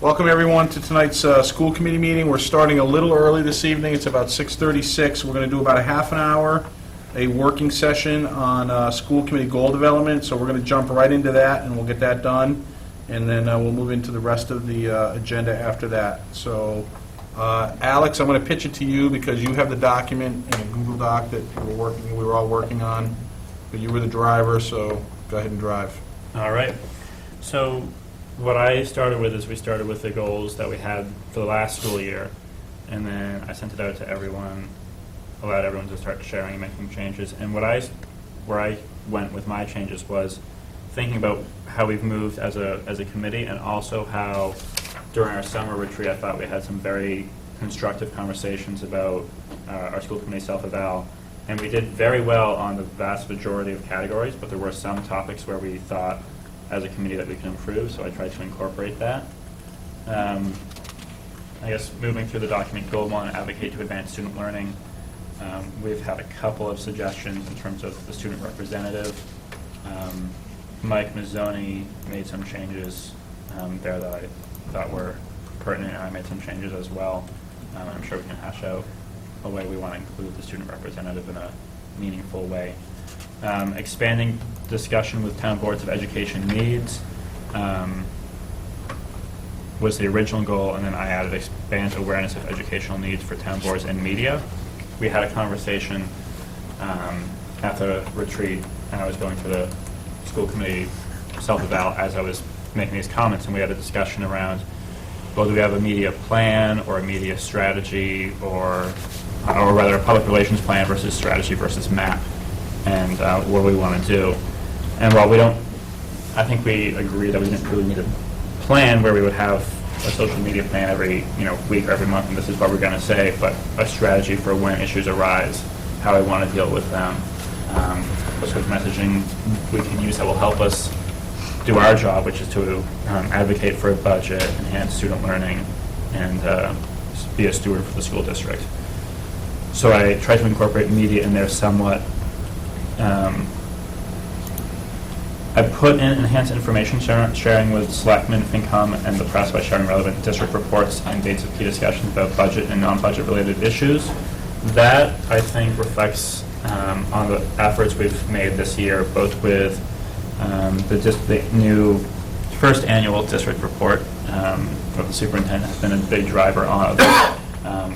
Welcome everyone to tonight's school committee meeting. We're starting a little early this evening. It's about 6:36. We're going to do about a half an hour, a working session on school committee goal development. So we're going to jump right into that, and we'll get that done, and then we'll move into the rest of the agenda after that. So, Alex, I'm going to pitch it to you because you have the document in a Google Doc that we were all working on, but you were the driver, so go ahead and drive. All right. So what I started with is we started with the goals that we had for the last school year, and then I sent it out to everyone, allowed everyone to start sharing and making changes. And where I went with my changes was thinking about how we've moved as a committee, and also how during our summer retreat I thought we had some very constructive conversations about our school committee self-eval. And we did very well on the vast majority of categories, but there were some topics where we thought as a committee that we can improve, so I tried to incorporate that. I guess moving through the document, Goal 1, advocate to advance student learning. We've had a couple of suggestions in terms of the student representative. Mike Mazzoni made some changes there that I thought were pertinent, and I made some changes as well. I'm sure we can hash out a way we want to include the student representative in a meaningful way. Expanding discussion with town boards of education needs was the original goal, and then I added expand awareness of educational needs for town boards and media. We had a conversation at the retreat, and I was going through the school committee self-eval as I was making these comments, and we had a discussion around, well, do we have a media plan or a media strategy, or rather a public relations plan versus strategy versus map, and what we want to do. And while we don't, I think we agree that we didn't really need a plan where we would have a social media plan every week or every month, and this is what we're going to say, but a strategy for when issues arise, how I want to deal with them, what sort of messaging we can use that will help us do our job, which is to advocate for a budget, enhance student learning, and be a steward for the school district. So I tried to incorporate media in there somewhat. I put in enhanced information sharing with selectmen, FinCom, and the press by sharing relevant district reports and dates of key discussions about budget and non-budget related issues. That, I think, reflects on the efforts we've made this year, both with the new first annual district report of the superintendent has been a big driver of,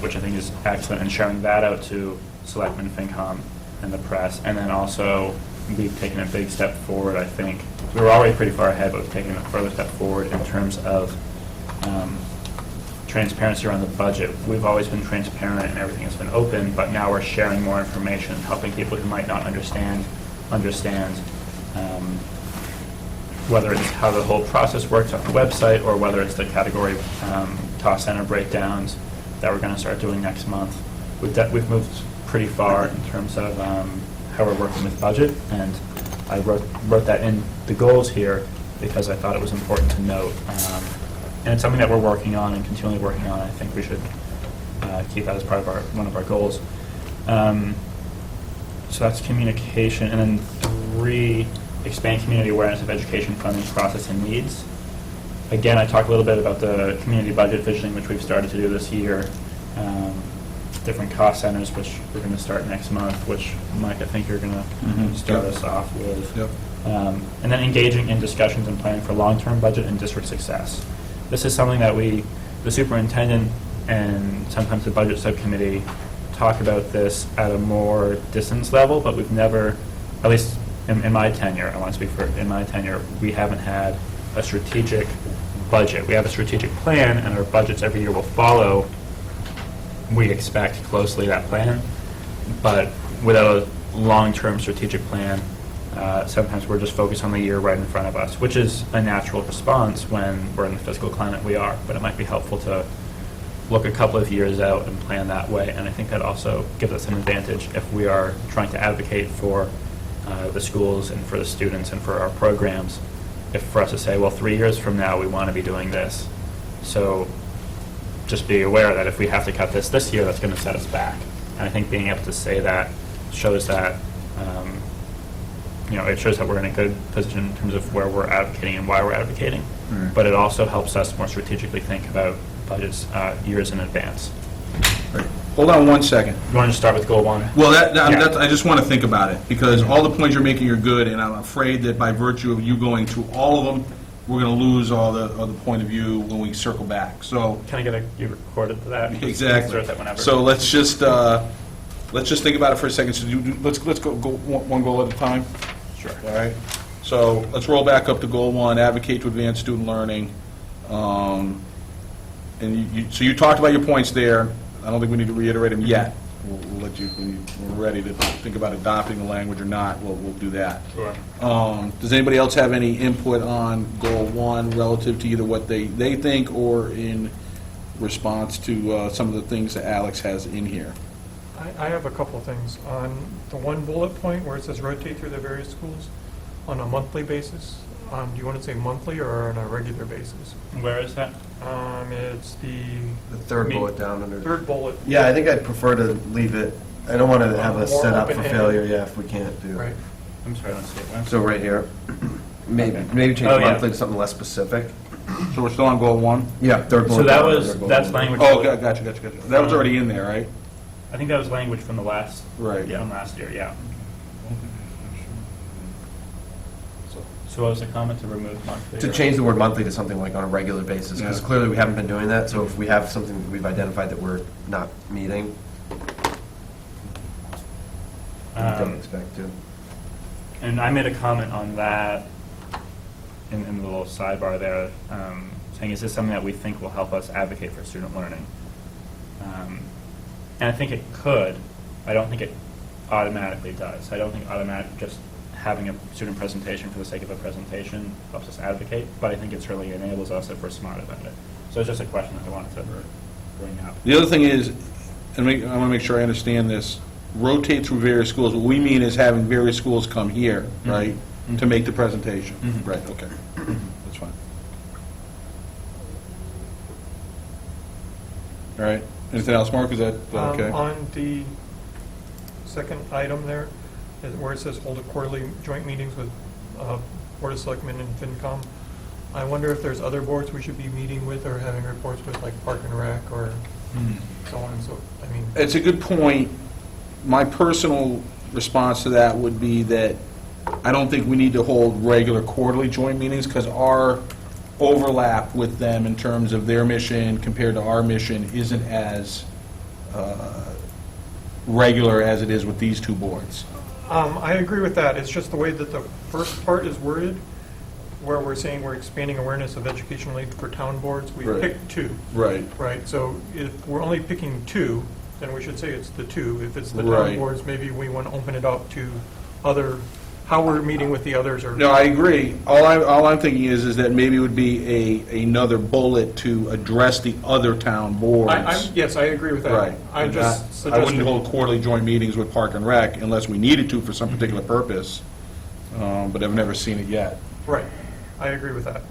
which I think is excellent, and sharing that out to selectmen, FinCom, and the press. And then also, we've taken a big step forward, I think. We were already pretty far ahead, but we've taken a further step forward in terms of transparency around the budget. We've always been transparent and everything has been open, but now we're sharing more information, helping people who might not understand whether it's how the whole process works on the website, or whether it's the category cost center breakdowns that we're going to start doing next month. We've moved pretty far in terms of how we're working with budget, and I wrote that in the goals here because I thought it was important to note. And it's something that we're working on and continually working on. I think we should keep that as part of one of our goals. So that's communication. And then 3, expand community awareness of education funding process and needs. Again, I talked a little bit about the community budget visioning, which we've started to do this year. Different cost centers, which we're going to start next month, which, Mike, I think you're going to start us off with. Yep. And then engaging in discussions and planning for long-term budget and district success. This is something that the superintendent and sometimes the budget subcommittee talk about this at a more distance level, but we've never, at least in my tenure, I want to speak for in my tenure, we haven't had a strategic budget. We have a strategic plan, and our budgets every year will follow, we expect, closely that plan, but without a long-term strategic plan, sometimes we're just focused on the year right in front of us, which is a natural response when we're in the fiscal climate we are, but it might be helpful to look a couple of years out and plan that way, and I think that also gives us an advantage if we are trying to advocate for the schools and for the students and for our programs, if for us to say, well, 3 years from now we want to be doing this. So just be aware that if we have to cut this year, that's going to set us back. And I think being able to say that shows that it shows that we're in a good position in terms of where we're advocating and why we're advocating. But it also helps us more strategically think about budgets years in advance. Hold on one second. You want to just start with goal one? Well, Yeah. I just want to think about it, because all the points you're making are good, and I'm afraid that by virtue of you going through all of them, we're going to lose all the point of view when we circle back. So, Can I get you recorded to that? exactly. Start that whenever. So let's just think about it for a second. So let's go one goal at a time. Sure. All right. So let's roll back up to goal one: advocate to advance student learning. And so you talked about your points there. I don't think we need to reiterate them yet. We'll let you, when we're ready to think about adopting the language or not, we'll do that. Sure. Does anybody else have any input on goal one relative to either what they think or in response to some of the things that Alex has in here? I have a couple of things. On the one bullet point where it says rotate through the various schools on a monthly basis, do you want to say monthly or on a regular basis? Where is that? It's the third bullet down under. third bullet. Yeah, I think I'd prefer to leave it, I don't want to have a More setup for open-ended. failure, yeah, if we can't do. Right. I'm sorry, I don't see it. Where? So right here, maybe change Oh, yeah. monthly to something less specific. So we're still on goal one? Yeah, third bullet So that down was, under goal that's one. language. Oh, gotcha. That was already in there, right? I think that was language from the last, Right. from last year, yeah. So what was the comment to remove monthly? To or- change the word monthly to something like on a regular basis, because Yeah. clearly we haven't been doing that, so if we have something that we've identified that we're not meeting, we don't Um, expect to. And I made a comment on that in the little sidebar there, saying, is this something that we think will help us advocate for student learning? And I think it could. I don't think it automatically does. I don't think automatically just having a student presentation for the sake of a presentation helps us advocate, but I think it certainly enables us if we're smart about it. So it's just a question that I wanted to bring up. The other thing is, and I want to make sure I understand this, rotate through various schools. What we mean is having various schools come here, right, to make the presentation. Mhm. Right, okay. That's fine. All right. Anything else, Mark? Is that okay? On the second item there, where it says hold a quarterly joint meetings with Board of Selectmen and FinCom, I wonder if there's other boards we should be meeting with or having reports with, like Park and Rec or so on and so, I mean. It's a good point. My personal response to that would be that I don't think we need to hold regular quarterly joint meetings, because our overlap with them in terms of their mission compared to our mission isn't as regular as it is with these two boards. I agree with that. It's just the way that the first part is worded, where we're saying we're expanding awareness of educational aid for town boards. We Right. picked two, Right. right? So if we're only picking two, then we should say it's the two. If it's the Right. town boards, maybe we want to open it up to other, how we're meeting with the others or. No, I agree. All I'm thinking is that maybe it would be another bullet to address the other town boards. Yes, I agree with that. Right. I'm And just I wouldn't suggesting. hold quarterly joint meetings with Park and Rec unless we needed to for some particular purpose, but I've never seen it yet. Right. I agree with that.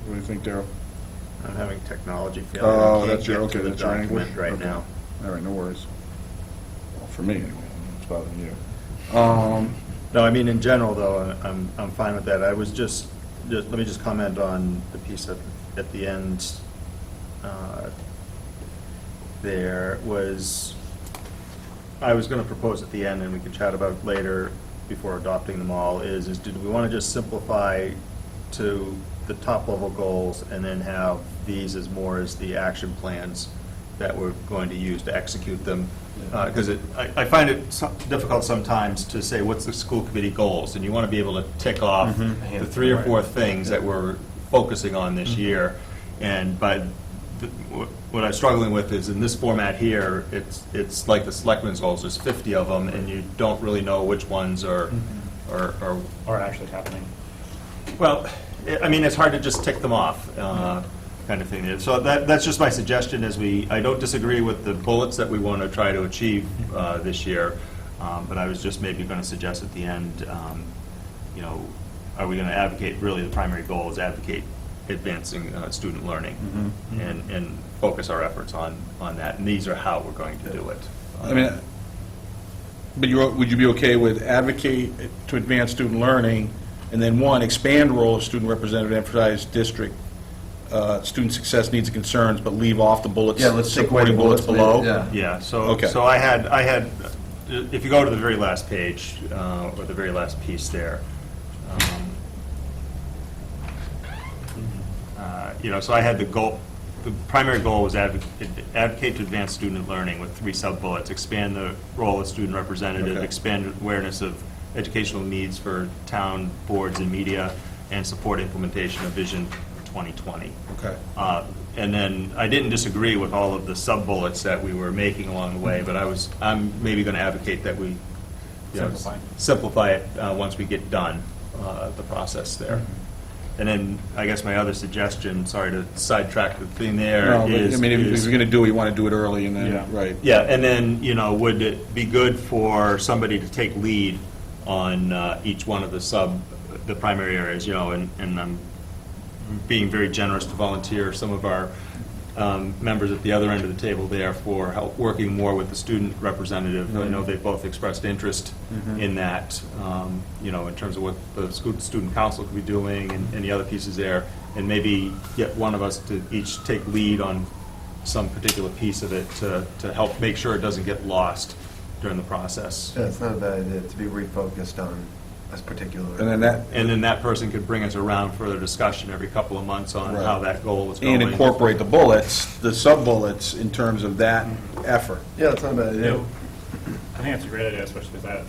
What do you think, Darrell? I'm having technology failure. Oh, I can't that's your, get okay, to the that's your anguish? document right Okay. now. All right, no worries. Well, for me, anyway, it's bothering you. No, I mean, in general, though, I'm fine with that. I was let me just comment on the piece at the end. There was, I was going to propose at the end, and we can chat about it later before adopting them all, is did we want to just simplify to the top-level goals and then have these as more as the action plans that we're going to use to execute them? Because I find it difficult sometimes to say, what's the school committee goals? And you want to be able to tick off the 3 or 4 things that we're focusing on this year. And what I'm struggling with is in this format here, it's like the selectmen's goals, there's 50 of them, and you don't really know which ones are Or actually happening. well, I mean, it's hard to just tick them off, kind of thing. So that's just my suggestion, I don't disagree with the bullets that we want to try to achieve this year, but I was just maybe going to suggest at the end, are we going to advocate, really the primary goal is advocate advancing student learning and focus our efforts on that, and these are how we're going to do it. I mean, But would you be okay with advocate to advance student learning, and then one, expand role of student representative, emphasize district, student success needs and concerns, but leave off the bullets, Yeah, let's take away the supporting bullets below? Yeah. Yeah, so, Okay. so I had, if you go to the very last page, or the very last piece there, so I had the goal, the primary goal was advocate to advance student learning with 3 sub-bullets, expand the role of student representative, Okay. expand awareness of educational needs for town boards and media, and support implementation of Vision 2020. Okay. And then I didn't disagree with all of the sub-bullets that we were making along the way, but I'm maybe going to advocate that we simplify it once we get done, the process there. And then, I guess my other suggestion, sorry to sidetrack the thing there, No, but, is... I mean, if is- you're going to do it, you want to do it early, and Yeah. then, right. Yeah, and then, would it be good for somebody to take lead on each one of the primary areas, and I'm being very generous to volunteer some of our members at the other end of the table there for help working more with the student representative. I know they've both expressed interest in that, in terms of what the student council could be doing and the other pieces there, and maybe get one of us to each take lead on some particular piece of it to help make sure it doesn't get lost during the process. Yeah, it's not a bad idea to be refocused on this particular. And then And then that person could bring us around further discussion every couple of months on Right. how that goal was going. and incorporate the bullets, the sub-bullets, in terms of that effort. Yeah, it's not a bad idea. I think that's a great idea, especially because that,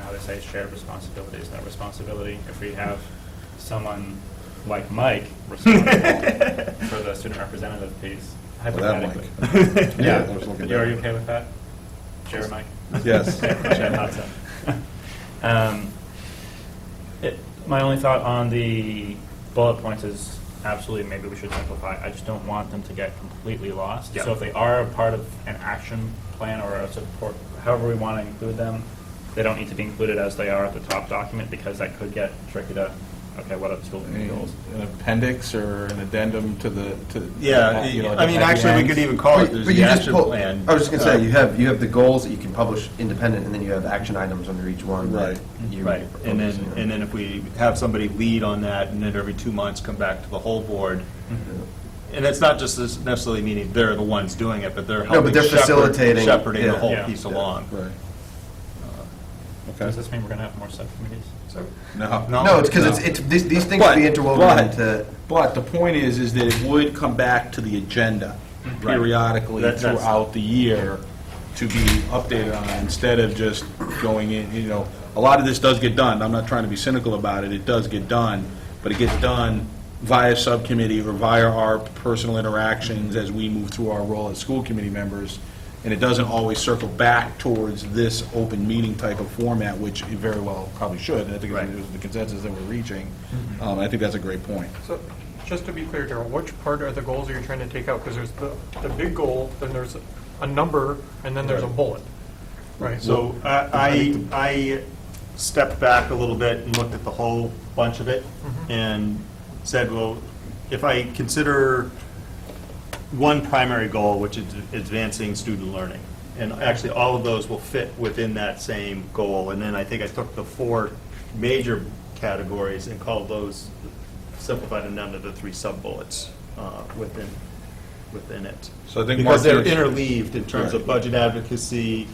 how they say shared responsibility is that responsibility. If we have someone like Mike responsible for the student representative piece, Well, that hypothetically. Mike. Yeah, I was looking Are you down. okay with that? Chair Mike? Yes. Chair Hudson. My only thought on the bullet points is absolutely maybe we should simplify. I just don't want them to get completely lost. Yeah. So if they are a part of an action plan or a support, however we want to include them, they don't need to be included as they are at the top document, because that could get tricky to, okay, what are the school committee goals? An appendix or an addendum to the, Yeah, I mean, actually, we could even call it, But there's you the just action pull- plan. I was just gonna say, you have the goals that you can publish independent, and then you have action items under each one. that Right. you- Right, and then if we have somebody lead on that, and then every 2 months come back to the whole board, and it's not just necessarily meaning they're the ones doing it, but they're No, helping but they're facilitating, shepherding the yeah. whole Yeah. piece Yeah. along. right. Does Okay. this mean we're going to have more subcommittees? No. No, it's because it's these things will be interwoven into. But the point is that it would come back to the agenda Right. periodically That's- throughout the year to be updated on, instead of just going in, a lot of this does get done. I'm not trying to be cynical about it. It does get done, but it gets done via subcommittee or via our personal interactions as we move through our role as school committee members. And it doesn't always circle back towards this open meeting type of format, which it very well probably should. And I think Right. it was the consensus that we're reaching. I think that's a great point. So, just to be clear, Darrell, which part are the goals that you're trying to take out? Because there's the big goal, then there's a number, and then there's a Right. bullet, right? So I stepped back a little bit and looked at the whole bunch of it and said, well, if I consider one primary goal, which is advancing student learning, and actually all of those will fit within that same goal, and then I think I took the 4 major categories and called those, simplified them down to the 3 sub-bullets within it. So I think Because they're Martinez- interleaved in terms of Right. budget advocacy,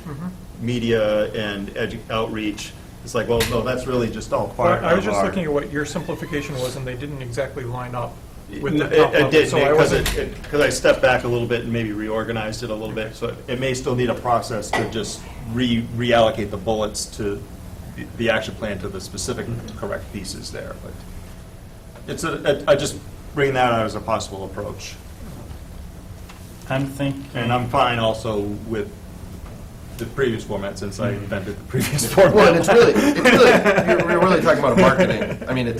media, and outreach. It's like, well, no, that's really just all part of our... I was just looking at what your simplification was, and they didn't exactly line up with the It top level. did, So I wasn't, because I stepped back a little bit and maybe reorganized it a little bit, so it may still need a process to just reallocate the bullets to the action plan to the specific correct pieces there, but I just bring that out as a possible approach. I'm thinking. And I'm fine also with the previous format, since I invented the previous format. Well, and it's really you're really talking about a marketing. I mean,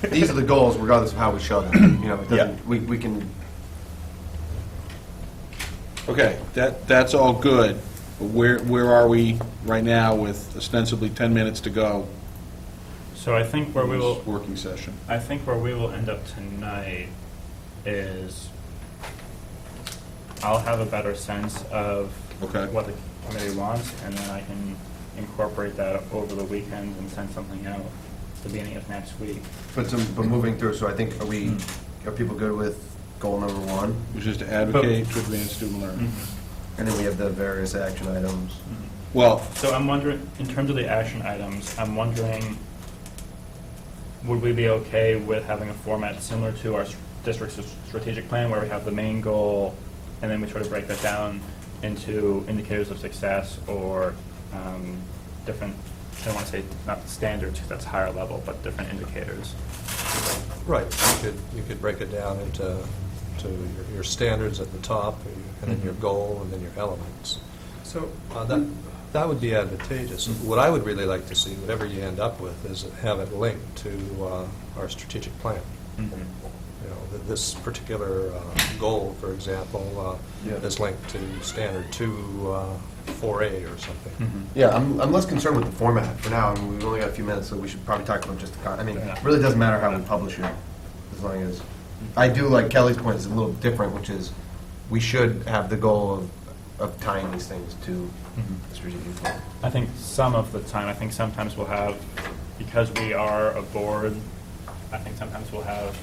these are the goals regardless of how we show them. It doesn't, Yeah. we can. Okay, that's all good. But where are we right now with ostensibly 10 minutes to go? So I think where we in will. this working session. I think where we will end up tonight is I'll have a better sense of Okay. what the committee wants, and then I can incorporate that over the weekend and send something out at the beginning of next week. But moving through, so I think, are people good with goal number one? Which is to advocate to advance student learning. And then we have the various action items. Well, So I'm wondering, in terms of the action items, I'm wondering, would we be okay with having a format similar to our district's strategic plan, where we have the main goal, and then we sort of break that down into indicators of success, or different, I don't want to say not standards, because that's higher level, but different indicators? Right, you could break it down into your standards at the top, and then your goal, and then your elements. So, That would be advantageous. What I would really like to see, whatever you end up with, is have it linked to our strategic plan. Mhm. You know, this particular goal, for example, Yeah. is linked to standard 2, 4A or something. Mhm. Yeah, I'm less concerned with the format for now. I mean, we've only got a few minutes, so we should probably talk about just the, I mean, Yeah. it really doesn't matter how we publish it, as long as, I do like Kelly's point, it's a little different, which is, we should have the goal of tying these things to Mhm. the strategic plan. I think some of the time, I think sometimes we'll have, because we are a board, I think sometimes we'll have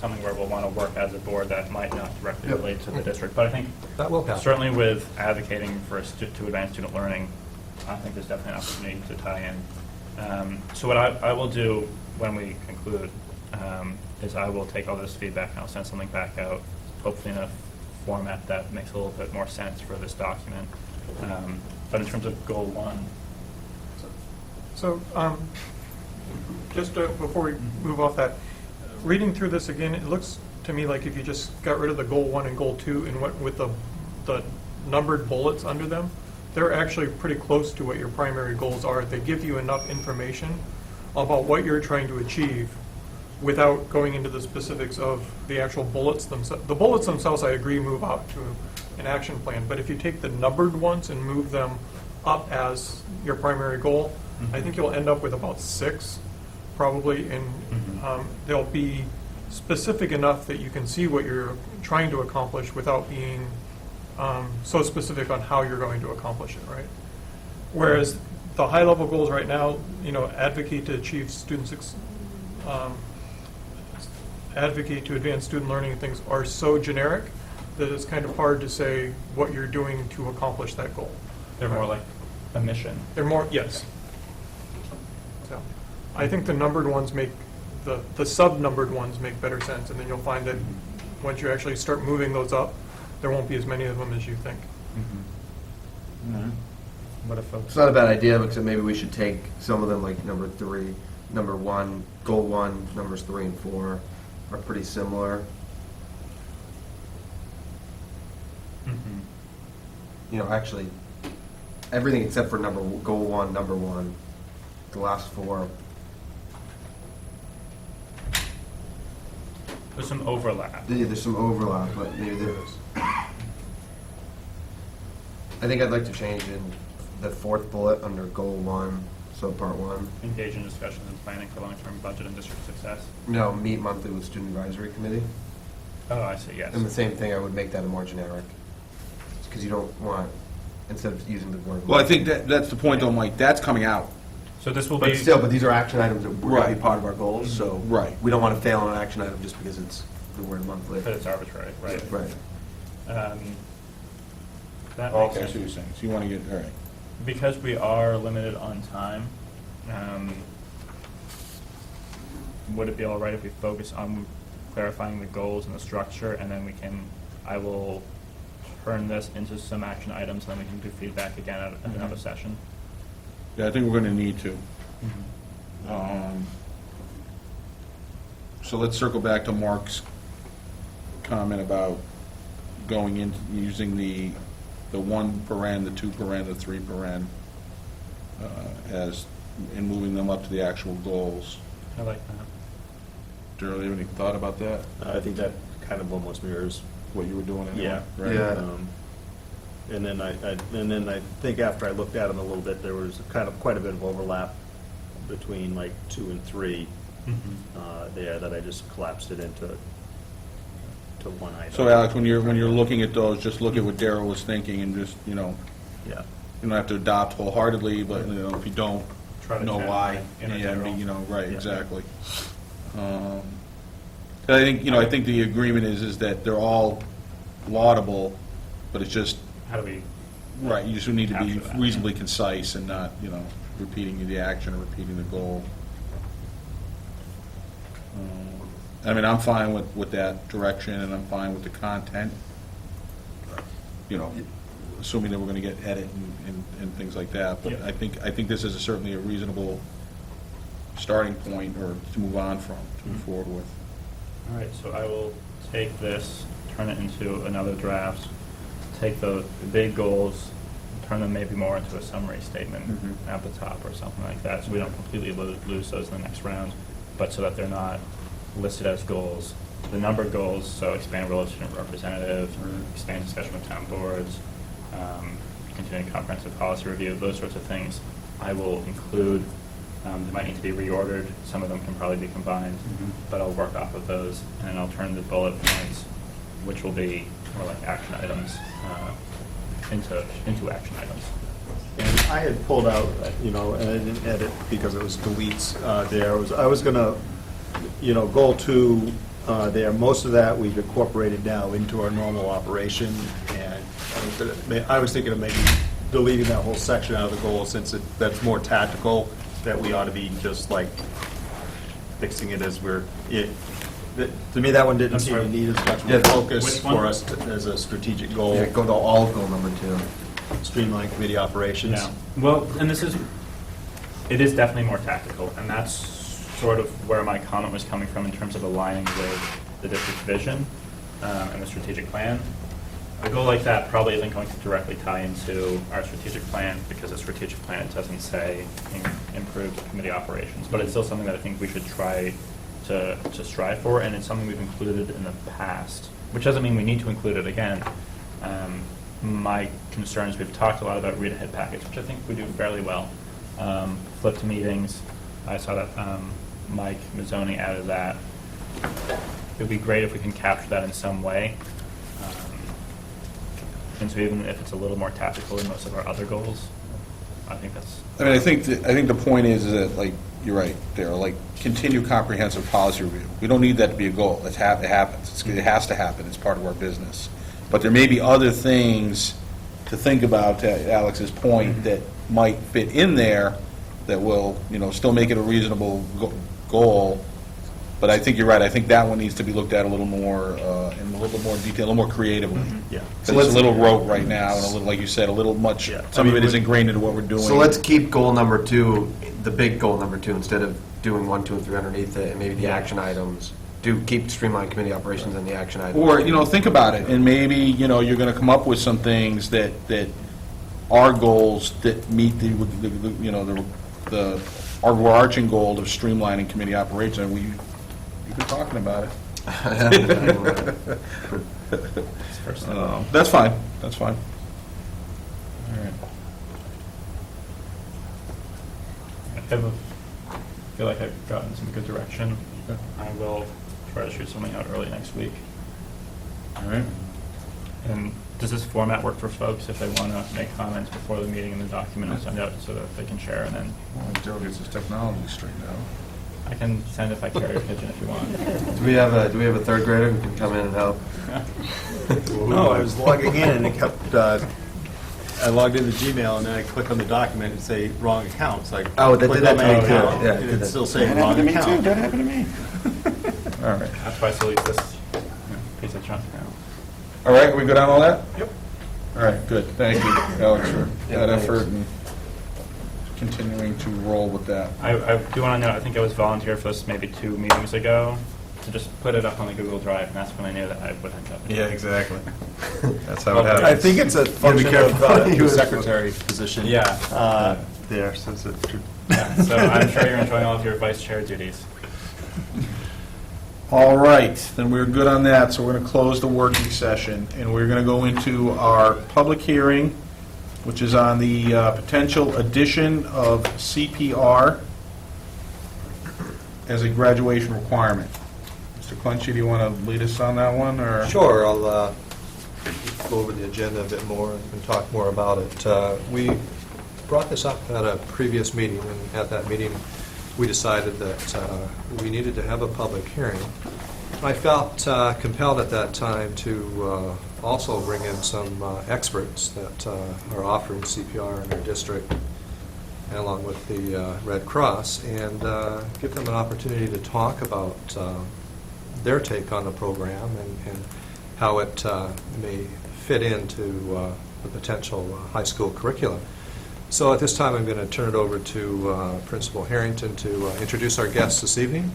something where we'll want to work as a board that might not directly Yep. relate to the district. But I think That will happen. certainly with advocating for to advance student learning, I think there's definitely an opportunity to tie in. So what I will do when we conclude is I will take all this feedback and I'll send something back out, hopefully in a format that makes a little bit more sense for this document. But in terms of goal one, so, just before we move off that, reading through this again, it looks to me like if you just got rid of the goal 1 and goal 2 and went with the numbered bullets under them, they're actually pretty close to what your primary goals are. They give you enough information about what you're trying to achieve without going into the specifics of the actual bullets themselves. The bullets themselves, I agree, move out to an action plan, but if you take the numbered ones and move them up as your primary goal, I think you'll end up with about 6, probably, and they'll be specific enough that you can see what you're trying to accomplish without being so specific on how you're going to accomplish it, right? Whereas the high-level goals right now, advocate to achieve advocate to advance student learning and things are so generic that it's kind of hard to say what you're doing to accomplish that goal. they're more like a mission. They're more, yes. So, I think the numbered ones make, the sub-numbered ones make better sense, and then you'll find that once you actually start moving those up, there won't be as many of them as you think. What if folks? It's not a bad idea, because maybe we should take some of them, like number 3, number 1, goal 1, numbers 3 and 4 are pretty similar. Actually, everything except for goal 1, number 1, the last 4. There's some overlap. There's some overlap, but maybe there is. I think I'd like to change in the 4th bullet under goal 1, subpart 1. Engage in discussions and planning for long-term budget and district success. No, meet monthly with student advisory committee. Oh, I see, yes. And the same thing, I would make that a more generic, because you don't want, instead of using the word. well, I think that's the point, though, Mike. That's coming out. So this will be. But still, but these are action items that were going to Right. be part of our goals, so. Right. We don't want to fail on an action item just because it's the word monthly. But it's arbitrary, right? Right. That Oh, makes okay, I sense. see what you're saying. So you want to get, all right. Because we are limited on time, would it be all right if we focus on clarifying the goals and the structure, and then I will turn this into some action items, and then we can do feedback again at another session? Yeah, I think we're going to need to. So let's circle back to Mark's comment about going into, using the 1 paren, the 2 paren, the 3 paren, and moving them up to the actual goals. I like that. Darrell, you have any thought about that? I think that kind of almost mirrors. What you were doing anyway? Yeah. Right? Yeah. And then I think after I looked at them a little bit, there was kind of quite a bit of overlap between like 2 and 3 there that I just collapsed it into one item. So Alex, when you're looking at those, just look at what Darrell was thinking and just, Yeah. you don't have to adopt wholeheartedly, but, you know, if you don't Try to know channel why, it in a yeah, general. you know, right, Yeah. exactly. I think, you know, I think the agreement is that they're all laudable, but it's just, How do we? right, you just need to be Capture that, reasonably concise and not, you know, repeating the action or repeating the goal. I mean, I'm fine with that direction, and I'm fine with the content, you know, assuming that we're gonna get edit and things like that, but Yeah. I think this is certainly a reasonable starting point, or to move on from, to move forward with. All right, so I will take this, turn it into another draft, take the big goals, turn them maybe more into a summary statement Mhm. at the top or something like that, so we don't completely lose those in the next round, but so that they're not listed as goals. The numbered goals, so expand relationship representative, expand discussion with town boards, continuing comprehensive policy review, those sorts of things, I will include. They might need to be reordered, some of them can probably be combined, but I'll work off of those, and then I'll turn the bullet points, which will be more like action items, into action items. And I had pulled out, you know, and I didn't edit because it was deletes there. I was gonna, you know, goal 2 there, most of that we've incorporated now into our normal operation, and I was thinking of maybe deleting that whole section out of the goal, since that's more tactical, that we ought to be just like fixing it as we're, to me, that one didn't I'm seem to sorry. need as much Yeah, focus which one? for us as a strategic goal. Yeah, go to all of goal number 2. Streamline committee operations. Yeah, well, and it is definitely more tactical, and that's sort of where my comment was coming from in terms of aligning with the district's vision and the strategic plan. A goal like that probably isn't going to directly tie into our strategic plan, because the strategic plan doesn't say improve committee operations, but it's still something that I think we should try to strive for, and it's something we've included in the past, which doesn't mean we need to include it again. My concern is we've talked a lot about read-ahead packets, which I think we do fairly well. Flip to meetings, I saw that Mike Mazzoni added that. It would be great if we can capture that in some way. And so even if it's a little more tactical than most of our other goals, I think that's. I mean, I think the point is that, like, you're right, there, like, continue comprehensive policy review. We don't need that to be a goal. It happens. It has to happen. It's part of our business. But there may be other things to think about, to Alex's point, that might fit in there that will, you know, still make it a reasonable goal. But I think you're right. I think that one needs to be looked at a little more, in a little more detail, a little more creatively. Yeah. So it's a little rote right now, and a little, like you said, a little much, Yeah. some of it is ingrained into what we're doing. So let's keep goal number 2, the big goal number 2, instead of doing 1, 2, and 3 underneath it, and maybe the action items. Keep streamline committee operations and the action items. Or, you know, think about it, and maybe, you know, you're gonna come up with some things that are goals that meet the you know, the overarching goal of streamlining committee operations, and you've been talking about it. It's first thing. That's fine, that's fine. All right. I feel like I've gotten some good direction. I will try to shoot something out early next week. All right. And does this format work for folks if they want to make comments before the meeting in the document I'll send out so that they can share, and then Well, Joe gets his technology straightened out. I can send if I carry a pigeon if you want. Do we have a third grader who can come in and help? No, I was logging in and it kept, I logged into Gmail and then I click on the document and say wrong account. So I Oh, that click did that on to my me too. account, Yeah, it and did it's that. still saying wrong account. That happened to me. All right. That's why I still use this piece of junk now. All right, we go down all that? Yep. All right, good. Thank you, Alex, for Yeah, that thanks. effort and continuing to roll with that. I do want to note, I think I was volunteer for this maybe 2 meetings ago, to just put it up on the Google Drive, and that's when I knew that I would end up. Exactly. That's how it happens. I think it's a function careful. of the secretary position. Yeah. There, since it. Yeah, so I'm sure you're enjoying all of your vice chair duties. All right, then we're good on that, so we're going to close the working session, and we're going to go into our public hearing, which is on the potential addition of CPR as a graduation requirement. Mr. Clenchey, do you want to lead us on that one, or? Sure, I'll go over the agenda a bit more and talk more about it. We brought this up at a previous meeting, and at that meeting, we decided that we needed to have a public hearing. I felt compelled at that time to also bring in some experts that are offering CPR in our district, along with the Red Cross, and give them an opportunity to talk about their take on the program and how it may fit into the potential high school curriculum. So at this time, I'm going to turn it over to Principal Harrington to introduce our guests this evening,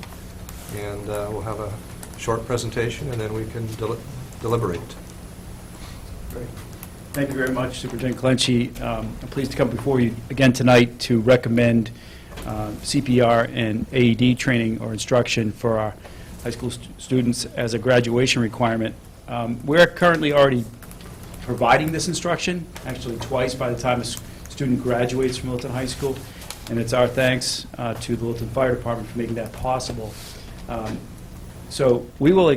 and we'll have a short presentation, and then we can deliberate. Great. Thank you very much, Superintendent Clenchey. I'm pleased to come before you again tonight to recommend CPR and AED training or instruction for our high school students as a graduation requirement. We're currently already providing this instruction, actually twice by the time a student graduates from Littleton High School, and it's our thanks to the Littleton Fire Department for making that possible. So we will,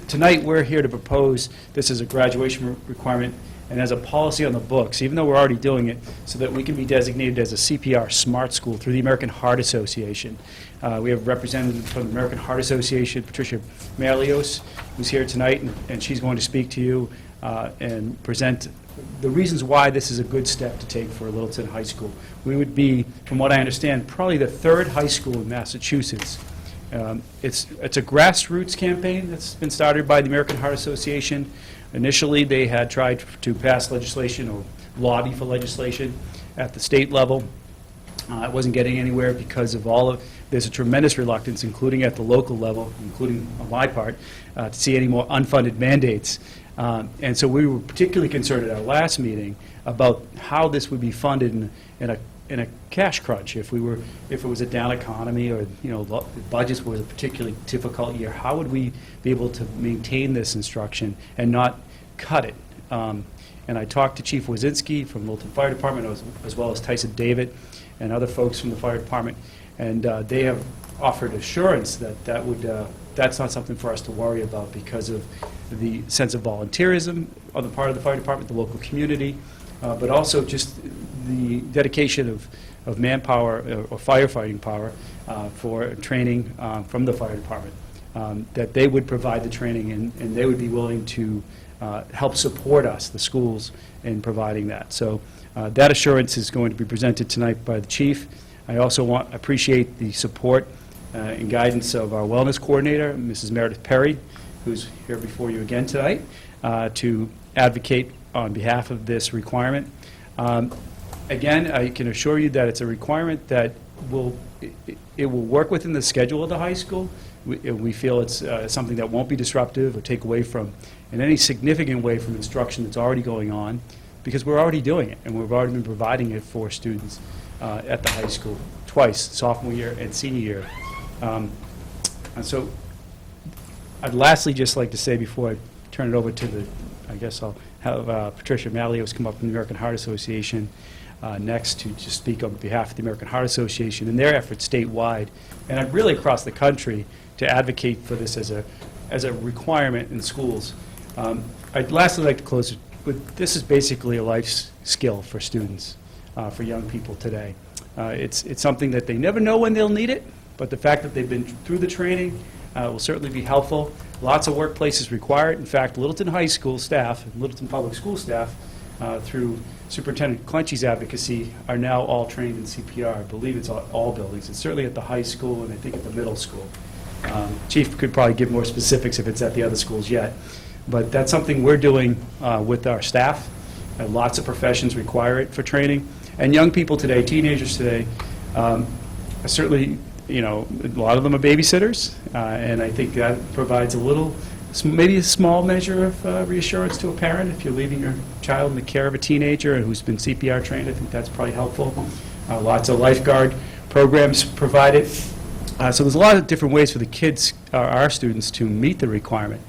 tonight we're here to propose this as a graduation requirement and as a policy on the books, even though we're already doing it, so that we can be designated as a CPR smart school through the American Heart Association. We have a representative from the American Heart Association, Patricia Malios, who's here tonight, and she's going to speak to you and present the reasons why this is a good step to take for Littleton High School. We would be, from what I understand, probably the third high school in Massachusetts. It's a grassroots campaign that's been started by the American Heart Association. Initially, they had tried to pass legislation or lobby for legislation at the state level. It wasn't getting anywhere because of there's a tremendous reluctance, including at the local level, including on my part, to see any more unfunded mandates. And so we were particularly concerned at our last meeting about how this would be funded in a cash crunch. If it was a down economy, or budgets was a particularly difficult year, how would we be able to maintain this instruction and not cut it? And I talked to Chief Wazinski from Littleton Fire Department, as well as Tyson David and other folks from the fire department, and they have offered assurance that that's not something for us to worry about because of the sense of volunteerism on the part of the fire department, the local community, but also just the dedication of manpower or firefighting power for training from the fire department, that they would provide the training and they would be willing to help support us, the schools, in providing that. So that assurance is going to be presented tonight by the chief. I also appreciate the support and guidance of our wellness coordinator, Mrs. Meredith Perry, who's here before you again tonight, to advocate on behalf of this requirement. Again, I can assure you that it's a requirement that will work within the schedule of the high school. We feel it's something that won't be disruptive or take away from, in any significant way, from instruction that's already going on, because we're already doing it, and we've already been providing it for students at the high school twice, sophomore year and senior year. And so I'd lastly just like to say, before I turn it over to I guess I'll have Patricia Malios come up from the American Heart Association next to just speak on behalf of the American Heart Association and their efforts statewide, and really across the country, to advocate for this as a requirement in schools. I'd lastly like to close with, this is basically a life skill for students, for young people today. It's something that they never know when they'll need it, but the fact that they've been through the training will certainly be helpful. Lots of workplaces require it. In fact, Littleton High School staff and Littleton Public School staff, through Superintendent Clenchey's advocacy, are now all trained in CPR. I believe it's all buildings. It's certainly at the high school and I think at the middle school. Chief could probably give more specifics if it's at the other schools yet. But that's something we're doing with our staff. Lots of professions require it for training. And young people today, teenagers today, certainly, a lot of them are babysitters, and I think that provides maybe a small measure of reassurance to a parent if you're leaving your child in the care of a teenager who's been CPR trained. I think that's probably helpful. Lots of lifeguard programs provided. So there's a lot of different ways for the kids, our students, to meet the requirement.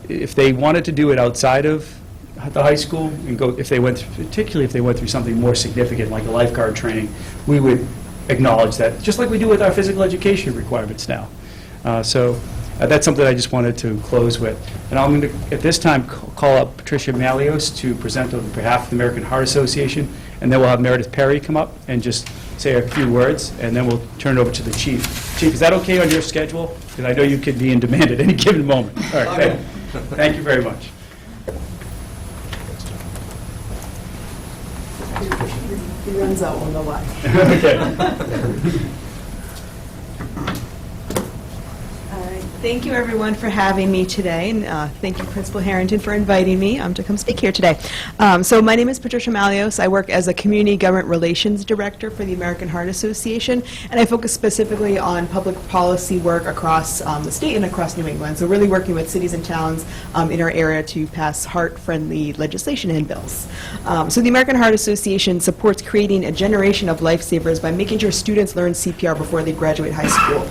If they wanted to do it outside of the high school, and particularly if they went through something more significant like a lifeguard training, we would acknowledge that, just like we do with our physical education requirements now. So That's something I just wanted to close with. And I'm going to, at this time, call up Patricia Malios to present on behalf of the American Heart Association, and then we'll have Meredith Perry come up and just say a few words, and then we'll turn it over to the chief. Chief, is that okay on your schedule? Because I know you could be in demand at any given moment. All right, thank you very much. He runs out, we'll know why. Okay. Thank you, everyone, for having me today, and thank you, Principal Harrington, for inviting me to come speak here today. So my name is Patricia Malios. I work as a Community Government Relations Director for the American Heart Association, and I focus specifically on public policy work across the state and across New England, so really working with cities and towns in our area to pass heart-friendly legislation and bills. So the American Heart Association supports creating a generation of lifesavers by making sure students learn CPR before they graduate high school.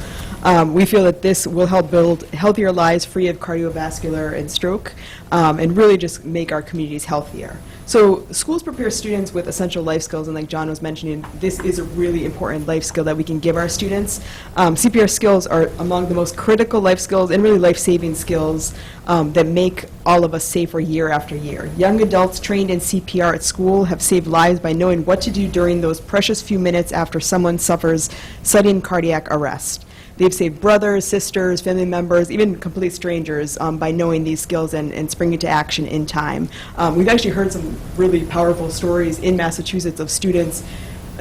We feel that this will help build healthier lives free of cardiovascular and stroke, and really just make our communities healthier. So schools prepare students with essential life skills, and like John was mentioning, this is a really important life skill that we can give our students. CPR skills are among the most critical life skills and really life-saving skills that make all of us safer year after year. Young adults trained in CPR at school have saved lives by knowing what to do during those precious few minutes after someone suffers sudden cardiac arrest. They've saved brothers, sisters, family members, even complete strangers by knowing these skills and springing to action in time. We've actually heard some really powerful stories in Massachusetts of students.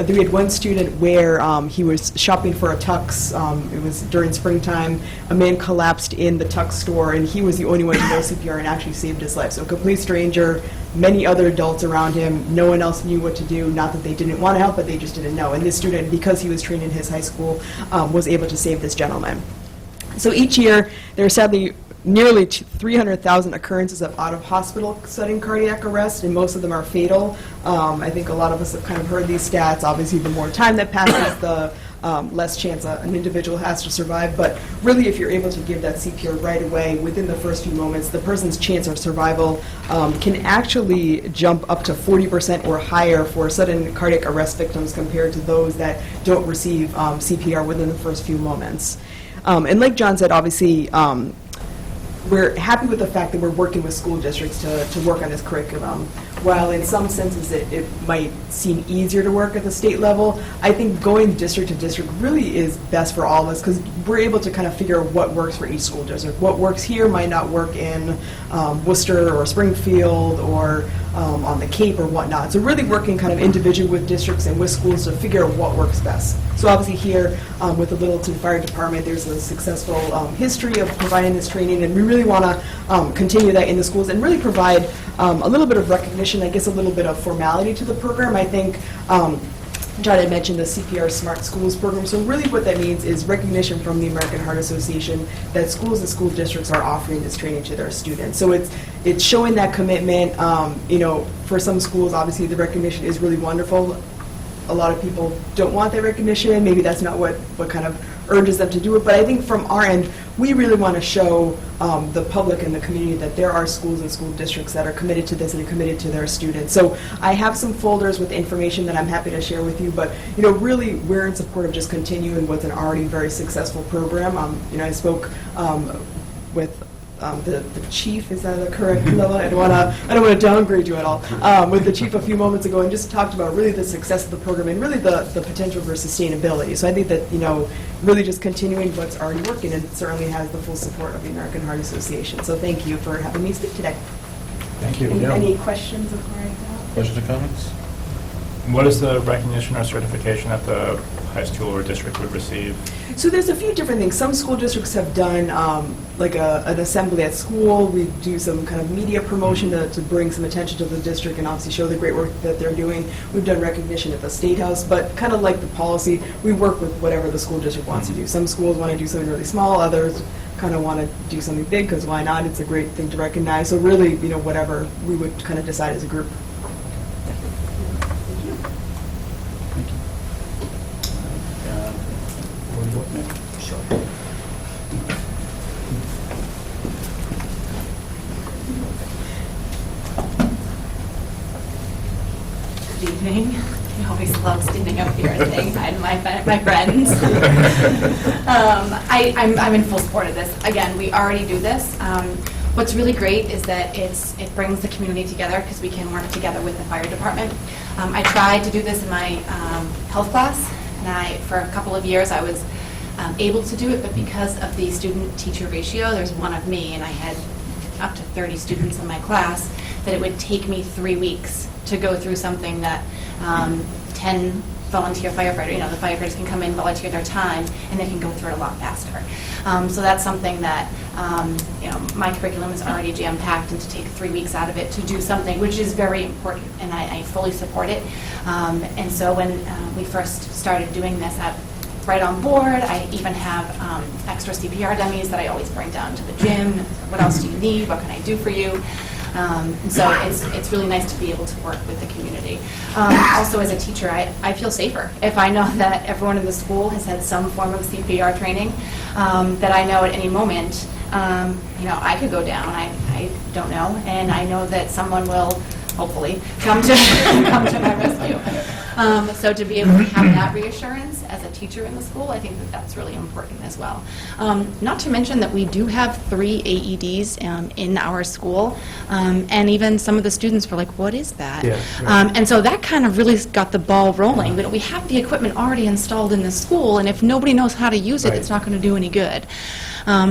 We had one student where he was shopping for a tux. It was during springtime. A man collapsed in the tux store, and he was the only one to know CPR and actually saved his life. So a complete stranger, many other adults around him. No one else knew what to do. Not that they didn't want to help, but they just didn't know. And this student, because he was trained in his high school, was able to save this gentleman. So each year, there are sadly nearly 300,000 occurrences of out-of-hospital sudden cardiac arrest, and most of them are fatal. I think a lot of us have kind of heard these stats. Obviously, the more time that passes, the less chance an individual has to survive. But really, if you're able to give that CPR right away, within the first few moments, the person's chance of survival can actually jump up to 40% or higher for sudden cardiac arrest victims compared to those that don't receive CPR within the first few moments. And like John said, obviously, we're happy with the fact that we're working with school districts to work on this curriculum. While in some senses it might seem easier to work at the state level, I think going district to district really is best for all of us, because we're able to kind of figure out what works for each school district. What works here might not work in Worcester or Springfield or on the Cape or whatnot. So really working kind of individually with districts and with schools to figure out what works best. So obviously here with the Littleton Fire Department, there's a successful history of providing this training, and we really want to continue that in the schools and really provide a little bit of recognition, I guess a little bit of formality to the program. I think John had mentioned the CPR Smart Schools program. So really what that means is recognition from the American Heart Association that schools and school districts are offering this training to their students. So it's showing that commitment. You know, for some schools, obviously the recognition is really wonderful. A lot of people don't want that recognition. Maybe that's not what kind of urges them to do it. But I think from our end, we really want to show the public and the community that there are schools and school districts that are committed to this and are committed to their students. So I have some folders with information that I'm happy to share with you. But you know, really, we're in support of just continuing what's an already very successful program. You know, I spoke with the chief, is that the correct level? I don't want to downgrade you at all. With the chief a few moments ago, and just talked about really the success of the program and really the potential for sustainability. So I think that, you know, really just continuing what's already working, and certainly has the full support of the American Heart Association. So thank you for having me speak today. Thank you. Any questions before I go? Questions or comments? What is the recognition or certification that the high school or district would receive? So there's a few different things. Some school districts have done like an assembly at school. We do some kind of media promotion to bring some attention to the district and obviously show the great work that they're doing. We've done recognition at the State House, but kind of like the policy, we work with whatever the school district wants to do. Some schools want to do something really small, others kind of want to do something big, because why not? It's a great thing to recognize. So really, you know, whatever we would kind of decide as a group. Good evening. I always love standing up here and saying hi to my friends. I'm in full support of this. Again, we already do this. What's really great is that it brings the community together because we can work together with the fire department. I tried to do this in my health class, and for a couple of years I was able to do it, but because of the student-teacher ratio, there's one of me, and I had up to 30 students in my class, that it would take me 3 weeks to go through something that 10 volunteer firefighters, the firefighters can come in, volunteer their time, and they can go through it a lot faster. So that's something that, my curriculum is already jam-packed, and to take 3 weeks out of it to do something, which is very important, and I fully support it. And so when we first started doing this, I'm right on board. I even have extra CPR dummies that I always bring down to the gym. What else do you need? What can I do for you? And so it's really nice to be able to work with the community. Also, as a teacher, I feel safer if I know that everyone in the school has had some form of CPR training, that I know at any moment, I could go down. I don't know, and I know that someone will hopefully come to my rescue. So to be able to have that reassurance as a teacher in the school, I think that that's really important as well. Not to mention that we do have 3 AEDs in our school, and even some of the students were like, what is that? Yeah, right. And so that kind of really got the ball rolling. But we have the equipment already installed in the school, and if nobody knows how to use it, Right. it's not going to do any good.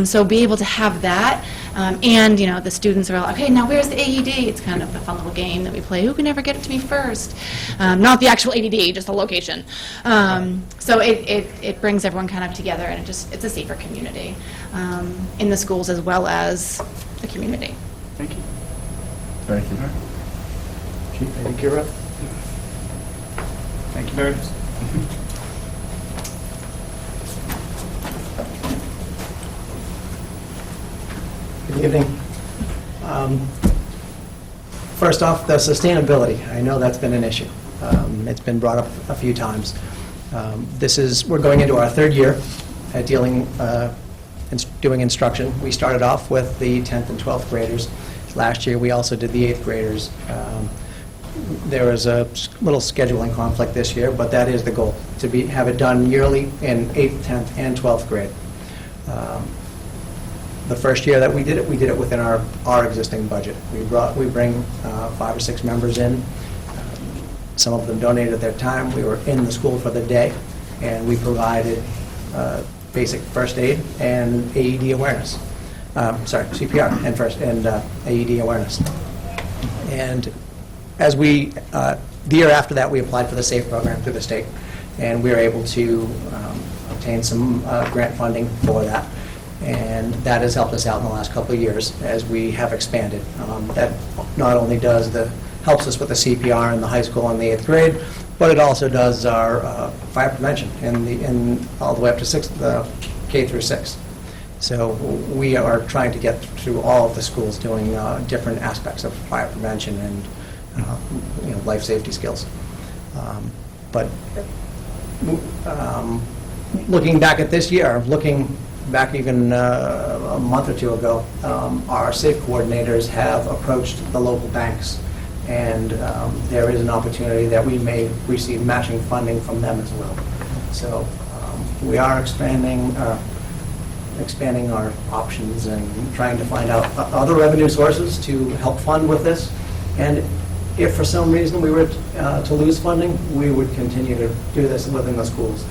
So be able to have that, and the students are like, okay, now where's the AED? It's kind of a fun little game that we play. Who can ever get it to me first? Not the actual AED, just the location. So it brings everyone kind of together, and it's a safer community in the schools as well as the community. Thank you. Thank you. Chief, I think you're up. Thank you, Meredith. Good evening. First off, the sustainability. I know that's been an issue. It's been brought up a few times. We're going into our 3rd year at doing instruction. We started off with the 10th and 12th graders. Last year, we also did the 8th graders. There was a little scheduling conflict this year, but that is the goal, to have it done yearly in 8th, 10th, and 12th grade. The first year that we did it within our existing budget. We bring 5 or 6 members in. Some of them donated their time. We were in the school for the day, and we provided basic first aid and AED awareness. CPR and AED awareness. And as the year after that, we applied for the SAFE program through the state, and we were able to obtain some grant funding for that. And that has helped us out in the last couple of years as we have expanded. That not only helps us with the CPR in the high school and the 8th grade, but it also does our fire prevention in all the way up to K through 6. So we are trying to get through all of the schools doing different aspects of fire prevention and life safety skills. But looking back at this year, looking back even a month or 2 ago, our SAFE coordinators have approached the local banks, and there is an opportunity that we may receive matching funding from them as well. So we are expanding our options and trying to find out other revenue sources to help fund with this. And if for some reason we were to lose funding, we would continue to do this within the schools.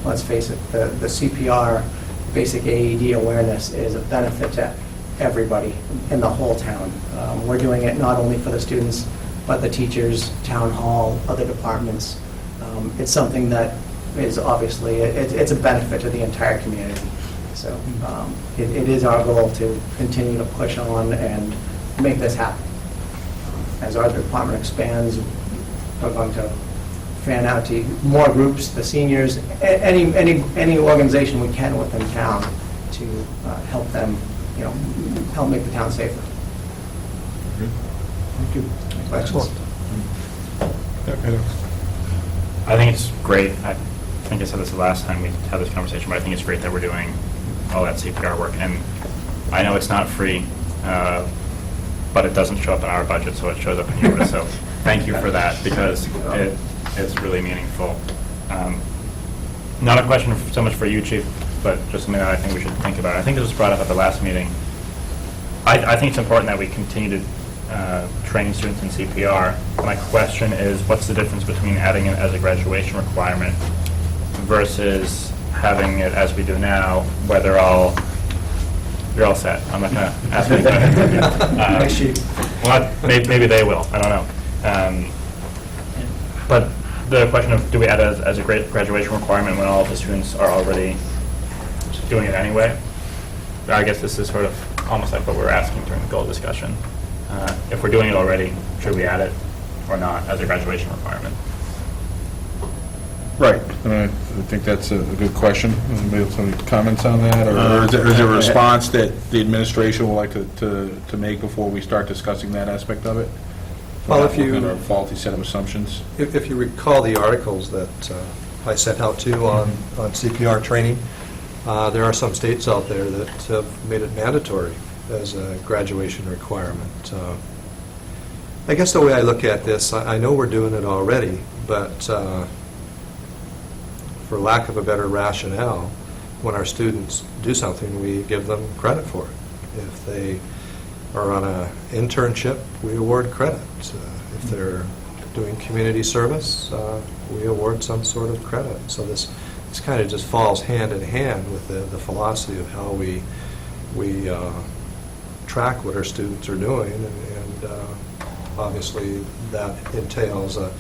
Let's face it, the CPR basic AED awareness is a benefit to everybody in the whole town. We're doing it not only for the students, but the teachers, town hall, other departments. It's something that is obviously, it's a benefit to the entire community. So it is our goal to continue to push on and make this happen. As our department expands, we're going to fan out to more groups, the seniors, any organization we can within town to help them, help make the town safer. Thank you. Questions? I think it's great. I think I said this the last time we had this conversation, but I think it's great that we're doing all that CPR work. And I know it's not free, but it doesn't show up in our budget, so it shows up in yours. So thank you for that, because it's really meaningful. Not a question so much for you, Chief, but just something that I think we should think about. I think this was brought up at the last meeting. I think it's important that we continue to train students in CPR. My question is, what's the difference between adding it as a graduation requirement versus having it as we do now, where you're all set? I'm not going to ask any questions. Well, maybe they will. I don't know. But the question of, do we add it as a graduation requirement when all of the students are already doing it anyway? I guess this is sort of almost like what we were asking during the goal discussion. If we're doing it already, should we add it or not as a graduation requirement? Right. I think that's a good question. Anybody have any comments on that? Or is there a response that the administration would like to make before we start discussing that aspect of it? Well, if you- Without a faulty set of assumptions? If you recall the articles that I sent out to you on CPR training, there are some states out there that have made it mandatory as a graduation requirement. I guess the way I look at this, I know we're doing it already, but for lack of a better rationale, when our students do something, we give them credit for it. If they are on an internship, we award credit. If they're doing community service, we award some sort of credit. So this kind of just falls hand in hand with the philosophy of how we track what our students are doing, and obviously that entails a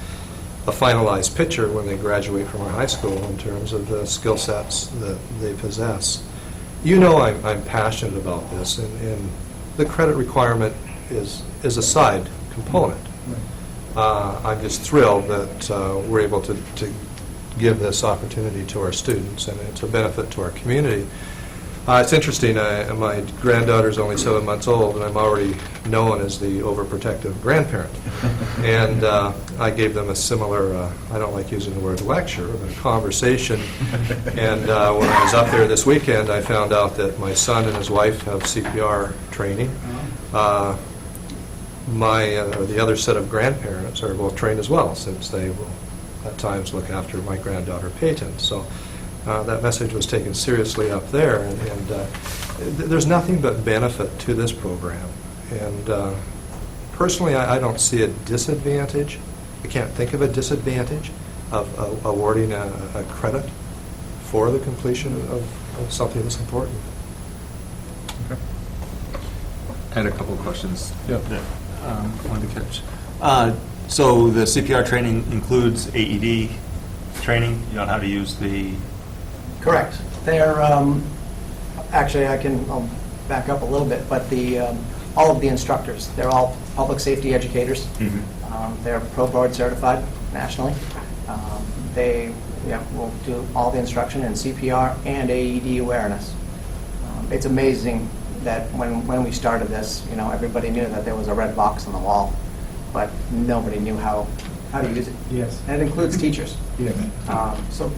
finalized picture when they graduate from our high school in terms of the skill sets that they possess. You know I'm passionate about this, and the credit requirement is a side component. I'm just thrilled that we're able to give this opportunity to our students, and it's a benefit to our community. It's interesting, my granddaughter's only 7 months old, and I'm already known as the overprotective grandparent. And I gave them a similar, I don't like using the word lecture, but a conversation. And when I was up there this weekend, I found out that my son and his wife have CPR training. The other set of grandparents are both trained as well, since they will at times look after my granddaughter Peyton. So that message was taken seriously up there, and there's nothing but benefit to this program. And personally, I don't see a disadvantage. I can't think of a disadvantage of awarding a credit for the completion of something that's important. I had a couple of questions. Yeah. Wanted to catch. So the CPR training includes AED training, you know, how to use the... Correct. They're, actually, I'll back up a little bit, but all of the instructors, they're all public safety educators. They're Pro Board certified nationally. They will do all the instruction in CPR and AED awareness. It's amazing that when we started this, everybody knew that there was a red box on the wall, but nobody knew how to use it. Yes. And it includes teachers. Yes. So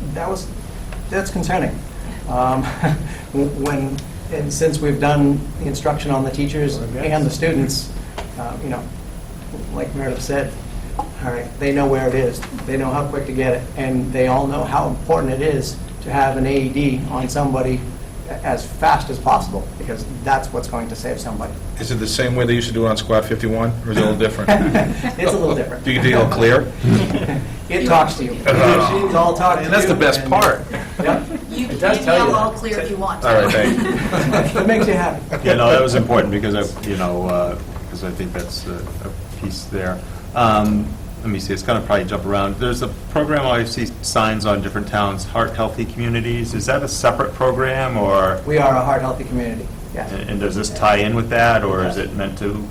that's concerning. And since we've done the instruction on the teachers and the students, like Meredith said, all right, they know where it is, they know how quick to get it, and they all know how important it is to have an AED on somebody as fast as possible, because that's what's going to save somebody. Is it the same way they used to do it on Squad 51, or is it a little different? It's a little different. Do you feel clear? It talks to you. It's all talk to you. And that's the best part. Yep. You can does tell you yell that. all clear if you want. All right, thank you. It makes you happy. Yeah, no, that was important because because I think that's a piece there. Let me see, it's going to probably jump around. There's a program, I see signs on different towns, Heart Healthy Communities. Is that a separate program, or, We are a heart-healthy community, yes. and does this tie in with that, or is it meant to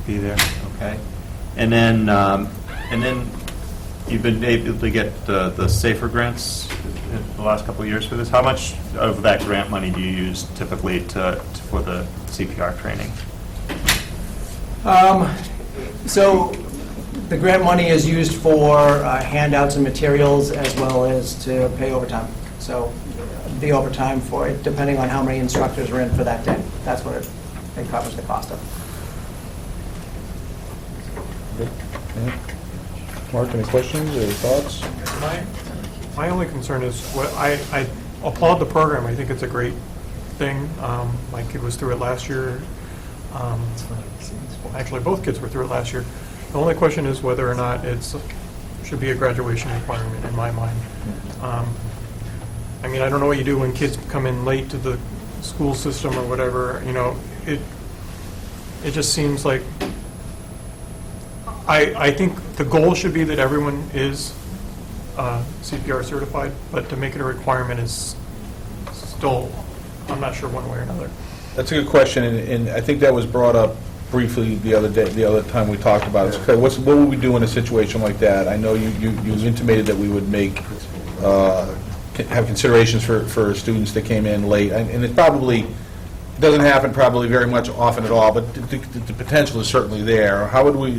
be there? Okay. And then you've been able to get the SAFER grants in the last couple of years for this. How much of that grant money do you use typically for the CPR training? So the grant money is used for handouts and materials as well as to pay overtime. So the overtime for it, depending on how many instructors are in for that day, that's what it covers the cost of. Mark, any questions or thoughts? My only concern is, I applaud the program. I think it's a great thing. My kid was through it last year. Actually, both kids were through it last year. The only question is whether or not should be a graduation requirement in my mind. I mean, I don't know what you do when kids come in late to the school system or whatever, it just seems like, I think the goal should be that everyone is CPR certified, but to make it a requirement is still, I'm not sure one way or another. That's a good question, and I think that was brought up briefly the other time we talked about it. Okay, what would we do in a situation like that? I know you intimated that we would have considerations for students that came in late, and it probably doesn't happen probably very much often at all, but the potential is certainly there. How would we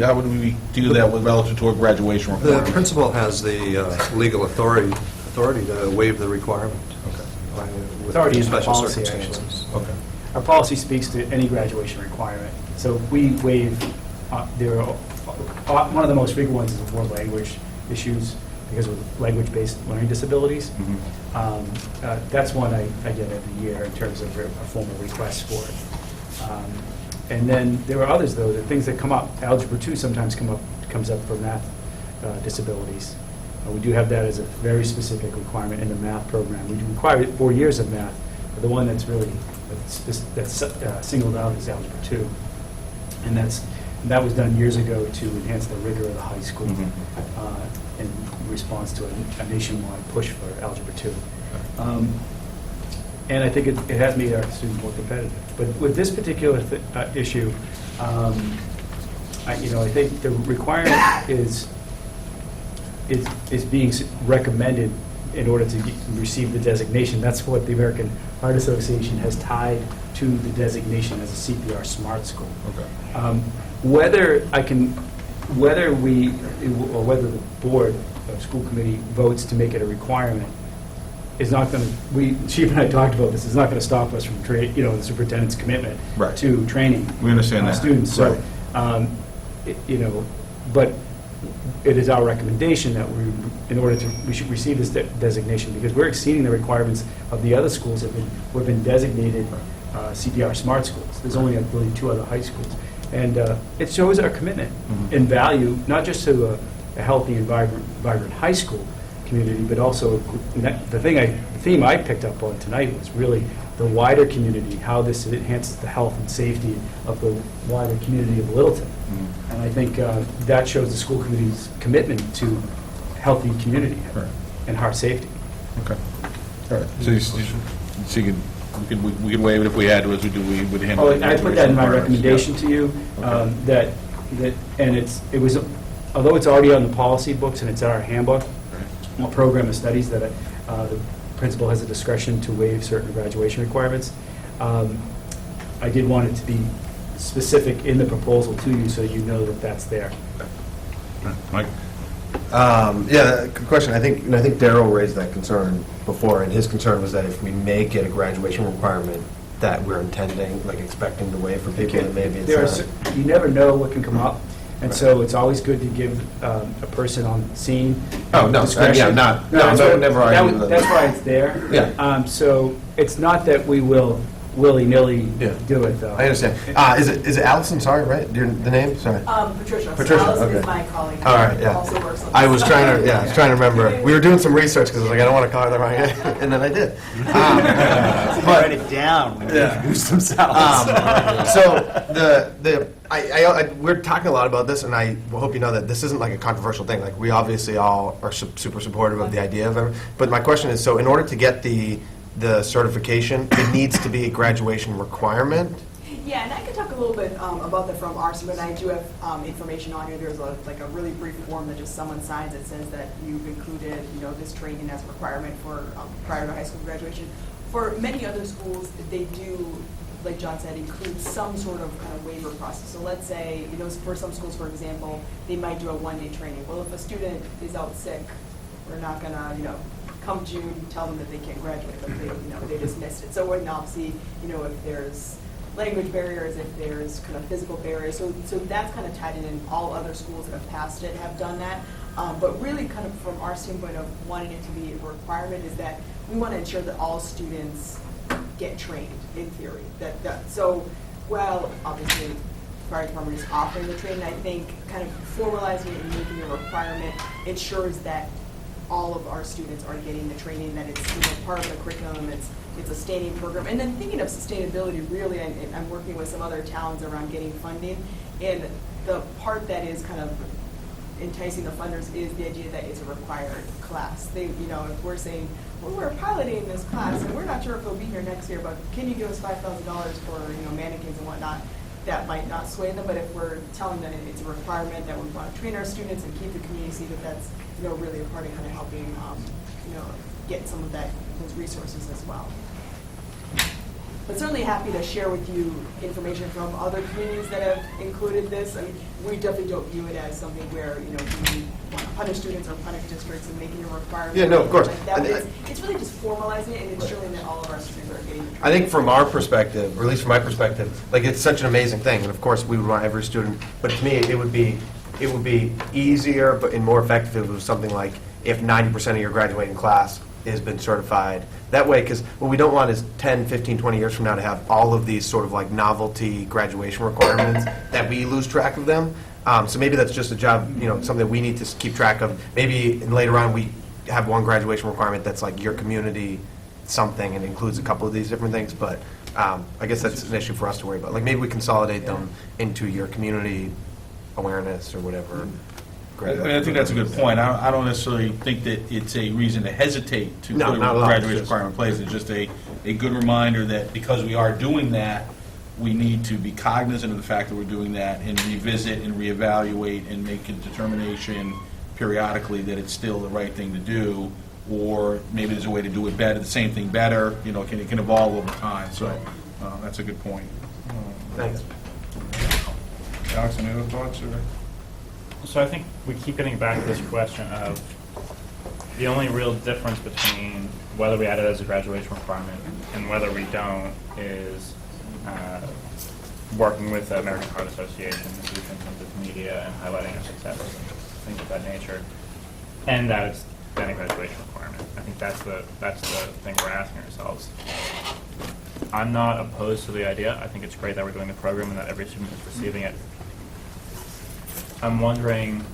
do that with relative to a graduation The requirement? principal has the legal authority to waive the requirement. It's already in the special policy, circumstances. Okay. Our policy speaks to any graduation requirement. So we waive, one of the most frequent ones is world language issues because of language-based learning disabilities. That's one I get every year in terms of a formal request for it. And then there are others, though, the things that come up. Algebra 2 sometimes comes up for math disabilities. We do have that as a very specific requirement in the math program. We do require 4 years of math, but the one that's really that's singled out is Algebra 2. And that was done years ago to enhance the rigor of the high school in response to a nationwide push for Algebra 2. And I think it has made our students more competitive. But with this particular issue, I think the requirement is being recommended in order to receive the designation. That's what the American Heart Association has tied to the designation as a CPR Smart School. Okay. Whether the board or school committee votes to make it a requirement is not going to. Chief and I talked about this. Is not going to stop us from the superintendent's commitment Right. to training. We understand that. Students. So, Right. but it is our recommendation that we should receive this designation because we're exceeding the requirements of the other schools that have been designated CPR Smart Schools. There's only, I believe, 2 other high schools. And it shows our commitment and value, not just to a healthy and vibrant high school community, but also the theme I picked up on tonight was really the wider community, how this enhances the health and safety of the wider community of Littleton. And I think that shows the school committee's commitment to healthy community Right. and heart safety. Okay. All right. So we could waive it if we had to, as we do, we would handle Oh, it. I put that in my requirements. recommendation to you, Okay. it was, although it's already on the policy books and it's in our handbook, a program of studies that the principal has a discretion to waive certain graduation requirements. I did want it to be specific in the proposal to you so you know that that's there. Mike? Yeah, good question. I think Darryl raised that concern before, and his concern was that if we make it a graduation requirement, that we're expecting to waive for people, and maybe it's not. You never know what can come up, and Right. so it's always good to give a person on scene Oh, no, discretion. yeah, that's no, what- never argue with That's that. why it's there. Yeah. So it's not that we will willy-nilly Yeah. do it, though. I understand. Is it Allison, sorry, right? The name? Sorry. Patricia. Patricia, Allison okay. is my colleague. All right, yeah. Also works on I this. was trying to remember. We were doing some research because I was like, I don't want to call her the wrong name, and then I did. Write it down when they introduce themselves. So we're talking a lot about this, and I hope you know that this isn't like a controversial thing. Like, we obviously all are super supportive of the idea of it. But my question is, so in order to get the certification, it needs to be a graduation requirement? Yeah, and I can talk a little bit about that from our side, but I do have information on here. There's a really brief form that just someone signs that says that you've included, this training as a requirement for prior to high school graduation. For many other schools, they do, like John said, include some sort of kind of waiver process. So let's say, for some schools, for example, they might do a one-day training. Well, if a student is out sick, we're not gonna, come June, tell them that they can't graduate, but they just missed it. So, and obviously, if there's language barriers, if there's kind of physical barriers. So that's kind of tied in, and all other schools that have passed it have done that. But really kind of from our standpoint of wanting it to be a requirement is that we want to ensure that all students get trained in theory. So while obviously fire department is offering the training, I think kind of formalizing it and making it a requirement ensures that all of our students are getting the training, that it's part of the curriculum, it's a standing program. And then thinking of sustainability, really, I'm working with some other towns around getting funding, and the part that is kind of enticing the funders is the idea that it's a required class. If we're saying, well, we're piloting this class, and we're not sure if they'll be here next year, but can you give us $5,000 for mannequins and whatnot? That might not sway them, but if we're telling them it's a requirement that we want to train our students and keep the community, see that that's really a part of kind of helping get some of those resources as well. But certainly happy to share with you information from other communities that have included this. I mean, we definitely don't view it as something where we want to punish students or punish districts and making a requirement. Yeah, no, of course. Like that. But it's really just formalizing it and ensuring that all of our students are getting the training. I think from our perspective, or at least from my perspective, like, it's such an amazing thing, and of course, we would want every student, but to me, it would be easier but and more effective if it was something like if 90% of your graduating class has been certified. That way, because what we don't want is 10, 15, 20 years from now to have all of these sort of like novelty graduation requirements that we lose track of them. So maybe that's just a job, something that we need to keep track of. Maybe later on we have one graduation requirement that's like your community something and includes a couple of these different things, but I guess that's an issue for us to worry about. Like maybe we consolidate them into your community awareness or whatever. I think that's a good point. I don't necessarily think that it's a reason to hesitate to No, put a not at all. graduation requirement in place. It's just a good reminder that because we are doing that, we need to be cognizant of the fact that we're doing that and revisit and reevaluate and make a determination periodically that it's still the right thing to do, or maybe there's a way to do it better, the same thing better. It can evolve over time. So that's a good point. Thanks. Alex, any other thoughts? Or? So I think we keep getting back to this question of the only real difference between whether we add it as a graduation requirement and whether we don't is working with the American Heart Association in terms of media and highlighting our success and things of that nature, and that it's then a graduation requirement. I think that's the thing we're asking ourselves. I'm not opposed to the idea. I think it's great that we're doing the program and that every student is receiving it. I'm wondering,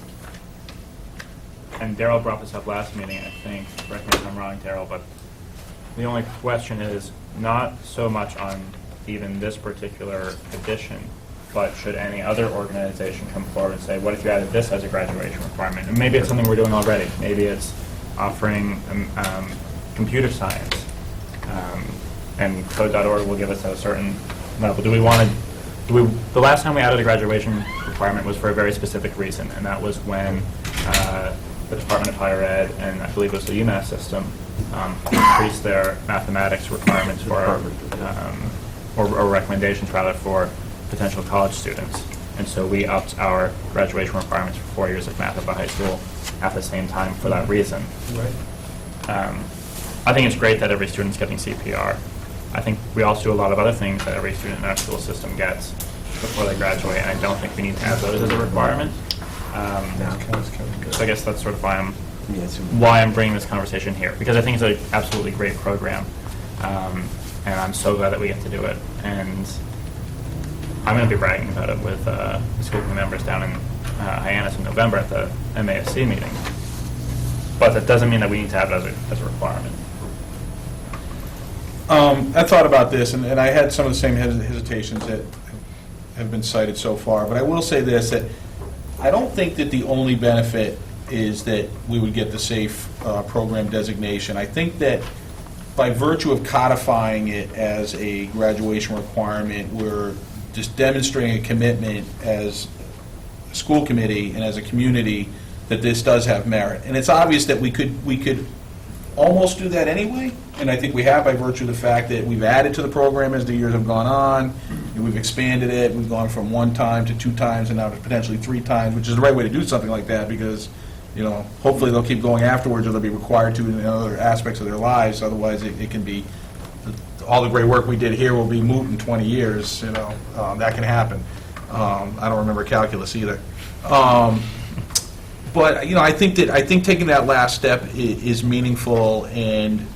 and Daryl brought this up last meeting, I think, correct me if I'm wrong, Daryl, but the only question is not so much on even this particular edition, but should any other organization come forward and say, what if you added this as a graduation requirement? And maybe it's something we're doing already. Maybe it's offering computer science, and code.org will give us a certain level. The last time we added a graduation requirement was for a very specific reason, and that was when the Department of Higher Ed, and I believe it was the UMass system, increased their mathematics requirements for, or recommendations rather, for potential college students. And so we upped our graduation requirements for 4 years of math at the high school at the same time for that reason. Right. I think it's great that every student's getting CPR. I think we also do a lot of other things that every student in our school system gets before they graduate, and I don't think we need to add those as a requirement. So I guess that's sort of why I'm bringing this conversation here, because I think it's an absolutely great program, and I'm so glad that we get to do it. And I'm going to be bragging about it with the school committee members down in Hyannis in November at the MASC meeting. But that doesn't mean that we need to have it as a requirement. I thought about this, and I had some of the same hesitations that have been cited so far, but I will say this, that I don't think that the only benefit is that we would get the SAFE program designation. I think that by virtue of codifying it as a graduation requirement, we're just demonstrating a commitment as a school committee and as a community that this does have merit. And it's obvious that we could almost do that anyway, and I think we have by virtue of the fact that we've added to the program as the years have gone on, and we've expanded it. We've gone from 1 time to 2 times, and now to potentially 3 times, which is the right way to do something like that, because hopefully they'll keep going afterwards, or they'll be required to in other aspects of their lives. Otherwise, it can be all the great work we did here will be moot in 20 years, that can happen. I don't remember calculus either. But, I think taking that last step is meaningful, and,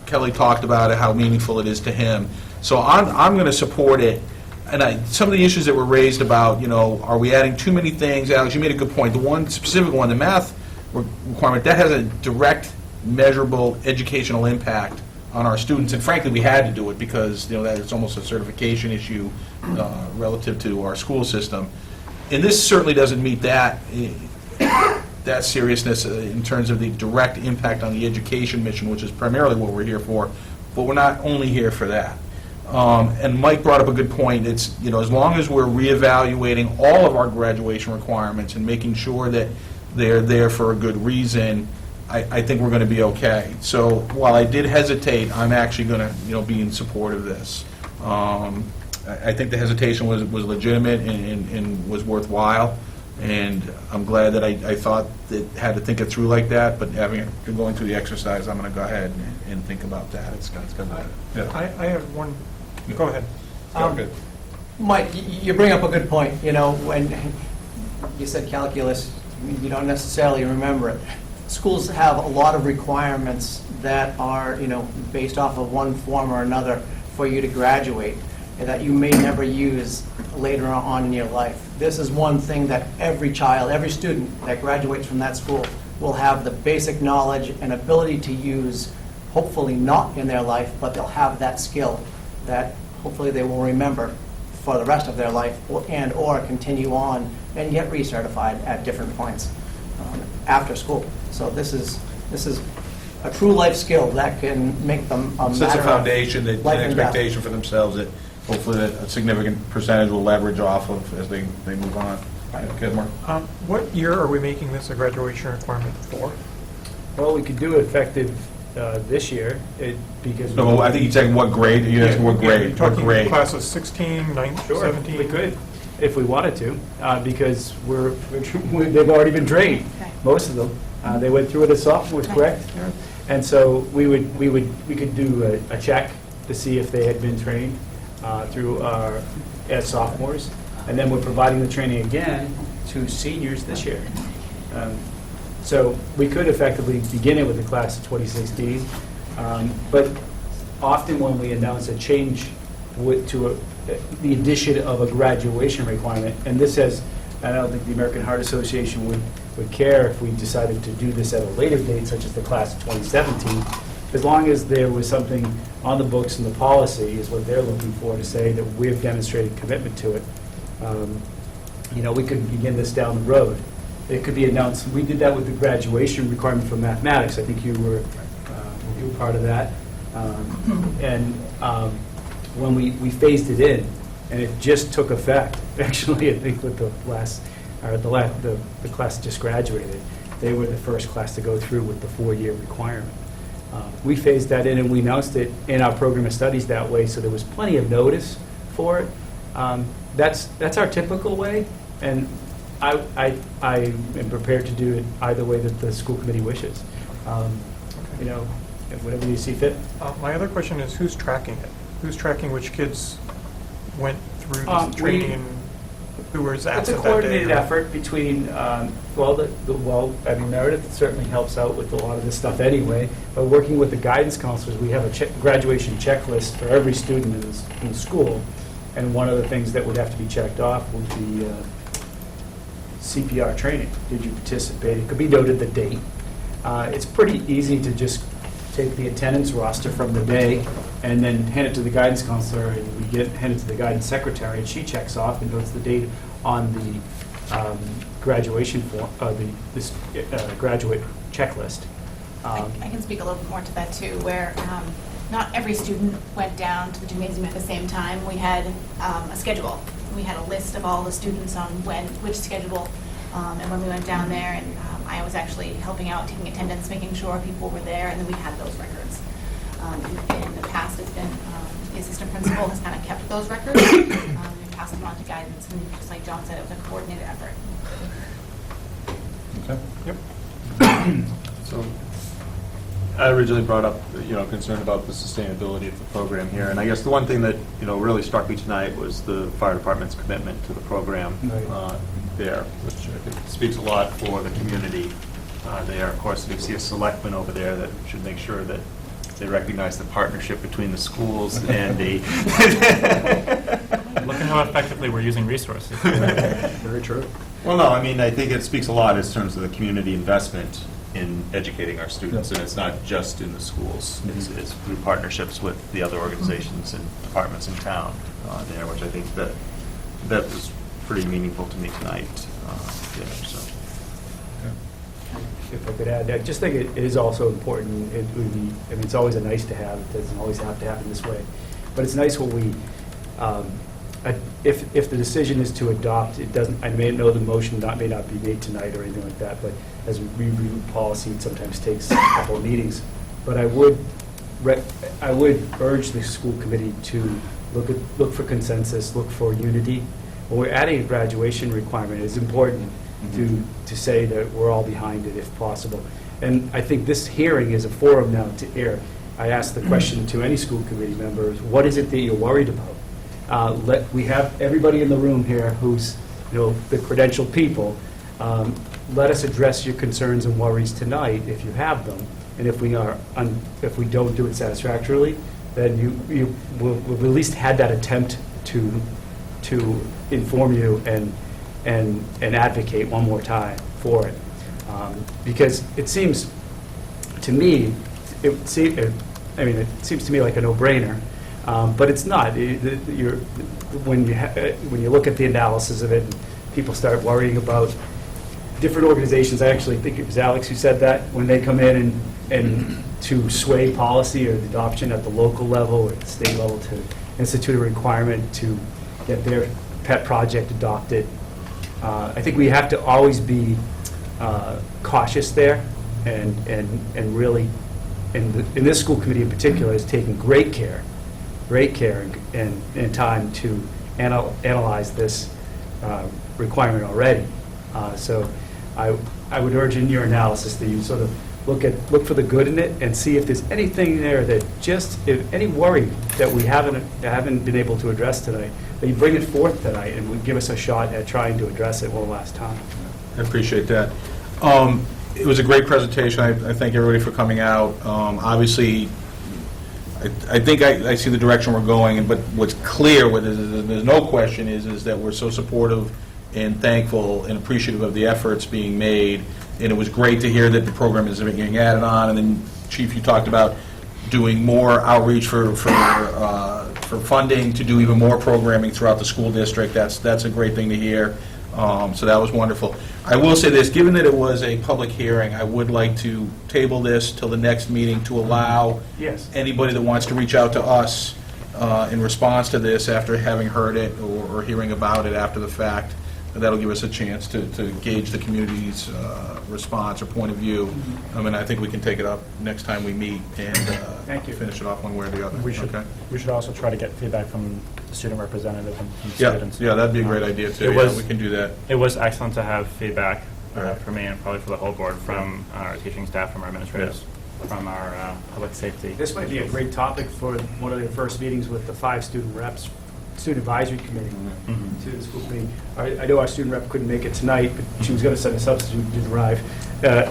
Kelly talked about it, how meaningful it is to him. So I'm going to support it. And some of the issues that were raised about, are we adding too many things? Alex, you made a good point. The one specific one, the math requirement, that has a direct, measurable educational impact on our students. And frankly, we had to do it because, that it's almost a certification issue relative to our school system. And this certainly doesn't meet that seriousness in terms of the direct impact on the education mission, which is primarily what we're here for. But we're not only here for that. And Mike brought up a good point. It's, as long as we're reevaluating all of our graduation requirements and making sure that they're there for a good reason, I think we're going to be okay. So while I did hesitate, I'm actually going to, be in support of this. I think the hesitation was legitimate and was worthwhile. And I'm glad that I thought that had to think it through like that, but going through the exercise, I'm going to go ahead and think about that. It's good. Yeah. I have one, go ahead. Good. Mike, you bring up a good point. When you said calculus, you don't necessarily remember it. Schools have a lot of requirements that are, based off of one form or another for you to graduate, and that you may never use later on in your life. This is one thing that every child, every student that graduates from that school will have the basic knowledge and ability to use, hopefully not in their life, but they'll have that skill that hopefully they will remember for the rest of their life, or continue on and get recertified at different points after school. So this is a true life skill that can make them a Sets a matter of foundation, an life and death. expectation for themselves that hopefully a significant percentage will leverage off of as they move on. Okay, Mark? What year are we making this a graduation requirement for? Well, we could do it effective this year, because... No, I think you're saying what grade, you're asking what grade, You're what talking grade? classes 16, 19, Sure, 17? we could, if we wanted to, because they've already been trained, most of them. They went through it as sophomores, correct? And so we could do a check to see if they had been trained as sophomores, and then we're providing the training again to seniors this year. So we could effectively begin it with the class of 2016, but often when we announce a change to the addition of a graduation requirement, and this has, I don't think the American Heart Association would care if we decided to do this at a later date, such as the class of 2017, as long as there was something on the books and the policy is what they're looking for to say that we've demonstrated commitment to it. We could begin this down the road. It could be announced. We did that with the graduation requirement for mathematics. I think you were part of that. When we phased it in, and it just took effect. Actually, I think with the class just graduated, they were the first class to go through with the 4-year requirement. We phased that in, and we announced it in our program of studies that way, so there was plenty of notice for it. That's our typical way, and I am prepared to do it either way that the school committee wishes. Whatever you see fit. My other question is, who's tracking it? Who's tracking which kids went through this training and who was It's a absent that day? coordinated effort between, Meredith certainly helps out with a lot of this stuff anyway, but working with the guidance counselors, we have a graduation checklist for every student in school, and one of the things that would have to be checked off would be CPR training. Did you participate? It could be noted the date. It's pretty easy to just take the attendance roster from the day and then hand it to the guidance counselor, and we hand it to the guidance secretary, and she checks off and notes the date on the graduation form, this graduate checklist. I can speak a little bit more to that too, where not every student went down to the gymnasium at the same time. We had a schedule. We had a list of all the students on which schedule, and when we went down there, and I was actually helping out, taking attendance, making sure people were there, and then we had those records. In the past, it's been the assistant principal has kind of kept those records and passed them on to guidance, and just like John said, it was a coordinated effort. Okay. Yep. So, I originally brought up, concern about the sustainability of the program here, and I guess the one thing that, really struck me tonight was the fire department's commitment to the program there, which I think speaks a lot for the community there. Of course, we see a selectman over there that should make sure that they recognize the partnership between the schools and the... Look at how effectively we're using resources. Very true. Well, no, I mean, I think it speaks a lot in terms of the community investment in educating our students, and it's not just in the schools. It's through partnerships with the other organizations and departments in town there, which I think that was pretty meaningful to me tonight there, so. If I could add, I just think it is also important, it would be, I mean, it's always a nice to have, it doesn't always have to happen this way, but it's nice when we, if the decision is to adopt, it doesn't, I may know the motion may not be made tonight or anything like that, but as we review policy, it sometimes takes a couple of meetings. But I would urge the school committee to look for consensus, look for unity. When we're adding a graduation requirement, it's important to say that we're all behind it if possible. And I think this hearing is a forum now to air. I asked the question to any school committee members, what is it that you're worried about? We have everybody in the room here who's, the credentialed people. Let us address your concerns and worries tonight if you have them. And if we don't do it satisfactorily, then we'll at least had that attempt to inform you and advocate one more time for it. Because it seems to me, it seems to me like a no-brainer, but it's not. When you look at the analysis of it, and people start worrying about different organizations. I actually think it was Alex who said that, when they come in and to sway policy or the adoption at the local level or the state level to institute a requirement to get their pet project adopted. I think we have to always be cautious there, and really, in this school committee in particular, is taking great care and time to analyze this requirement already. So I would urge in your analysis that you sort of look for the good in it and see if there's anything there that if any worry that we haven't been able to address tonight, that you bring it forth tonight and would give us a shot at trying to address it one last time. I appreciate that. It was a great presentation. I thank everybody for coming out. Obviously, I think I see the direction we're going, but what's clear with it is there's no question is that we're so supportive and thankful and appreciative of the efforts being made. And it was great to hear that the program is getting added on. And then, Chief, you talked about doing more outreach for funding to do even more programming throughout the school district. That's a great thing to hear. So that was wonderful. I will say this, given that it was a public hearing, I would like to table this till the next meeting to allow anybody that wants to reach out to us in response to this after having heard it or hearing about it after the fact. That'll give us a chance to gauge the community's response or point of view. I mean, I think we can take it up next time we meet and finish it off one way or the other. We should also try to get feedback from the student representative and from students. Yeah, that'd be a great idea too. We can do that. It was excellent to have feedback for me and probably for the whole board from our teaching staff, from our administrators, from our public safety. This might be a great topic for one of your first meetings with the 5 student reps, student advisory committee to the school committee. I know our student rep couldn't make it tonight, but she was going to send a substitute who didn't arrive. They're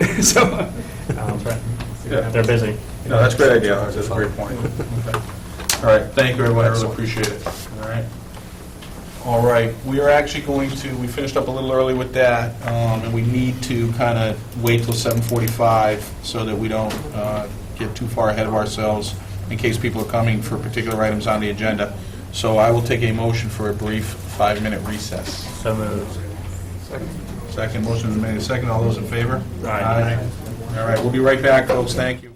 busy. No, that's a great idea. That's a great point. Okay. All right, thank you, everyone. I really appreciate it. All right. All right, we are actually we finished up a little early with that, and we need to kind of wait till 7:45 so that we don't get too far ahead of ourselves in case people are coming for particular items on the agenda. So I will take a motion for a brief 5-minute recess. So moved. Second. Motion is made. Second. All those in favor? Aye. All right, we'll be right back, folks. Thank you.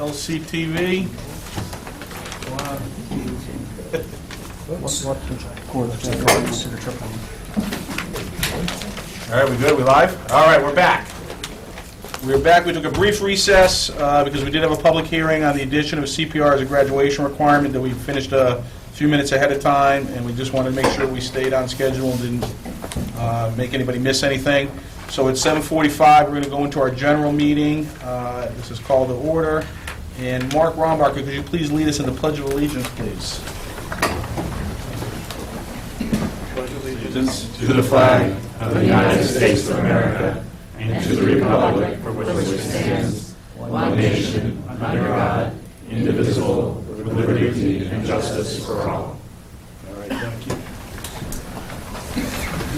LCTV. All right, we good? We live? All right, we're back. We're back. We took a brief recess because we did have a public hearing on the addition of CPR as a graduation requirement that we finished a few minutes ahead of time, and we just wanted to make sure we stayed on schedule and didn't make anybody miss anything. So at 7:45, we're going to go into our general meeting. This is called to order. And Mark Rombarker, could you please lead us in the Pledge of Allegiance, please? Allegiance to the flag of the United States of America and to the republic for which it stands, one nation, under God, indivisible, with liberty and justice for all. All right, thank you.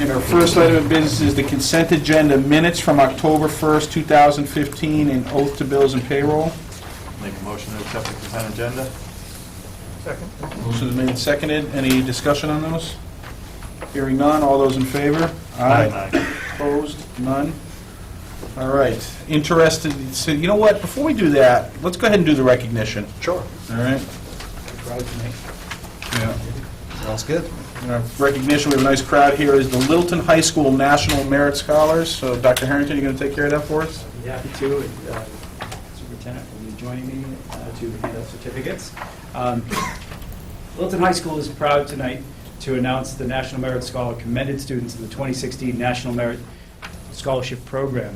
And our first item of business is the consent agenda minutes from October 1st, 2015, and oath to bills and payroll. Make a motion to accept the consent agenda? Second. Motion is made and seconded. Any discussion on those? Hearing none. All those in favor? Opposed? None? All right. Interested, so you know what? Before we do that, let's go ahead and do the recognition. Sure. All right? Yeah. Sounds good. Recognition, we have a nice crowd here, is the Littleton High School National Merit Scholars. So Dr. Harrington, you going to take care of that for us? Be happy to. Superintendent will be joining me to hand out certificates. Littleton High School is proud tonight to announce the National Merit Scholar commended students in the 2016 National Merit Scholarship Program.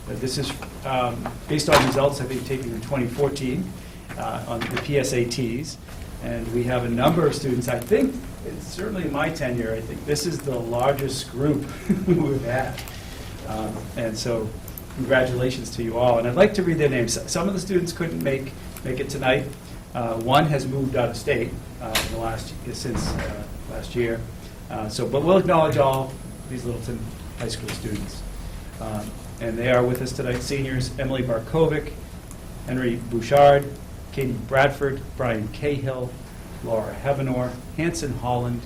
This is based on results I think taken in 2014 on the PSATs, and we have a number of students. I think, it's certainly in my tenure, I think this is the largest group we've had. And so congratulations to you all. And I'd like to read their names. Some of the students couldn't make it tonight. One has moved out of state since last year. But we'll acknowledge all these Littleton High School students. And they are with us tonight. Seniors Emily Barkovic, Henry Bouchard, Katie Bradford, Brian Cahill, Laura Hevenor, Hanson Holland,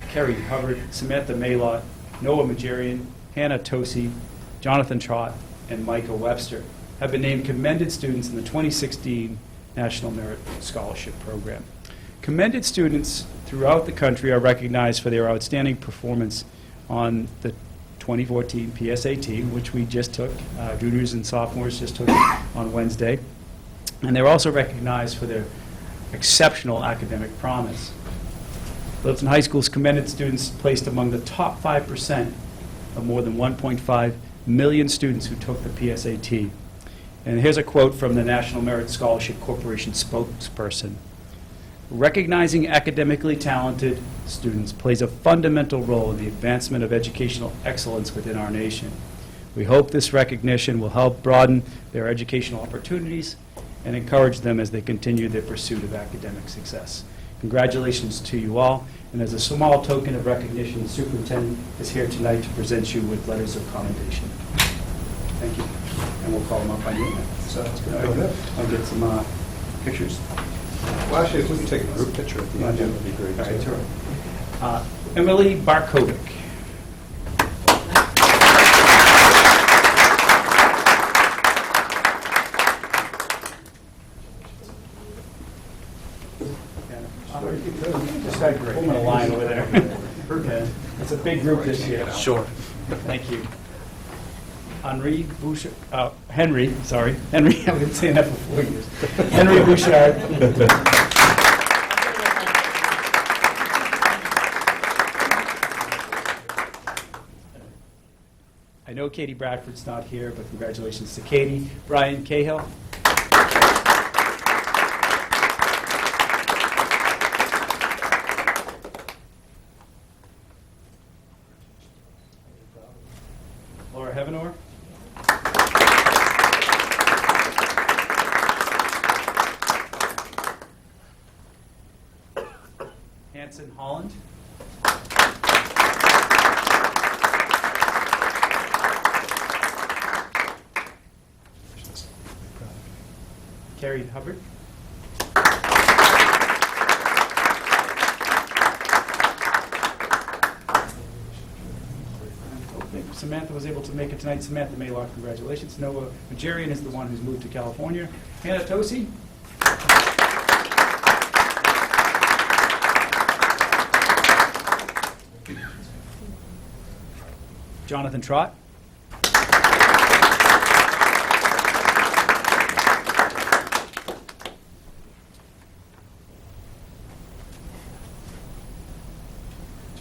Kerry Hubbard, Samantha Maylott, Noah Majarian, Hannah Tosi, Jonathan Trott, and Micah Webster have been named commended students in the 2016 National Merit Scholarship Program. Commended students throughout the country are recognized for their outstanding performance on the 2014 PSAT, which we just took. Juniors and sophomores just took on Wednesday. And they're also recognized for their exceptional academic promise. Littleton High School's commended students placed among the top 5% of more than 1.5 million students who took the PSAT. And here's a quote from the National Merit Scholarship Corporation spokesperson. Recognizing academically talented students plays a fundamental role in the advancement of educational excellence within our nation. We hope this recognition will help broaden their educational opportunities and encourage them as they continue their pursuit of academic success. Congratulations to you all, and as a small token of recognition, the superintendent is here tonight to present you with letters of commendation. Thank you. And we'll call them up by name. Sounds good. I'll get some pictures. Well, actually, if we can take a group picture at the end, that would be great. All right, too. sure. Emily Barkovic. Just got form a line over there. Yeah, it's a big group this year. Sure. Thank you. Henry Bouchard, Henry, I've been saying that for 4 years. Henry Bouchard. I know Katie Bradford's not here, but congratulations to Katie. Brian Cahill. Laura Hevenor. Hanson Holland. Carrie Hubbard. Samantha was able to make it tonight. Samantha Maylock, congratulations. Noah Majarian is the one who's moved to California. Hannah Tosi. Jonathan Trott.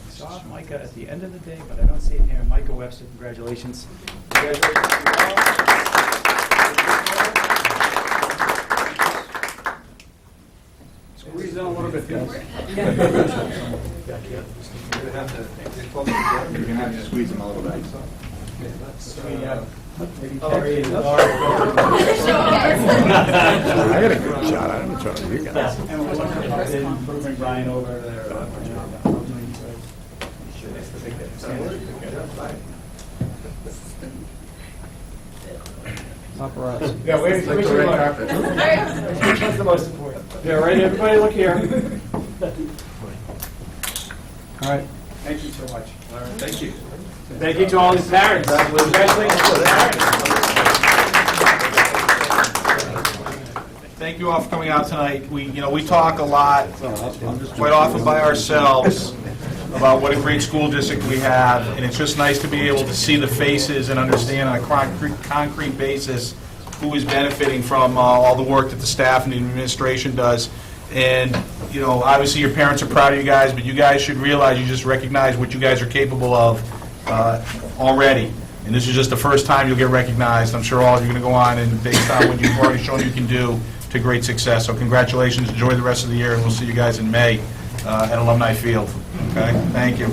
Saw Micah at the end of the day, but I don't see him here. Micah Webster, congratulations. Congratulations to you all. Squeeze in a little bit, guys. You're gonna have to squeeze them a little bit. Maybe Terry and Laura. I had a good shot. I don't know you guys. And we'll bring Brian over there. Paparazzi. Yeah, wait, Like the red carpet. That's the most important. Yeah, right, everybody look here. All right, thank you so much. All right, thank you. Thank you to all these parents. Congratulations to the parents. Thank you all for coming out tonight. We talk a lot, quite often by ourselves, about what a great school district we have, and it's just nice to be able to see the faces and understand on a concrete basis who is benefiting from all the work that the staff and the administration does. And, obviously your parents are proud of you guys, but you guys should realize, you just recognize what you guys are capable of already. And this is just the first time you'll get recognized. I'm sure all of you are going to go on and, based on what you've already shown you can do, to great success. So congratulations, enjoy the rest of the year, and we'll see you guys in May at Alumni Field. Okay, thank you.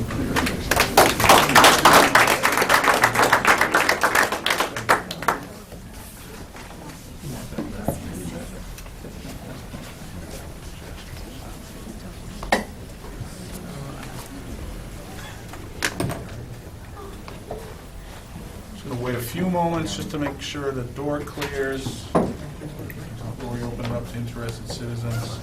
Just going to wait a few moments just to make sure the door clears before we open it up to interested citizens.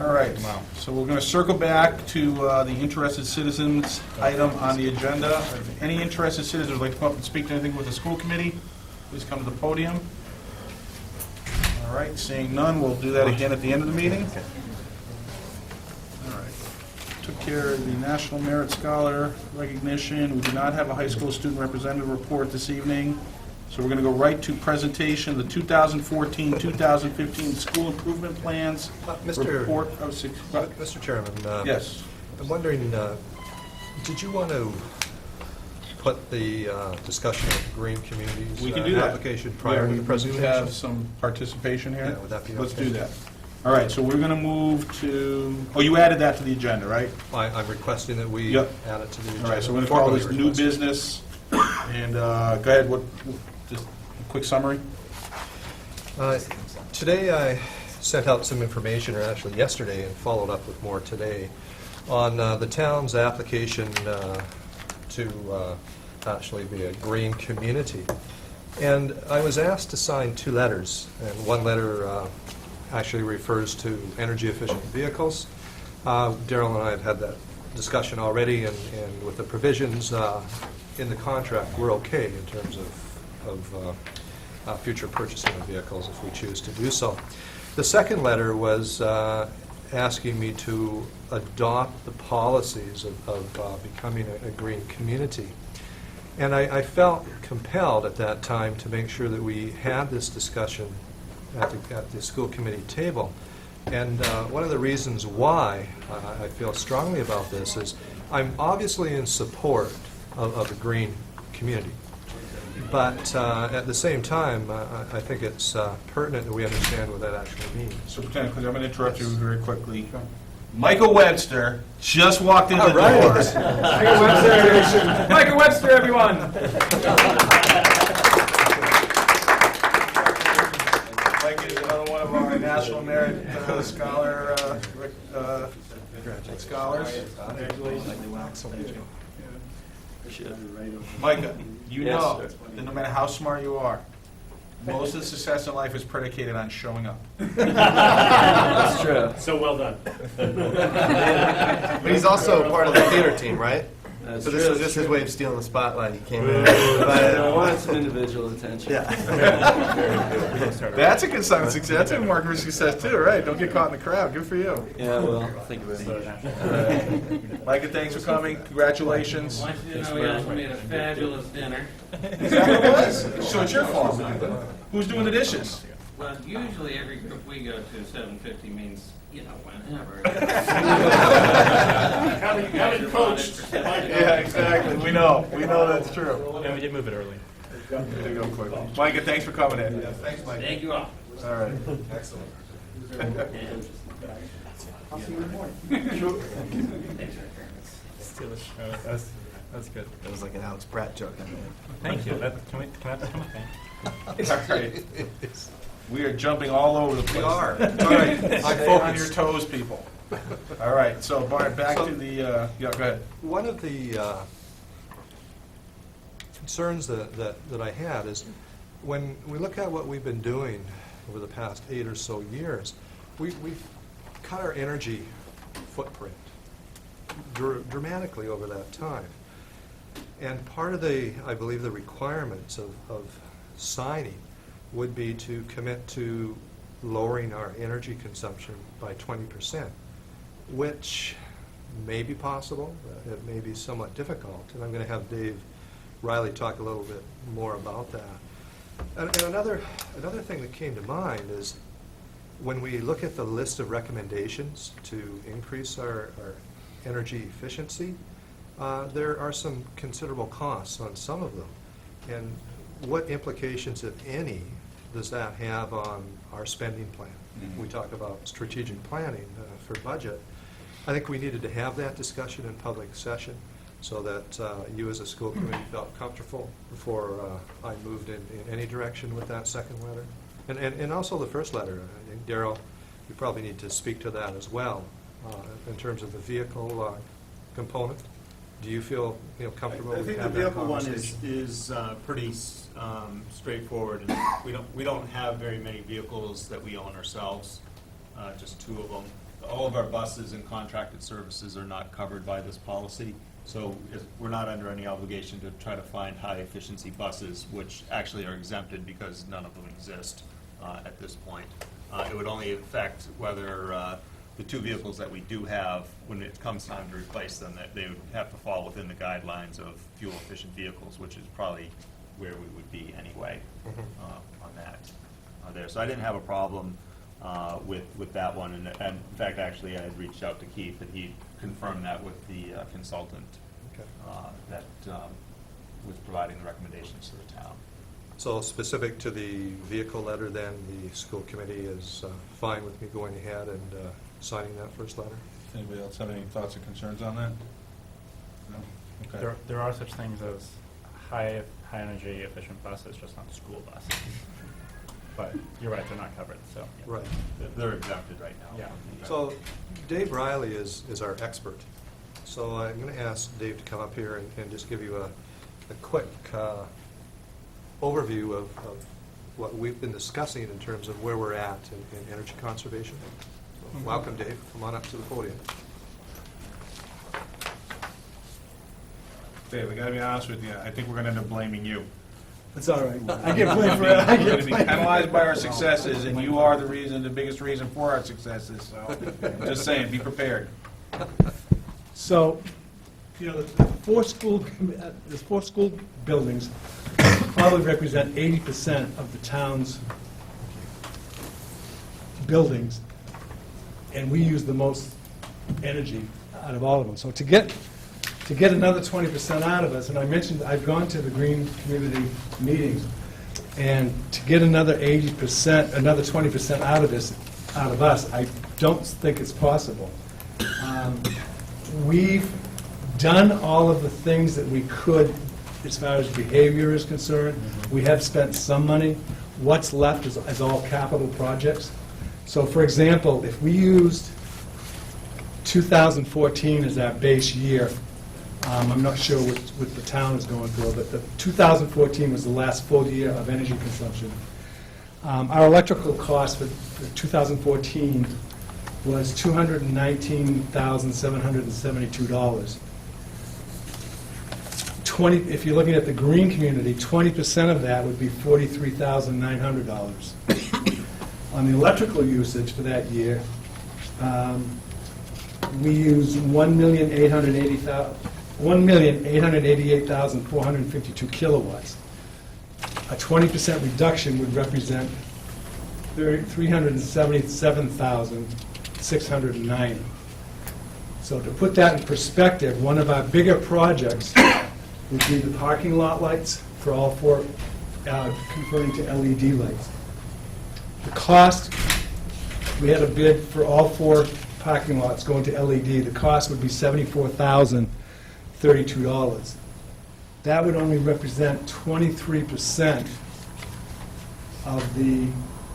All right, so we're going to circle back to the interested citizens item on the agenda. If any interested citizens would like to come up and speak to anything with the school committee, please come to the podium. All right, seeing none, we'll do that again at the end of the meeting. All right. Took care of the National Merit Scholar recognition. We do not have a high school student representative report this evening, so we're going to go right to presentation of the 2014-2015 school improvement plans. Report of Mr. Chairman. Yes. I'm wondering, did you want to put the discussion of green communities We can do that. application prior to the We presentation? do have some participation here. Yeah, would that be Let's okay? do that. All right, so we're going to move to, you added that to the agenda, right? I'm requesting that we Yep. add it to the agenda. All right, so we're going to call this Formally new request. business, and go ahead, just a quick summary? Today I sent out some information, or actually yesterday, and followed up with more today, on the town's application to actually be a green community. And I was asked to sign 2 letters, and one letter actually refers to energy-efficient vehicles. Daryl and I had that discussion already, and with the provisions in the contract, we're okay in terms of future purchasing of vehicles if we choose to do so. The second letter was asking me to adopt the policies of becoming a green community. And I felt compelled at that time to make sure that we had this discussion at the school committee table. And one of the reasons why I feel strongly about this is I'm obviously in support of a green community. But at the same time, I think it's pertinent that we understand what that actually means. Superintendent, I'm going to interrupt you very quickly. Michael Webster just walked in the door. Michael Webster, Michael Webster, everyone. Mike is another one of our National Merit Scholar scholars. Micah, you Yes, know sir. that no matter how smart you are, most of the success in life is predicated on showing up. That's true. So well done. But he's also part of the theater team, right? That's So this true, was that's just his true. way of stealing the spotlight. He came in. I wanted some individual attention. Yeah. That's a good sign of success. That's a marker of success too, right? Don't get caught in the crowd. Good for you. Yeah, well, thank you very much. Micah, thanks for coming. Congratulations. I want you to know you guys made a fabulous dinner. Is that what it was? So it's your fault. Who's doing the dishes? Well, usually every group we go to, 750 means, whenever. Having coached. Yeah, exactly. We know that's true. And we did move it early. Way to go, quick. Micah, thanks for coming in. Thanks, Micah. Thank you all. All right. Excellent. That's good. That was like an Alex Pratt joke. Thank you. Can I have that come again? All right. We are jumping all over the place. We are. All right. Stay on your toes, people. All right. So, Bart, back to the. Yeah, go ahead. One of the concerns that I had is when we look at what we've been doing over the past 8 or so years, we've cut our energy footprint dramatically over that time. And part of I believe, the requirements of signing would be to commit to lowering our energy consumption by 20%, which may be possible. It may be somewhat difficult, and I'm going to have Dave Riley talk a little bit more about that. And another thing that came to mind is when we look at the list of recommendations to increase our energy efficiency, there are some considerable costs on some of them. And what implications, if any, does that have on our spending plan? We talk about strategic planning for budget. I think we needed to have that discussion in public session so that you as a school committee felt comfortable before I moved in any direction with that second letter. And also the first letter. I think, Darrell, you probably need to speak to that as well in terms of the vehicle component. Do you feel comfortable I with think the having that vehicle one conversation? is pretty straightforward. And we don't have very many vehicles that we own ourselves, just 2 of them. All of our buses and contracted services are not covered by this policy, so we're not under any obligation to try to find high-efficiency buses, which actually are exempted because none of them exist at this point. It would only affect whether the 2 vehicles that we do have, when it comes time to replace them, that they would have to fall within the guidelines of fuel-efficient vehicles, which is probably where we would be anyway on that there. So I didn't have a problem with that one, and in fact, actually, I had reached out to Keith, and he confirmed that with the consultant that was providing the recommendations to the town. So specific to the vehicle letter, then, the school committee is fine with me going ahead and signing that first letter? Anybody else have any thoughts or concerns on that? No? Okay. There are such things as high energy efficient buses, just not school buses. But you're right, they're not covered, so. Yeah. Right. They're exempted right now. Yeah. So Dave Riley is our expert. So I'm going to ask Dave to come up here and just give you a quick overview of what we've been discussing in terms of where we're at in energy conservation. So welcome, Dave. Come on up to the podium. Dave, I gotta be honest with you, I think we're gonna end up blaming you. It's all right. I get blamed for it. I We're get gonna be blamed. penalized by our successes, and you are the biggest reason for our successes, so, just saying, be prepared. So, the 4 there's 4 school buildings probably represent 80% of the town's buildings, and we use the most energy out of all of them. So to get another 20% out of us, and I mentioned I've gone to the green community meetings, and to get another 80%, another 20% out of us, I don't think it's possible. We've done all of the things that we could as far as behavior is concerned. We have spent some money. What's left is all capital projects. So, for example, if we used 2014 as our base year I'm not sure what the town is going for, but the 2014 was the last full year of energy consumption. Our electrical cost for 2014 was $219,772. If you're looking at the green community, 20% of that would be $43,900. On the electrical usage for that year, we used 1,888,452 kilowatts. A 20% reduction would represent 377,690. So to put that in perspective, one of our bigger projects would be the parking lot lights for all four, converting to LED lights. The cost, we had a bid for all four parking lots going to LED. The cost would be $74,032. That would only represent 23% of the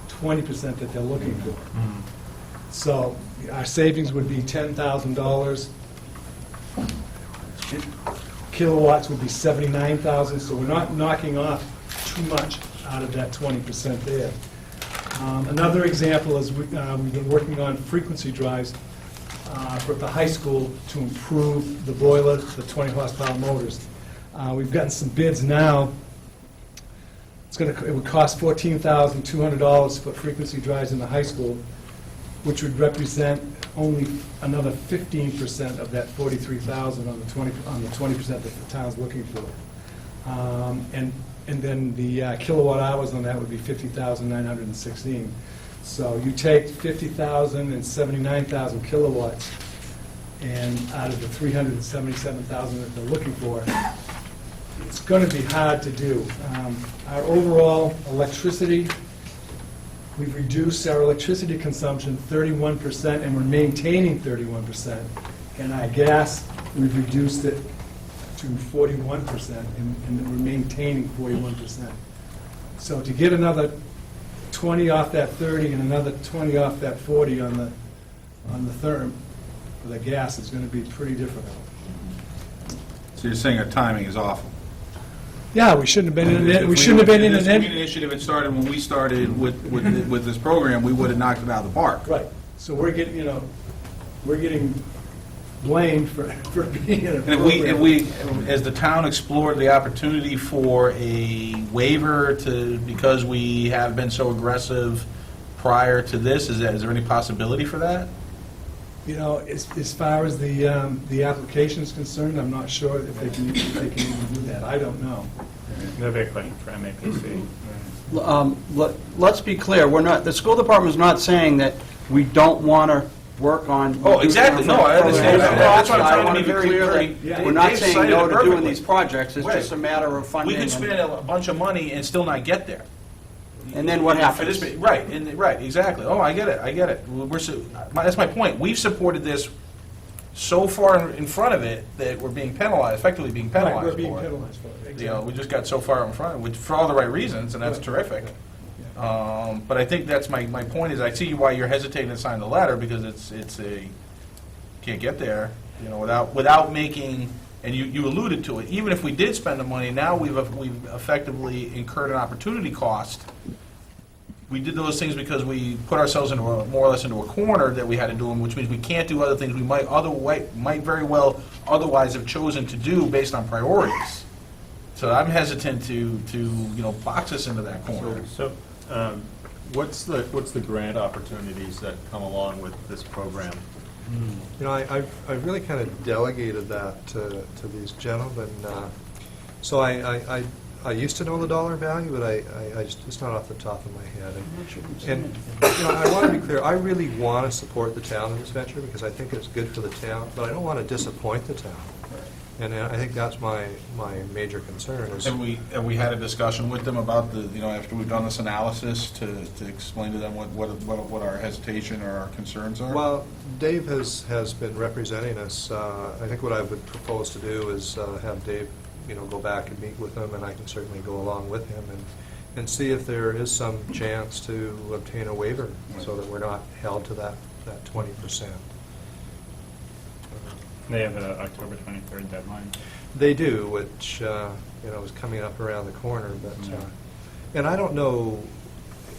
20% that they're looking for. So our savings would be $10,000. Kilowatts would be 79,000, so we're not knocking off too much out of that 20% there. Another example is we've been working on frequency drives for the high school to improve the boiler, the 20 horsepower motors. We've gotten some bids now. It would cost $14,200 to put frequency drives in the high school, which would represent only another 15% of that $43,000 on the 20% that the town's looking for. And then the kilowatt hours on that would be 50,916. So you take 50,000 and 79,000 kilowatts, and out of the 377,000 that they're looking for, it's going to be hard to do. Our overall electricity, we've reduced our electricity consumption 31%, and we're maintaining 31%. And our gas, we've reduced it to 41%, and we're maintaining 41%. So to get another 20 off that 30 and another 20 off that 40 on the therm for the gas is going to be pretty difficult. So you're saying our timing is awful? Yeah, we shouldn't have been in it. We shouldn't have been in This it. community initiative had started when we started with this program, we would have knocked it out of the park. Right. So we're getting, we're getting blamed for being in a And program. as the town explored the opportunity for a waiver because we have been so aggressive prior to this, is there any possibility for that? As far as the application is concerned, I'm not sure if they can even do that. I don't know. That'd be a question for MAPC. Let's be clear, the school department is not saying that we don't want to work on... Oh, exactly. No, I understand. That's what I'm I trying want to to be be clear very that we're not Dave saying cited no it to doing perfectly. these projects, it's Right. just a matter of funding. We could them. spend a bunch of money and still not get there. And then what For happens? this- Right, exactly. Oh, I get it. That's my point. We've supported this so far in front of it that we're being penalized, effectively being Right, penalized we're being for it. penalized for it. Exactly. We just got so far in front, for all the right reasons, and that's terrific. But I think that's my point is, I see why you're hesitating to sign the letter, because can't get there, without making, and you alluded to it, even if we did spend the money, now we've effectively incurred an opportunity cost. We did those things because we put ourselves more or less into a corner that we had to do them, which means we can't do other things we might very well otherwise have chosen to do based on priorities. So I'm hesitant to box us into that corner. So, what's the grant opportunities that come along with this program? I've really kind of delegated that to these gentlemen. So I used to know the dollar value, but it's not off the top of my head. And I want to be clear, I really want to support the town in this venture because I think it's good for the town, but I don't want to disappoint the town. And I think that's my major concern is... Have we had a discussion with them about after we've done this analysis to explain to them what our hesitation or our concerns are? Well, Dave has been representing us. I think what I would propose to do is have Dave, go back and meet with him, and I can certainly go along with him and see if there is some chance to obtain a waiver so that we're not held to that 20%. They have a October 23rd deadline. They do, which, is coming up around the corner, but, and I don't know,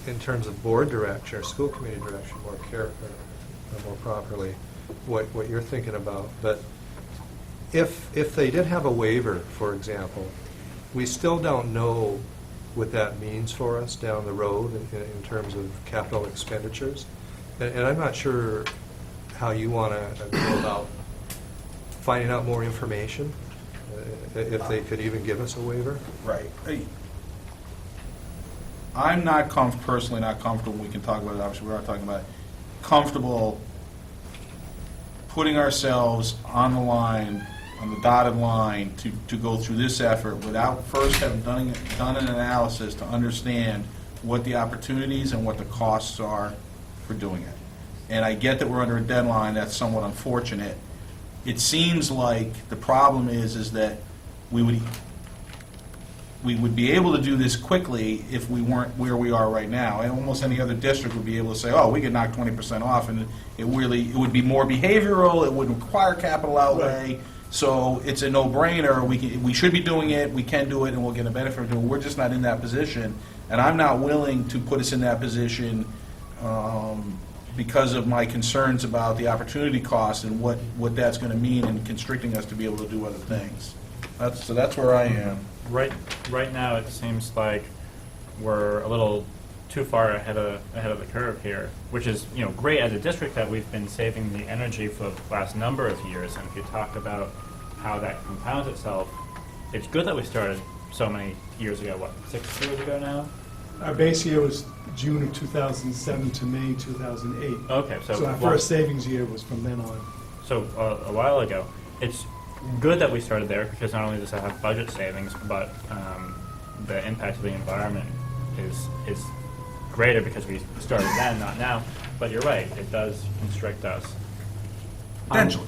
in terms of board direction or school committee direction more properly, what you're thinking about, but if they did have a waiver, for example, we still don't know what that means for us down the road in terms of capital expenditures. And I'm not sure how you want to go about finding out more information, if they could even give us a waiver. Right. I'm personally not comfortable, we can talk about it, obviously we are talking about it, comfortable putting ourselves on the line, on the dotted line, to go through this effort without first having done an analysis to understand what the opportunities and what the costs are for doing it. And I get that we're under a deadline, that's somewhat unfortunate. It seems like the problem is that we would be able to do this quickly if we weren't where we are right now. And almost any other district would be able to say, oh, we could knock 20% off, and it would be more behavioral, it wouldn't require capital outlay, Right. So it's a no-brainer. We should be doing it, we can do it, and we'll get a benefit from doing it. We're just not in that position, and I'm not willing to put us in that position because of my concerns about the opportunity cost and what that's going to mean in constricting us to be able to do other things. So that's where I am. Right now, it seems like we're a little too far ahead of the curve here, which is great as a district that we've been saving the energy for the last number of years. And if you talk about how that compounds itself, it's good that we started so many years ago. What, 6 years ago now? Our base year was June of 2007 to May 2008. Okay, so our first savings year was from then on. So a while ago. It's good that we started there because not only does it have budget savings, but the impact of the environment is greater because we started then, not now. But you're right, it does constrict us. Potentially.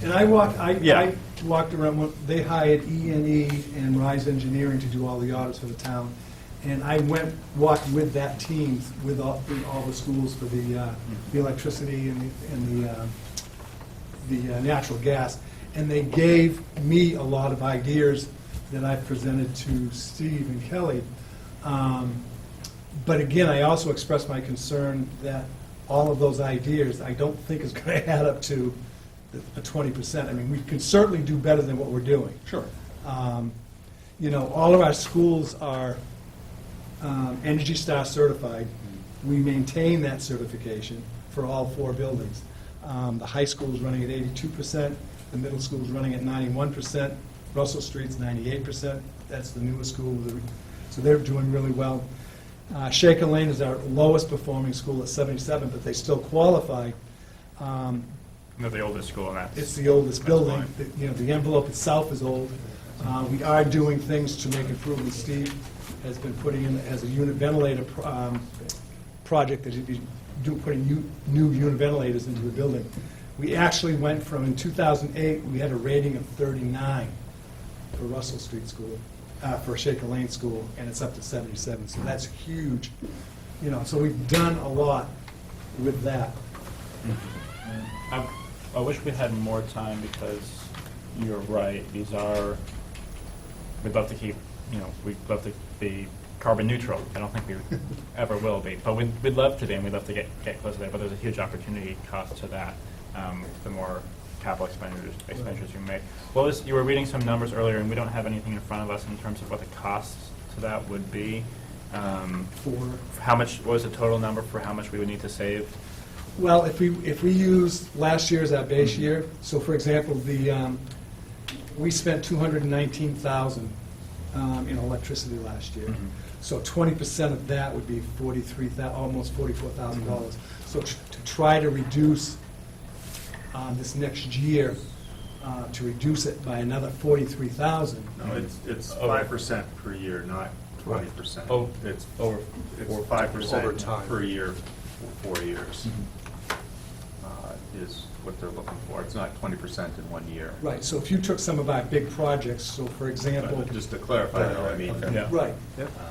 And I walked around, they hired E&E and Rise Engineering to do all the audits for the town. And I walked with that team with all the schools for the electricity and the natural gas. And they gave me a lot of ideas that I presented to Steve and Kelly. But again, I also expressed my concern that all of those ideas, I don't think is going to add up to a 20%. I mean, we can certainly do better than what we're doing. Sure. All of our schools are Energy Star certified. We maintain that certification for all 4 buildings. The high school is running at 82%, the middle school is running at 91%, Russell Street's 98%, that's the newest school, so they're doing really well. Shaker Lane is our lowest performing school at 77, but they still qualify. They're the oldest school, and that's... It's the oldest that's building. fine. The envelope itself is old. We are doing things to make improvements. Steve has been putting in, as a unit ventilator project, that he'd be putting new unit ventilators into the building. We actually went from, in 2008, we had a rating of 39 for Russell Street School, for Shaker Lane School, and it's up to 77, so that's huge. So we've done a lot with that. I wish we had more time because you're right. These are, we'd love to keep, we'd love to be carbon neutral. I don't think we ever will be, but we'd love to be, and we'd love to get close to that, but there's a huge opportunity cost to that, the more capital expenditures you make. You were reading some numbers earlier, and we don't have anything in front of us in terms of what the costs to that would be. For how much, what was the total number for how much we would need to save? Well, if we use last year as our base year, so for example, we spent $219,000 in electricity last year. Mm-hmm. So 20% of that would be almost $44,000. So to try to reduce this next year, to reduce it by another $43,000. No, it's 5% per year, not 20%. Oh, It's over 5% over time. per year for 4 years. Mm-hmm. Is what they're looking for. It's not 20% in 1 year. Right, so if you took some of our big projects, so for example... Just to clarify, though, I mean, Okay. Yeah. Right,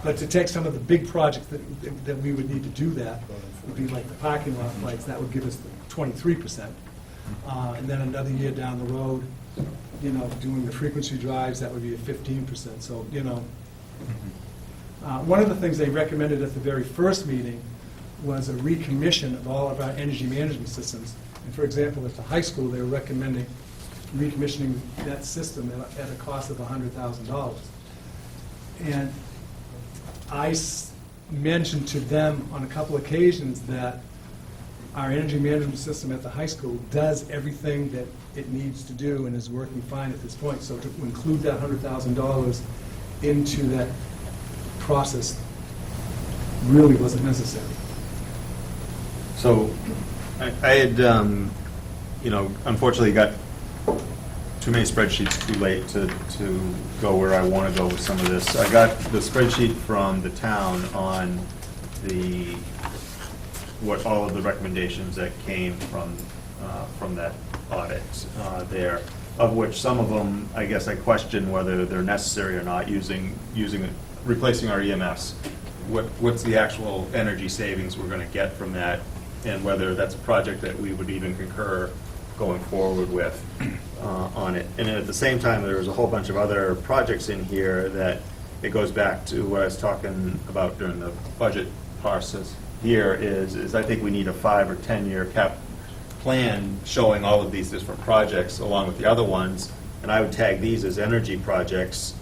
but to take some of the big projects that we would need to do that, would be like the parking lot lights, that would give us 23%. And then another year down the road, doing the frequency drives, that would be a 15%. So, one of the things they recommended at the very first meeting was a recommission of all of our energy management systems. And for example, at the high school, they were recommending recommissioning that system at a cost of $100,000. And I mentioned to them on a couple occasions that our energy management system at the high school does everything that it needs to do and is working fine at this point. So to include that $100,000 into that process really wasn't necessary. So I had, unfortunately got too many spreadsheets too late to go where I want to go with some of this. I got the spreadsheet from the town on what all of the recommendations that came from that audit there, of which some of them, I guess I question whether they're necessary or not, replacing our EMFs. What's the actual energy savings we're going to get from that, and whether that's a project that we would even concur going forward with on it. And then at the same time, there was a whole bunch of other projects in here that it goes back to what I was talking about during the budget process here is I think we need a 5 or 10-year cap plan showing all of these different projects along with the other ones, and I would tag these as energy projects.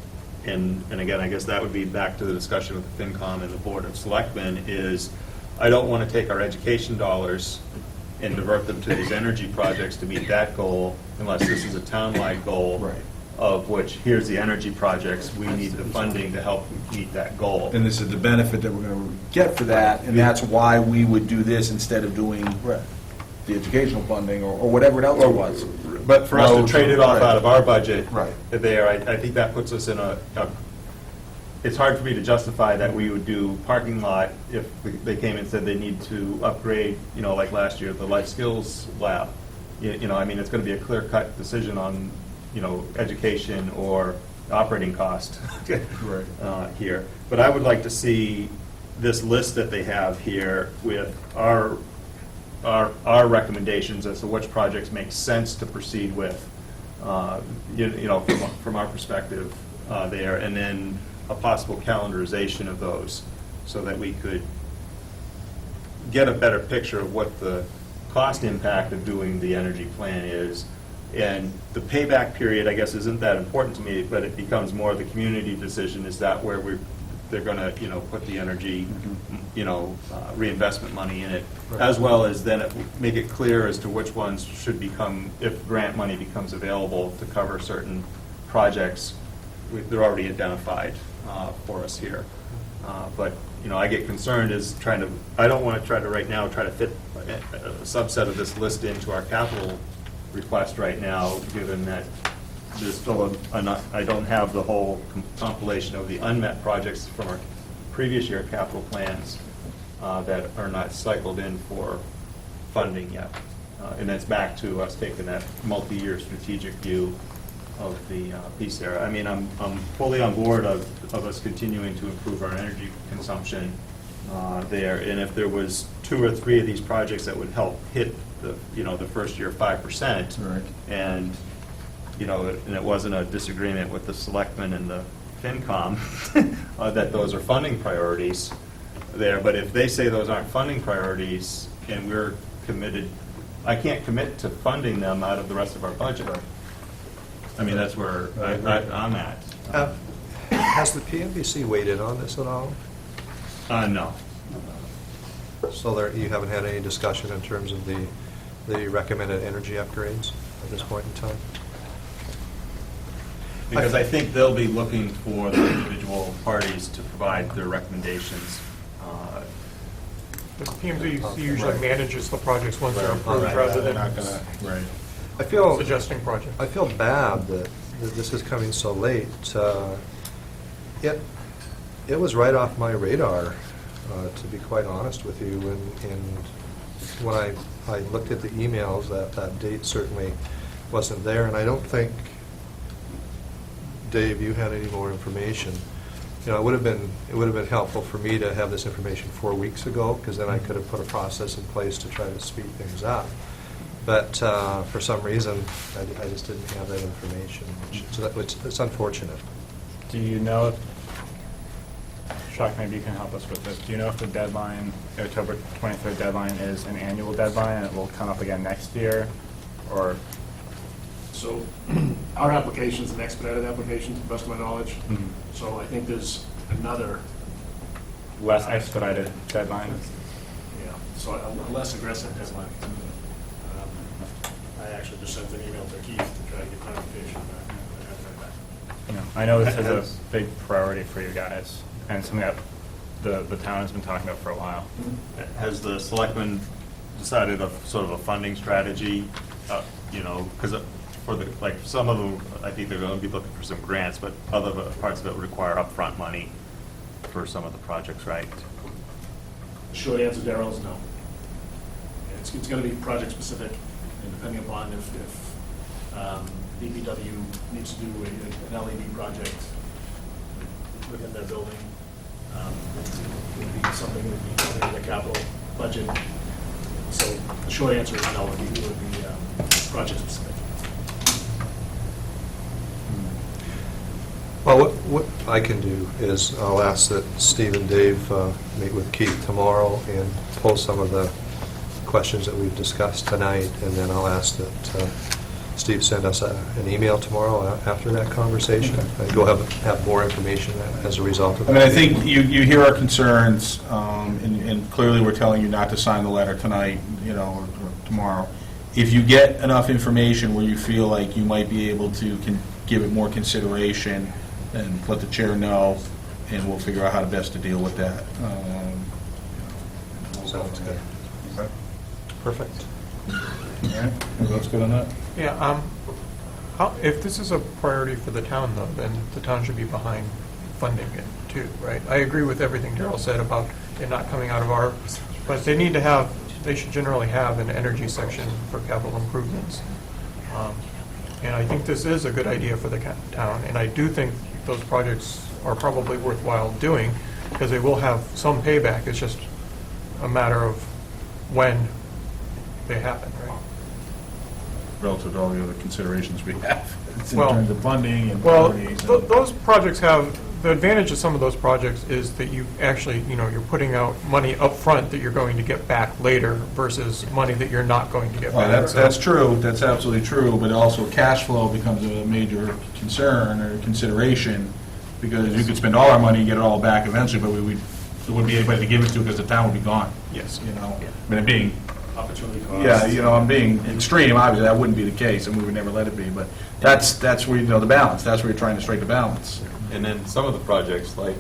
And again, I guess that would be back to the discussion with the FinCom and the Board of Selectmen is I don't want to take our education dollars and divert them to these energy projects to meet that goal unless this is a town-wide goal. Right. Of which, here's the energy projects, we need the funding to help meet that goal. And this is the benefit that we're going to get for that, and that's why we would do this instead of doing the educational funding or whatever else it was. But for us to trade it off Right. out of our budget Right. there, I think that puts us in it's hard for me to justify that we would do parking lot if they came and said they need to upgrade, like last year, the life skills lab. It's going to be a clear-cut decision on, education or operating cost here. But I would like to see this list that they have here with our recommendations as to which projects make sense to proceed with, from our perspective there, and then a possible calendarization of those so that we could get a better picture of what the cost impact of doing the energy plan is. And the payback period, I guess, isn't that important to me, but it becomes more of the community decision. Is that where they're going to, put the energy, reinvestment money in it, as well as then make it clear as to which ones should become, if grant money becomes available to cover certain projects, they're already identified for us here. But, I get concerned I don't want to try to fit a subset of this list into our capital request right now, given that there's still I don't have the whole compilation of the unmet projects from our previous year capital plans that are not cycled in for funding yet. And that's back to us taking that multi-year strategic view of the piece there. I'm fully on board of us continuing to improve our energy consumption there. And if there was 2 or 3 of these projects that would help hit the first year 5%, Right. and it wasn't a disagreement with the selectmen and the FinCom that those are funding priorities there. But if they say those aren't funding priorities and we're committed, I can't commit to funding them out of the rest of our budget. That's where I'm at. Has the PMBC weighed in on this at all? No. So you haven't had any discussion in terms of the recommended energy upgrades at this point in time? Because I think they'll be looking for the individual parties to provide their recommendations. The PMC usually Right. manages the projects once they're Right. approved, Right. rather They're than not gonna, right. I feel suggesting projects. I feel bad that this is coming so late. It was right off my radar, to be quite honest with you. And when I looked at the emails, that date certainly wasn't there. And I don't think, Dave, you had any more information. It would have been helpful for me to have this information 4 weeks ago, because then I could have put a process in place to try to speed things up. but for some reason, I just didn't have that information, which it's unfortunate. Do you know, Chuck, maybe you can help us with this. Do you know if the deadline, the October 23rd deadline, is an annual deadline and it will come up again next year? Or, So our application is an expedited application, to the best of my knowledge. So I think there's another, less expedited deadline? so a less aggressive deadline. I actually just sent an email to Keith to try to get clarification on that. I haven't heard back. You know, I know this is a big priority for you guys, and something that the town has been talking about for a while. Has the selectmen decided a sort of a funding strategy, you know, because for the, like, some of them, I think they're going to be looking for some grants, but other parts of it would require upfront money for some of the projects, right? The short answer, Darrell, is no. It's going to be project specific, and depending upon if DPW needs to do an LED project within their building, it would be something that would be covered in the capital budget. So the short answer is no, it would be project specific. Well, what I can do is I'll ask that Steve and Dave meet with Keith tomorrow and post some of the questions that we've discussed tonight, and then I'll ask that Steve send us an email tomorrow after that conversation. And we'll have more information as a result of I that. mean, I think you hear our concerns, and clearly we're telling you not to sign the letter tonight, you know, or tomorrow. If you get enough information where you feel like you might be able to give it more consideration, and let the chair know, and we'll figure out how to best to deal with that. Sounds good. Okay. Perfect. All right, everybody else good on that? Yeah, if this is a priority for the town, though, then the town should be behind funding it, too, right? I agree with everything Darrell said about it not coming out of our, but they should generally have an energy section for capital improvements. And I think this is a good idea for the town, and I do think those projects are probably worthwhile doing, because they will have some payback. It's just a matter of when they happen, right? Relative to all the other considerations we have, it's in Well- terms of funding and Well, priorities. those projects have, the advantage of some of those projects is that you actually, you're putting out money up front that you're going to get back later versus money that you're not going to get Well, back. that's true, that's absolutely true, but also cash flow becomes a major concern or consideration, because you could spend all our money and get it all back eventually, but there wouldn't be anybody to give it to because the town would be gone. Yes. You know, I mean, being, Opportunity cost. yeah, you know, I'm being extreme, obviously, that wouldn't be the case, and we would never let it be, but that's where, the balance, that's where you're trying to strike the balance. And then some of the projects, like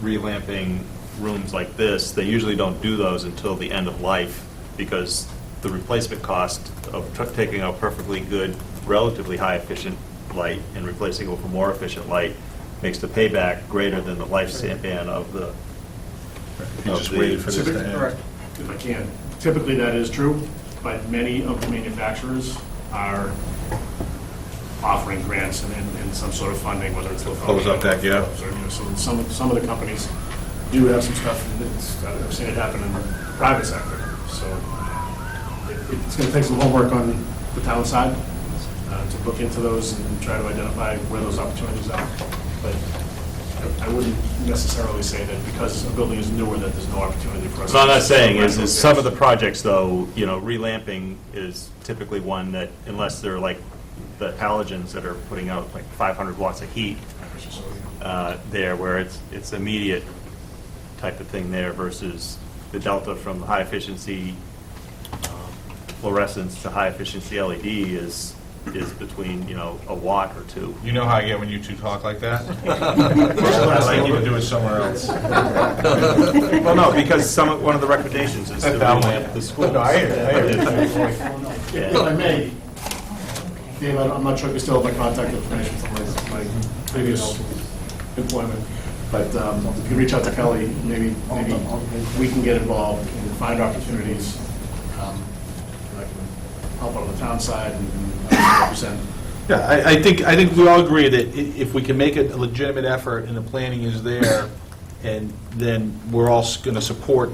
relamping rooms like this, they usually don't do those until the end of life, because the replacement cost of taking out perfectly good, relatively high efficient light and replacing it with a more efficient light makes the payback greater than the lifespan of the. You just waited for this to end. If I can. Typically, that is true, but many of the manufacturers are offering grants and some sort of funding, whether it's. Close up that gap. So some of the companies do have some stuff, and I've seen it happen in the private sector. So it's going to take some homework on the town side to look into those and try to identify where those opportunities are. But I wouldn't necessarily say that because a building is newer that there's no opportunity for us. So I'm not saying is some of the projects, though, relamping is typically one that, unless they're like the halogens that are putting out like 500 watts of heat there, where it's immediate type of thing there versus the delta from high efficiency fluorescence to high efficiency LED is between, a watt or two. You know how I get when you two talk like that? I'd like you to do it somewhere else. Well, no, because one of the recommendations is to relamp the schools. No, I hear you. If I may, Dave, I'm not sure if you still have my contact information from my previous employment, but if you can reach out to Kelly, maybe we can get involved and find opportunities. I can help out on the town side and represent. Yeah, I think we all agree that if we can make it a legitimate effort and the planning is there, and then we're all going to support,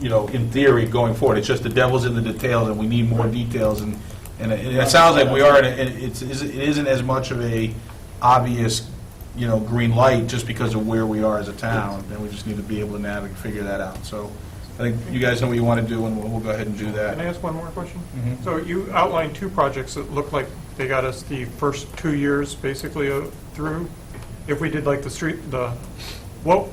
in theory, going forward. It's just the devil's in the details, and we need more details, and it sounds like we are, and it isn't as much of a obvious, green light just because of where we are as a town, and we just need to be able to navigate, figure that out. So I think you guys know what you want to do, and we'll go ahead and do that. Can I ask one more question? Mhm. So you outlined 2 projects that look like they got us the first 2 years basically through. If we did like the street, what?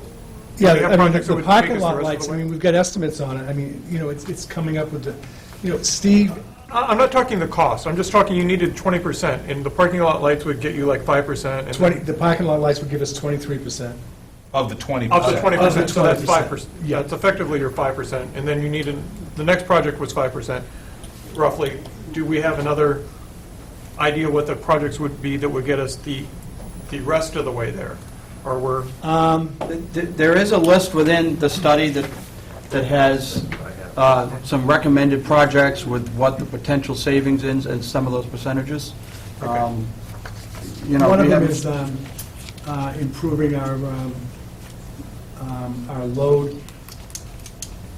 Yeah, we have I mean, projects that the would parking take us the lot rest of lights, the I way? mean, we've got estimates on it. I mean, it's coming up with the, Steve, I'm not talking the cost, I'm just talking you needed 20%, and the parking lot lights would get you like 5%. and the parking lot lights would give us 23%. Of the 20%. Of the 20%, so that's 20%. 5%. Yeah. That's effectively your 5%, and then you needed, the next project was 5%, roughly. Do we have another idea what the projects would be that would get us the rest of the way there? Or we're, There is a list within the study that has some recommended projects with what the potential savings is and some of those percentages. One of them is improving our load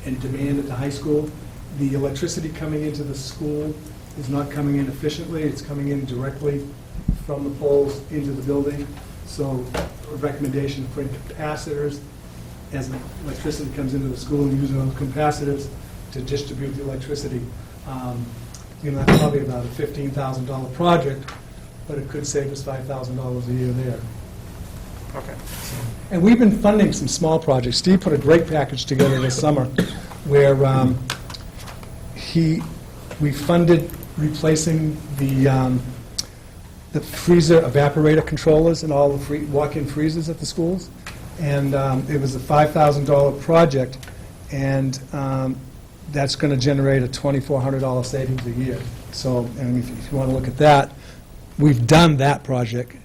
and demand at the high school. The electricity coming into the school is not coming in efficiently, it's coming in directly from the poles into the building. So a recommendation for capacitors, as the electricity comes into the school, and using those capacitors to distribute the electricity. That's probably about a $15,000 project, but it could save us $5,000 a year there. okay. And we've been funding some small projects. Steve put a great package together this summer where we funded replacing the freezer evaporator controllers and all the walk-in freezers at the schools. And it was a $5,000 project, and that's going to generate a $2,400 savings a year. So, and if you want to look at that, we've done that project,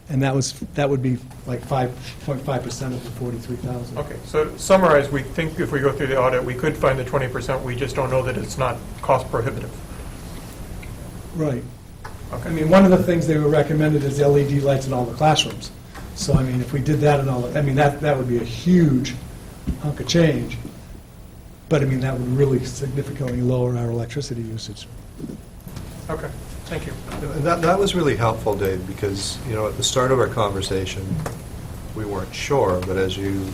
and that would be like 5.5% of the 43,000. Okay, so to summarize, we think if we go through the audit, we could find the 20%, we just don't know that it's not cost prohibitive. Right. Okay. I mean, one of the things they were recommended is LED lights in all the classrooms. So, I mean, if we did that in all, that would be a huge hunk of change. But, I mean, that would really significantly lower our electricity usage. Okay, thank you. That was really helpful, Dave, because, at the start of our conversation, we weren't sure, but as you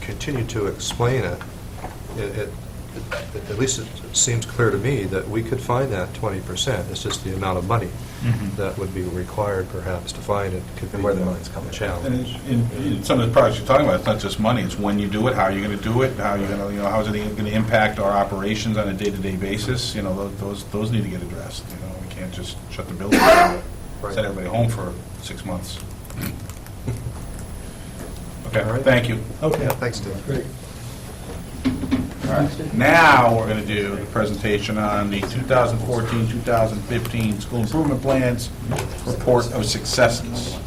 continue to explain it, at least it seems clear to me that we could find that 20%. It's just the amount of money that would be required, perhaps, to find it could be where the money's coming from. challenge. And in some of the projects you're talking about, it's not just money, it's when you do it, how you're going to do it, how you're going to, how is it going to impact our operations on a day-to-day basis. Those need to get addressed. We can't just shut the building down, Right. send everybody home for 6 months. All Okay, right. thank you. Okay. Yeah, thanks, Dave. Great. All right. Now, we're going to do the presentation on the 2014-2015 school improvement plans, report of successes.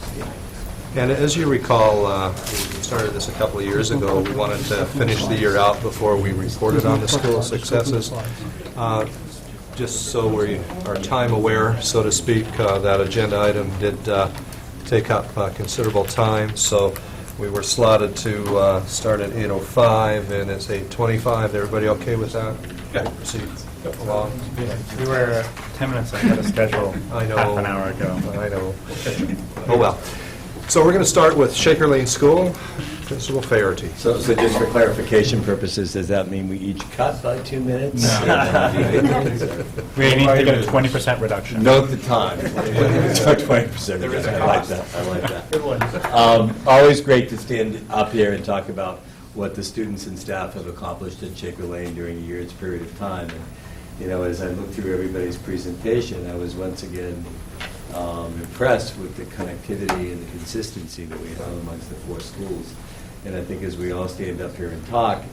And as you recall, we started this a couple of years ago. We wanted to finish the year out before we reported on the school successes. Just so we are time aware, so to speak, that agenda item did take up considerable time, so we were slotted to start at 8:05, and it's 8:25. Everybody okay with that? Yeah. Proceed along? We were 10 minutes ahead of schedule I know. half an hour ago. I know. Oh, well. So we're going to start with Shaker Lane School. Principal Faherty. So just for clarification purposes, does that mean we each cut by 2 minutes? We need to get a 20% reduction. Note the time. 20% reduction. I like that. I like that. Good one. Always great to stand up here and talk about what the students and staff have accomplished at Shaker Lane during a year's period of time. And, as I looked through everybody's presentation, I was once again impressed with the connectivity and the consistency that we have amongst the 4 schools. And I think as we all stand up here and talk,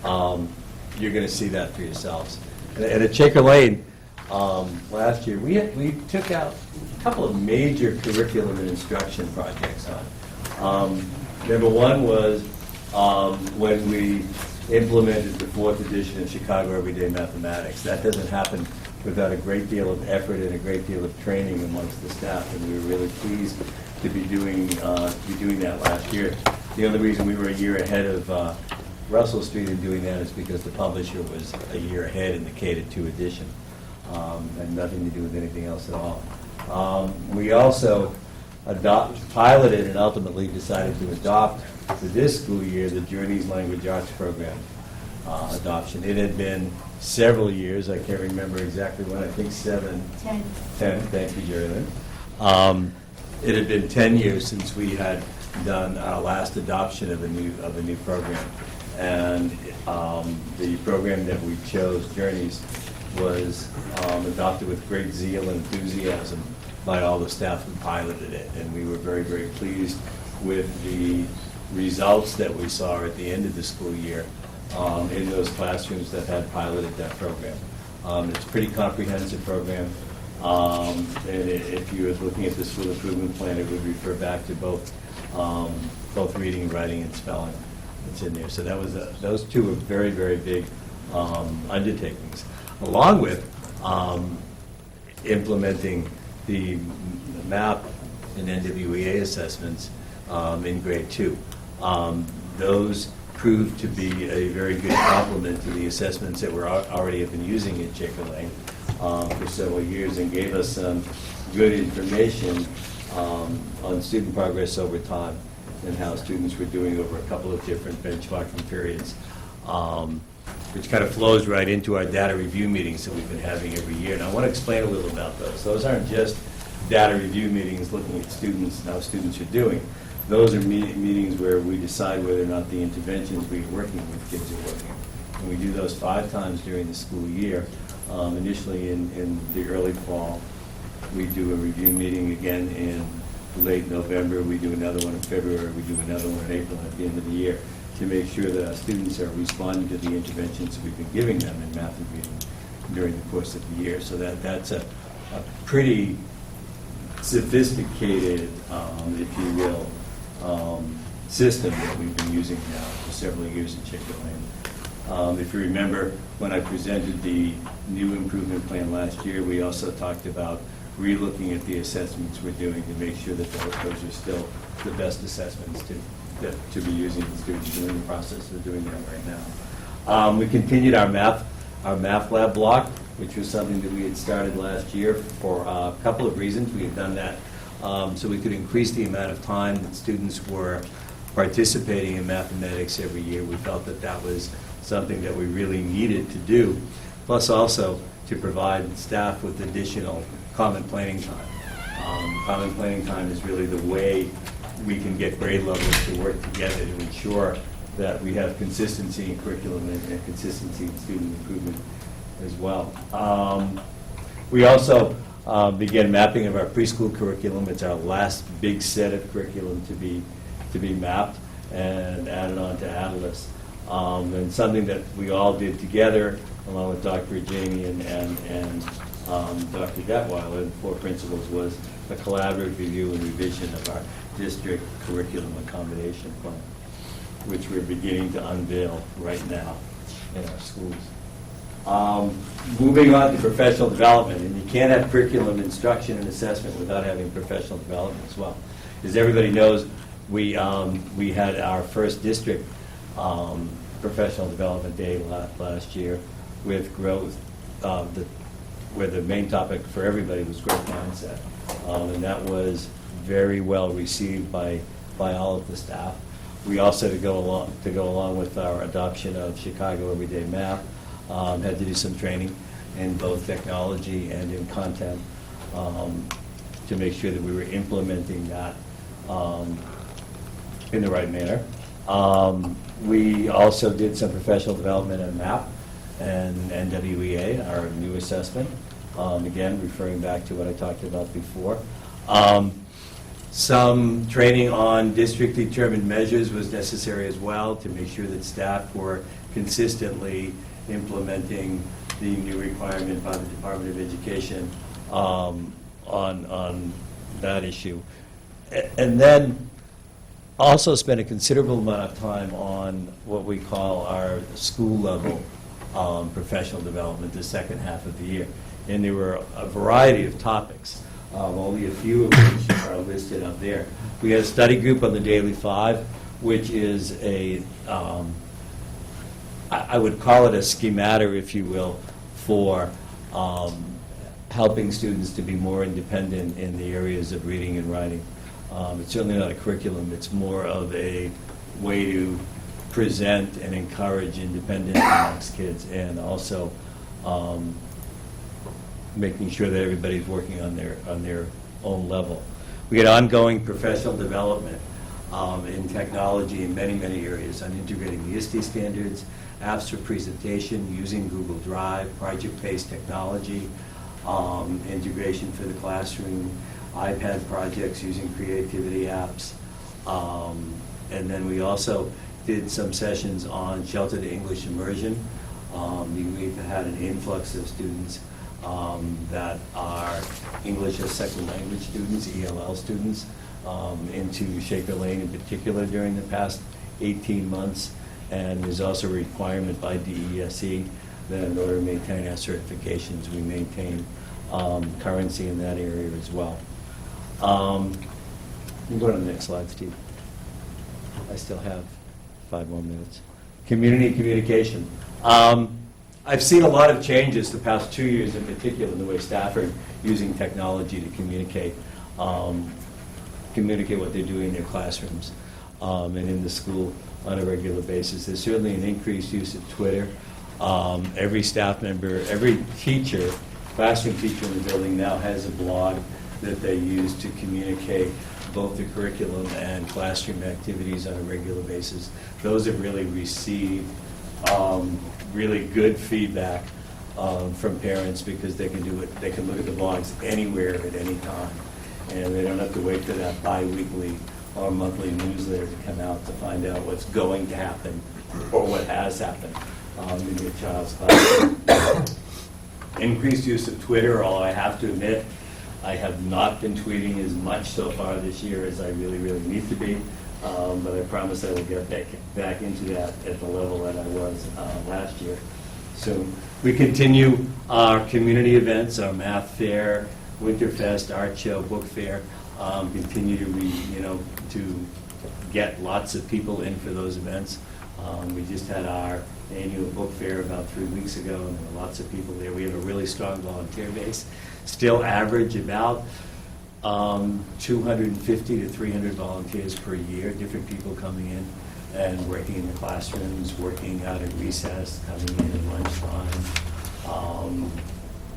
you're going to see that for yourselves. And at Shaker Lane, last year, we took out a couple of major curriculum and instruction projects on. Number one was when we implemented the 4th edition of Chicago Everyday Mathematics. That doesn't happen without a great deal of effort and a great deal of training amongst the staff, and we were really pleased to be doing that last year. The only reason we were a year ahead of Russell Street in doing that is because the publisher was a year ahead in the K-2 edition, and nothing to do with anything else at all. We also piloted and ultimately decided to adopt for this school year the Journeys Language Arts Program adoption. It had been several years, I can't remember exactly when, I think 7. 10. 10, thank you, Jerry Lynn. It had been 10 years since we had done our last adoption of a new program. And the program that we chose, Journeys, was adopted with great zeal and enthusiasm by all the staff who piloted it. And we were very, very pleased with the results that we saw at the end of the school year in those classrooms that had piloted that program. It's a pretty comprehensive program. And if you were looking at the school improvement plan, it would refer back to both reading, writing, and spelling that's in there. So that was those two were very, very big undertakings, along with implementing the MAP and NWEA assessments in grade 2. Those proved to be a very good complement to the assessments that we already have been using at Shaker Lane for several years, and gave us some good information on student progress over time and how students were doing over a couple of different benchmarking periods, which kind of flows right into our data review meetings that we've been having every year. And I want to explain a little about those. Those aren't just data review meetings looking at students and how students are doing. Those are meetings where we decide whether or not the interventions we're working with kids are working. And we do those 5 times during the school year. Initially in the early fall, we do a review meeting again in late November. We do another one in February. We do another one in April at the end of the year to make sure that our students are responding to the interventions we've been giving them in math and reading during the course of the year. So that's a pretty sophisticated, if you will, system that we've been using now for several years at Shaker Lane. If you remember, when I presented the new improvement plan last year, we also talked about re-looking at the assessments we're doing to make sure that those are still the best assessments to be using the students during the process of doing that right now. We continued our math lab block, which was something that we had started last year for a couple of reasons. We had done that so we could increase the amount of time that students were participating in mathematics every year. We felt that that was something that we really needed to do, plus also to provide staff with additional common planning time. Common planning time is really the way we can get grade levels to work together to ensure that we have consistency in curriculum and consistency in student improvement as well. We also began mapping of our preschool curriculum. It's our last big set of curriculum to be mapped and added on to Atlas. And something that we all did together, along with Dr. Jamie and Dr. Detweiler, the 4 principals, was a collaborative review and revision of our district curriculum accommodation plan, which we're beginning to unveil right now in our schools. Moving on to professional development, and you can't have curriculum instruction and assessment without having professional development as well. As everybody knows, we had our first district professional development day last year with growth, where the main topic for everybody was growth mindset, and that was very well received by all of the staff. We also, to go along with our adoption of Chicago Everyday Math, had to do some training in both technology and in content to make sure that we were implementing that in the right manner. We also did some professional development in MAP and NWEA, our new assessment. Again, referring back to what I talked about before. Some training on district-determined measures was necessary as well to make sure that staff were consistently implementing the new requirement by the Department of Education on that issue. And then also spent a considerable amount of time on what we call our school-level professional development the second half of the year. And there were a variety of topics, only a few of which are listed up there. We had a study group on the Daily 5, which is a I would call it a schemata, if you will, for helping students to be more independent in the areas of reading and writing. It's certainly not a curriculum, it's more of a way to present and encourage independence amongst kids, and also making sure that everybody's working on their own level. We get ongoing professional development in technology in many, many areas, on integrating the ISTE standards, apps for presentation, using Google Drive, project-based technology, integration for the classroom, iPad projects using creativity apps. And then we also did some sessions on sheltered English immersion. We've had an influx of students that are English as second language students, ELL students, into Shaker Lane in particular during the past 18 months. And there's also a requirement by DESE that in order to maintain our certifications, we maintain currency in that area as well. You can go to the next slide, Steve. I still have 5 more minutes. Community communication. I've seen a lot of changes the past 2 years in particular in the way staff are using technology to communicate what they're doing in their classrooms and in the school on a regular basis. There's certainly an increased use of Twitter. Every staff member, every teacher, classroom teacher in the building now has a blog that they use to communicate both the curriculum and classroom activities on a regular basis. Those have really received really good feedback from parents because they can do it. They can look at the blogs anywhere at any time, and they don't have to wait for that bi-weekly or monthly newsletter to come out to find out what's going to happen or what has happened in your child's classroom. Increased use of Twitter, although I have to admit, I have not been tweeting as much so far this year as I really, really need to be, but I promise I will get back into that at the level that I was last year. So we continue our community events, our math fair, Winterfest, art show, book fair. Continue to get lots of people in for those events. We just had our annual book fair about 3 weeks ago, and there were lots of people there. We have a really strong volunteer base. Still average about 250 to 300 volunteers per year, different people coming in and working in the classrooms, working out at recess, coming in at lunchtime.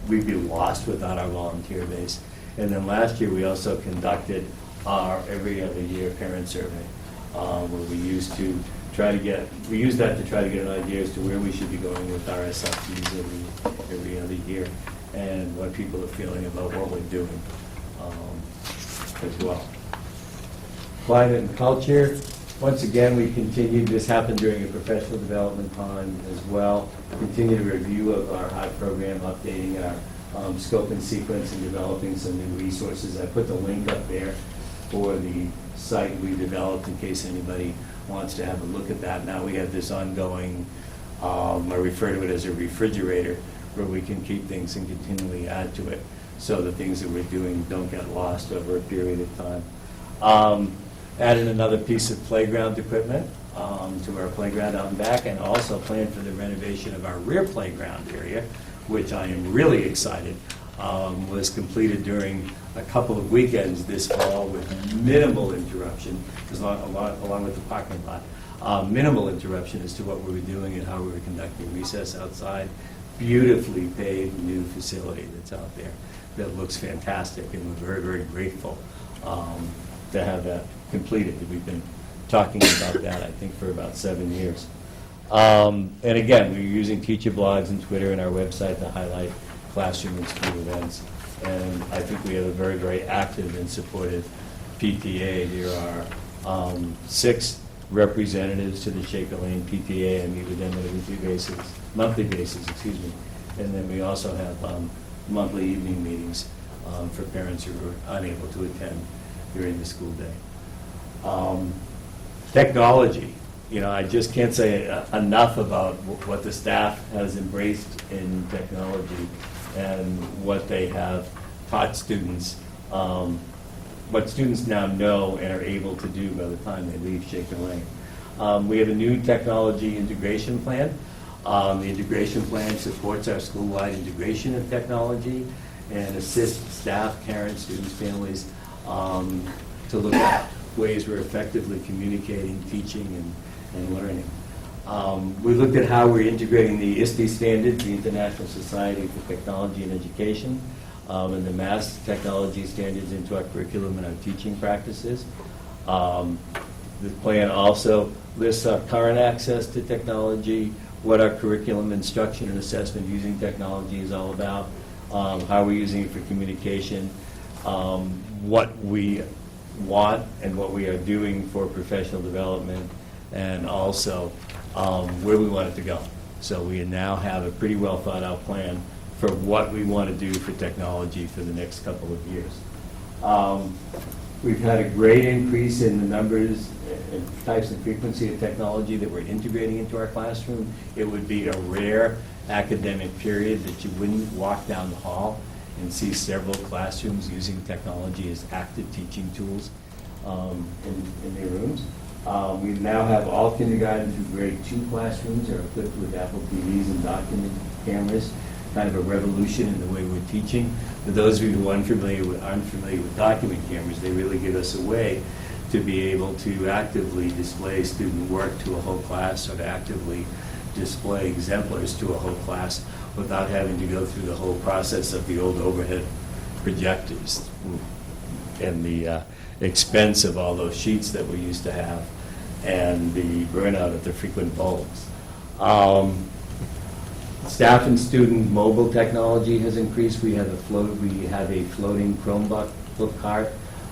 We'd be lost without our volunteer base. And then last year, we also conducted our every other year parent survey, where we used that to try to get an idea as to where we should be going with our SLPs every other year, and what people are feeling about what we're doing as well. Climate and culture. Once again, we continued, this happened during a professional development time as well, continued a review of our HOT program, updating our scope and sequence and developing some new resources. I put the link up there for the site we developed in case anybody wants to have a look at that. Now we have this ongoing, I refer to it as a refrigerator, where we can keep things and continually add to it so the things that we're doing don't get lost over a period of time. Added another piece of playground equipment to our playground out and back, and also planned for the renovation of our rear playground area, which I am really excited, was completed during a couple of weekends this fall with minimal interruption, along with the parking lot. Minimal interruption as to what we were doing and how we were conducting recess outside. Beautifully paved new facility that's out there that looks fantastic, and we're very, very grateful to have that completed. We've been talking about that, I think, for about 7 years. And again, we're using teacher blogs and Twitter and our website to highlight classroom and school events. And I think we have a very, very active and supportive PTA. There are 6 representatives to the Shaker Lane PTA. I meet with them on a monthly basis, excuse me. And then we also have monthly evening meetings for parents who are unable to attend during the school day. Technology. I just can't say enough about what the staff has embraced in technology and what they have taught students, what students now know and are able to do by the time they leave Shaker Lane. We have a new technology integration plan The integration plan supports our school-wide integration of technology and assists staff, parents, students, families to look at ways we're effectively communicating, teaching, and learning. We looked at how we're integrating the ISTE standards, the International Society for Technology and Education, and the Mass Technology standards into our curriculum and our teaching practices. The plan also lists our current access to technology, what our curriculum, instruction, and assessment using technology is all about, how we're using it for communication, what we want and what we are doing for professional development, and also where we want it to go. So we now have a pretty well thought out plan for what we want to do for technology for the next couple of years. We've had a great increase in the numbers and types and frequency of technology that we're integrating into our classroom. It would be a rare academic period that you wouldn't walk down the hall and see several classrooms using technology as active teaching tools in their rooms. We now have all kindergarten through grade 2 classrooms are equipped with Apple TVs and document cameras, kind of a revolution in the way we're teaching. For those of you who aren't familiar with document cameras, they really give us a way to be able to actively display student work to a whole class, or to actively display exemplars to a whole class without having to go through the whole process of the old overhead projectors and the expense of all those sheets that we used to have and the burnout of the frequent bulbs. Staff and student mobile technology has increased. We have a floating Chromebook book cart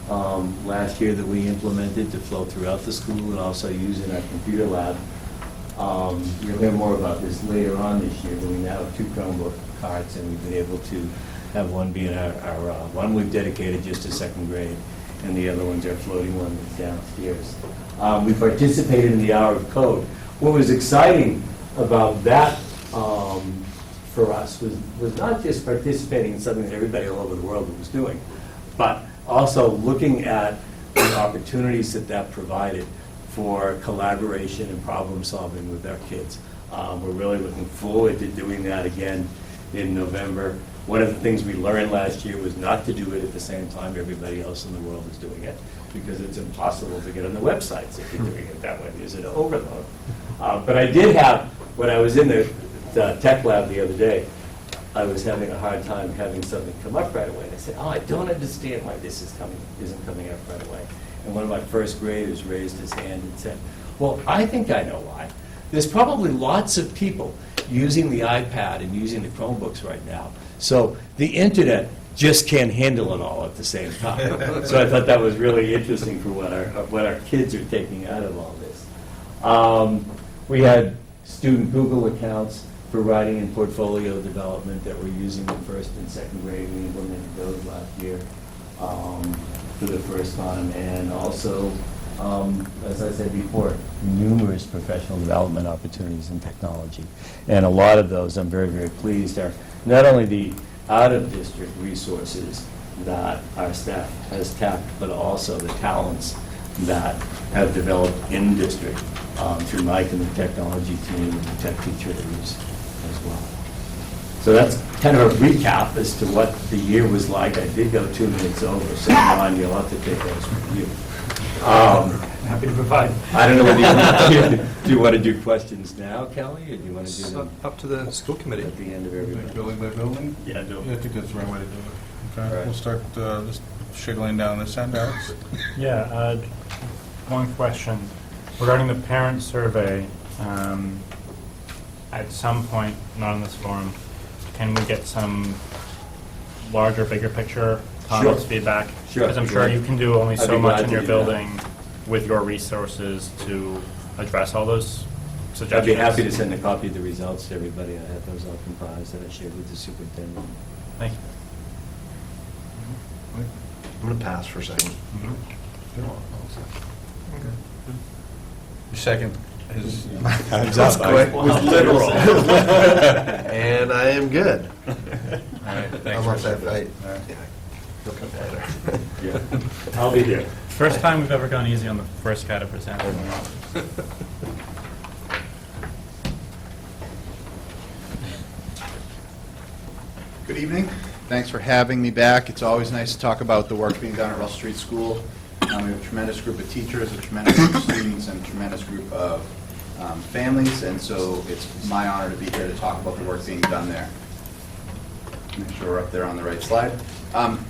last year that we implemented to flow throughout the school and also use in our computer lab. You'll hear more about this later on this year, but we now have 2 Chromebook carts, and we've been able to have one being our one we've dedicated just to second grade, and the other one's our floating one that's downstairs. We participated in the Hour of Code. What was exciting about that for us was not just participating in something that everybody all over the world was doing, but also looking at the opportunities that provided for collaboration and problem solving with our kids. We're really looking forward to doing that again in November. One of the things we learned last year was not to do it at the same time everybody else in the world is doing it, because it's impossible to get on the websites if you're doing it that way. There's an overload. But I did have, when I was in the tech lab the other day, I was having a hard time having something come up right away. And I said, I don't understand why this isn't coming up right away. And one of my first graders raised his hand and said, well, I think I know why. There's probably lots of people using the iPad and using the Chromebooks right now. So the internet just can't handle it all at the same time. So I thought that was really interesting for what our kids are taking out of all this. We had student Google accounts for writing and portfolio development that we're using in first and second grade. We implemented those last year for the first time. And also, as I said before, numerous professional development opportunities in technology. And a lot of those, I'm very, very pleased, are not only the out-of-district resources that our staff has tapped, but also the talents that have developed in district through Mike and the technology team and the tech teachers as well. So that's kind of a recap as to what the year was like. I did go 2 minutes over, so Ron, you'll have to take those from you. Happy to provide. I don't know whether do you want to do questions now, Kelly, or do you want to do them Up to the school committee. at the end of everybody? Building by building? Yeah, do Yeah, I think that's the right way to do it. Okay, Right. we'll start just shiggling down this end, Alex. Yeah, one question regarding the parent survey. At some point, not in this forum, can we get some larger, bigger picture comments, Sure. feedback? Sure. Because I'm sure you can do only I'd so be much glad in to your do that. building with your resources to address all those suggestions. I'd be happy to send a copy of the results to everybody. I have those all comprised that I shared with the superintendent. Thank you. I'm going to pass for a second. Your second is... Time's up. Quick. Was literal. And I am good. All right, thanks. Unless Richard. I- All right. yeah, he'll come better. Yeah, I'll be there. First time we've ever gone easy on the first guy to present. Good evening. Thanks for having me back. It's always nice to talk about the work being done at Russell Street School. We have a tremendous group of teachers, a tremendous group of students, and a tremendous group of families, and so it's my honor to be here to talk about the work being done there. Make sure we're up there on the right slide.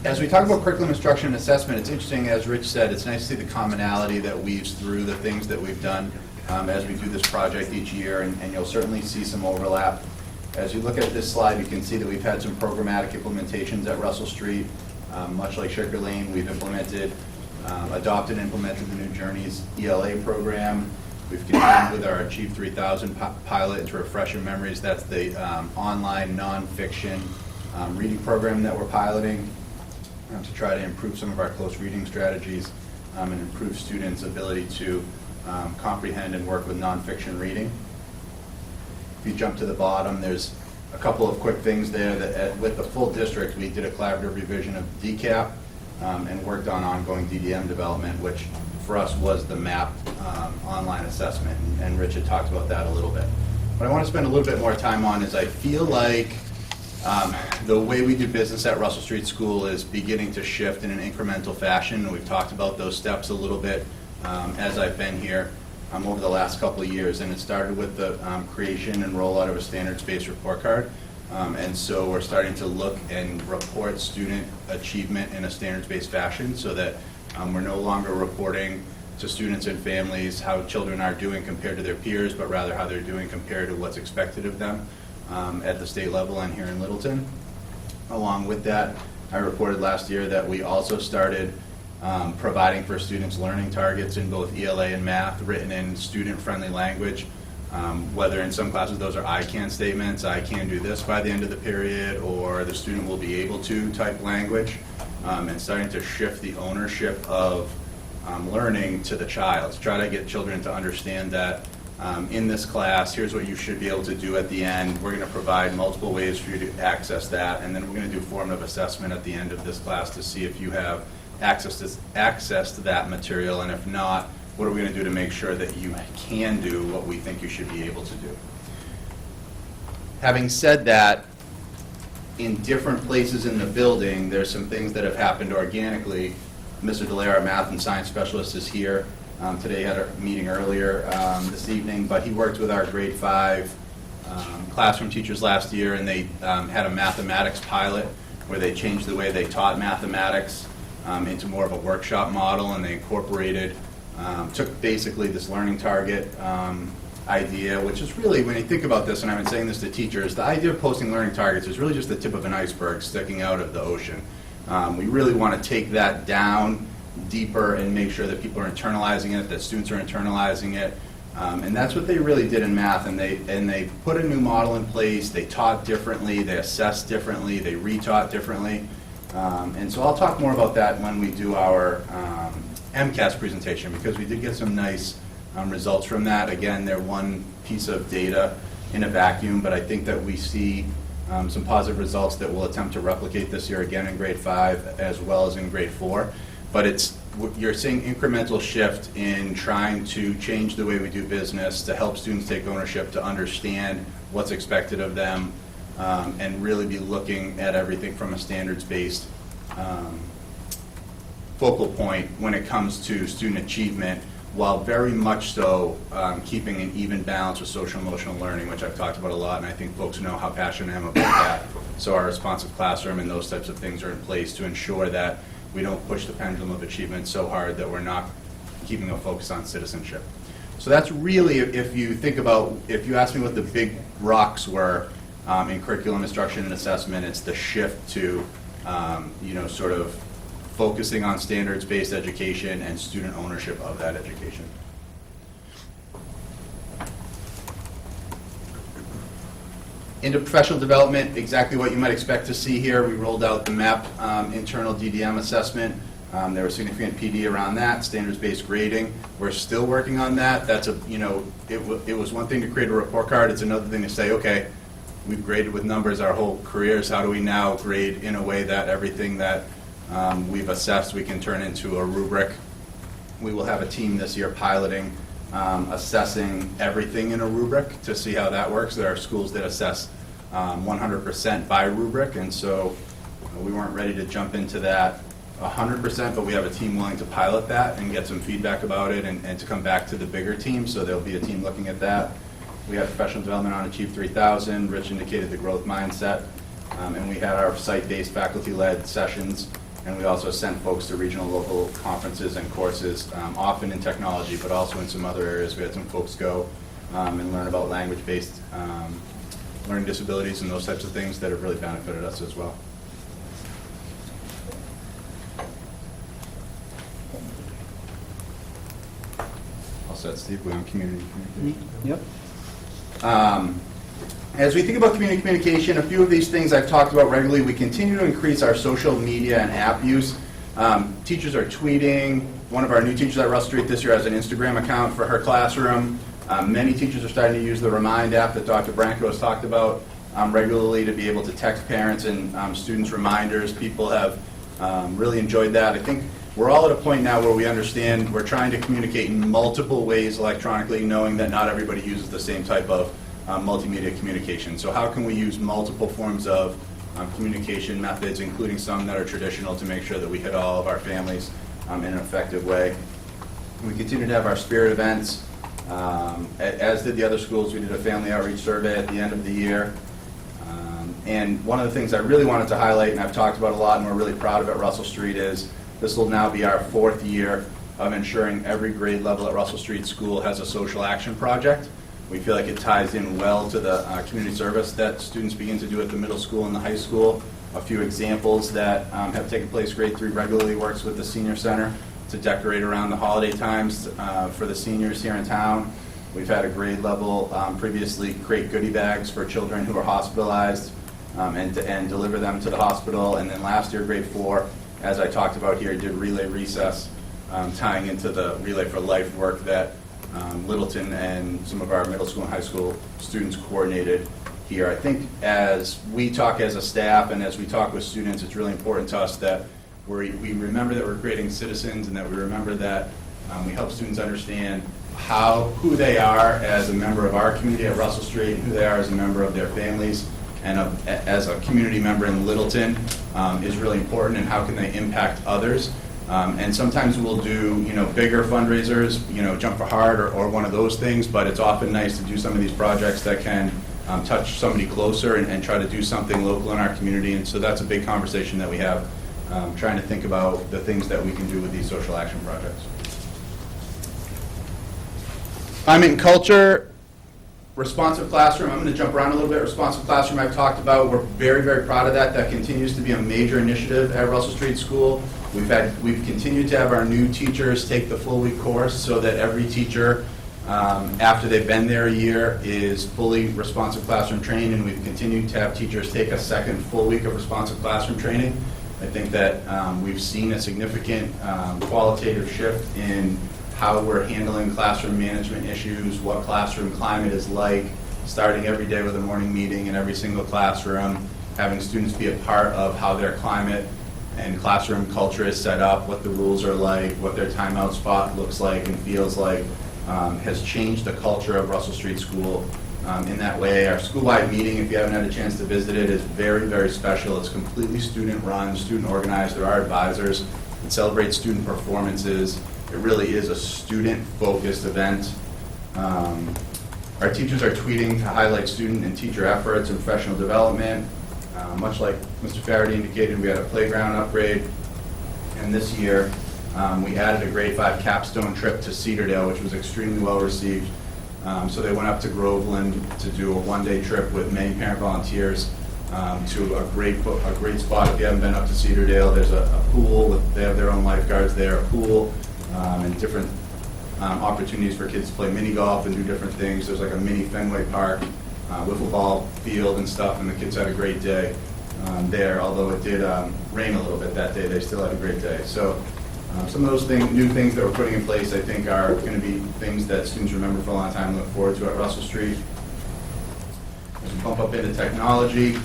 As we talk about curriculum instruction and assessment, it's interesting, as Rich said, it's nice to see the commonality that weaves through the things that we've done as we do this project each year, and you'll certainly see some overlap. As you look at this slide, you can see that we've had some programmatic implementations at Russell Street. Much like Shaker Lane, we've implemented, adopted and implemented the New Journeys ELA program. We've continued with our Achieve 3000 pilot. And to refresh your memories, that's the online nonfiction reading program that we're piloting to try to improve some of our close reading strategies and improve students' ability to comprehend and work with nonfiction reading. If you jump to the bottom, there's a couple of quick things there that with the full district, we did a collaborative revision of DCAP and worked on ongoing DDM development, which for us was the MAP online assessment, and Rich had talked about that a little bit. What I want to spend a little bit more time on is I feel like the way we do business at Russell Street School is beginning to shift in an incremental fashion, and we've talked about those steps a little bit as I've been here over the last couple of years, and it started with the creation and rollout of a standards-based report card. And so we're starting to look and report student achievement in a standards-based fashion so that we're no longer reporting to students and families how children are doing compared to their peers, but rather how they're doing compared to what's expected of them at the state level and here in Littleton. Along with that, I reported last year that we also started providing for students learning targets in both ELA and math, written in student-friendly language. Whether in some classes those are I can statements, I can do this by the end of the period, or the student will be able to type language, and starting to shift the ownership of learning to the child, to try to get children to understand that in this class, here's what you should be able to do at the end. We're going to provide multiple ways for you to access that, and then we're going to do formative assessment at the end of this class to see if you have access to that material, and if not, what are we going to do to make sure that you can do what we think you should be able to do. Having said that, in different places in the building, there's some things that have happened organically. Mr. DeLaire, our math and science specialist, is here. Today had a meeting earlier this evening, but he worked with our grade 5 classroom teachers last year, and they had a mathematics pilot where they changed the way they taught mathematics into more of a workshop model, and they incorporated, took basically this learning target idea, which is really, when you think about this, and I've been saying this to teachers, the idea of posting learning targets is really just the tip of an iceberg sticking out of the ocean. We really want to take that down deeper and make sure that people are internalizing it, that students are internalizing it. And that's what they really did in math, and they put a new model in place, they taught differently, they assessed differently, they retaught differently. And so I'll talk more about that when we do our MCAS presentation, because we did get some nice results from that. Again, they're one piece of data in a vacuum, but I think that we see some positive results that we'll attempt to replicate this year again in grade 5 as well as in grade 4. But you're seeing incremental shift in trying to change the way we do business to help students take ownership, to understand what's expected of them, and really be looking at everything from a standards-based focal point when it comes to student achievement, while very much so keeping an even balance with social-emotional learning, which I've talked about a lot, and I think folks know how passionate I am about that. So our responsive classroom and those types of things are in place to ensure that we don't push the pendulum of achievement so hard that we're not keeping a focus on citizenship. So that's really, if you think about, if you ask me what the big rocks were in curriculum instruction and assessment, it's the shift to, sort of focusing on standards-based education and student ownership of that education. Into professional development, exactly what you might expect to see here. We rolled out the MAP internal DDM assessment. There was significant PD around that, standards-based grading. We're still working on that. That's it was one thing to create a report card. It's another thing to say, okay, we've graded with numbers our whole careers. How do we now grade in a way that everything that we've assessed we can turn into a rubric? We will have a team this year piloting assessing everything in a rubric to see how that works. There are schools that assess 100% by rubric, and so we weren't ready to jump into that 100%, but we have a team willing to pilot that and get some feedback about it and to come back to the bigger team, so there'll be a team looking at that. We had professional development on Achieve 3000, Rich indicated the growth mindset, and we had our site-based faculty-led sessions, and we also sent folks to regional local conferences and courses, often in technology, but also in some other areas. We had some folks go and learn about language-based learning disabilities and those types of things that have really benefited us as well. All set, Steve, we're on community communication. Yep. As we think about community communication, a few of these things I've talked about regularly. We continue to increase our social media and app use. Teachers are tweeting. One of our new teachers at Russell Street this year has an Instagram account for her classroom. Many teachers are starting to use the Remind app that Dr. Branco has talked about regularly to be able to text parents and students reminders. People have really enjoyed that. I think we're all at a point now where we understand we're trying to communicate in multiple ways electronically, knowing that not everybody uses the same type of multimedia communication. So how can we use multiple forms of communication methods, including some that are traditional, to make sure that we hit all of our families in an effective way? We continue to have our spirit events. As did the other schools, we did a family outreach survey at the end of the year. And one of the things I really wanted to highlight, and I've talked about a lot and we're really proud of at Russell Street, is this will now be our 4th year of ensuring every grade level at Russell Street School has a social action project. We feel like it ties in well to the community service that students begin to do at the middle school and the high school. A few examples that have taken place: grade 3 regularly works with the senior center to decorate around the holiday times for the seniors here in town. We've had a grade level previously create goodie bags for children who are hospitalized and deliver them to the hospital. And then last year, grade 4, as I talked about here, did Relay Recess, tying into the Relay for Life work that Littleton and some of our middle school and high school students coordinated here. I think as we talk as a staff and as we talk with students, it's really important to us that we remember that we're creating citizens, and that we remember that we help students understand who they are as a member of our community at Russell Street, and who they are as a member of their families, and as a community member in Littleton is really important, and how can they impact others. And sometimes we'll do, bigger fundraisers, Jump for Heart or one of those things, but it's often nice to do some of these projects that can touch somebody closer and try to do something local in our community. And so that's a big conversation that we have, trying to think about the things that we can do with these social action projects. Climate and culture. Responsive classroom, I'm going to jump around a little bit. Responsive classroom I've talked about. We're very, very proud of that. That continues to be a major initiative at Russell Street School. We've continued to have our new teachers take the full week course, so that every teacher, after they've been there a year, is fully responsive classroom trained, and we've continued to have teachers take a second full week of responsive classroom training. I think that we've seen a significant qualitative shift in how we're handling classroom management issues, what classroom climate is like, starting every day with a morning meeting in every single classroom, having students be a part of how their climate and classroom culture is set up, what the rules are like, what their timeout spot looks like and feels like, has changed the culture of Russell Street School in that way. Our school-wide meeting, if you haven't had a chance to visit it, is very, very special. It's completely student-run, student-organized. There are advisors. It celebrates student performances. It really is a student-focused event. Our teachers are tweeting to highlight student and teacher efforts and professional development. Much like Mr. Faraday indicated, we had a playground upgrade. And this year, we added a grade 5 capstone trip to Cedardale, which was extremely well received. So they went up to Groveland to do a one-day trip with many parent volunteers to a great spot. If you haven't been up to Cedardale, there's a pool. They have their own lifeguards there, a pool, and different opportunities for kids to play mini golf and do different things. There's like a mini Fenway Park, wiffle ball field and stuff, and the kids had a great day there. Although it did rain a little bit that day, they still had a great day. So some of those new things that we're putting in place, I think, are going to be things that students remember for a long time and look forward to at Russell Street. As we bump up into technology,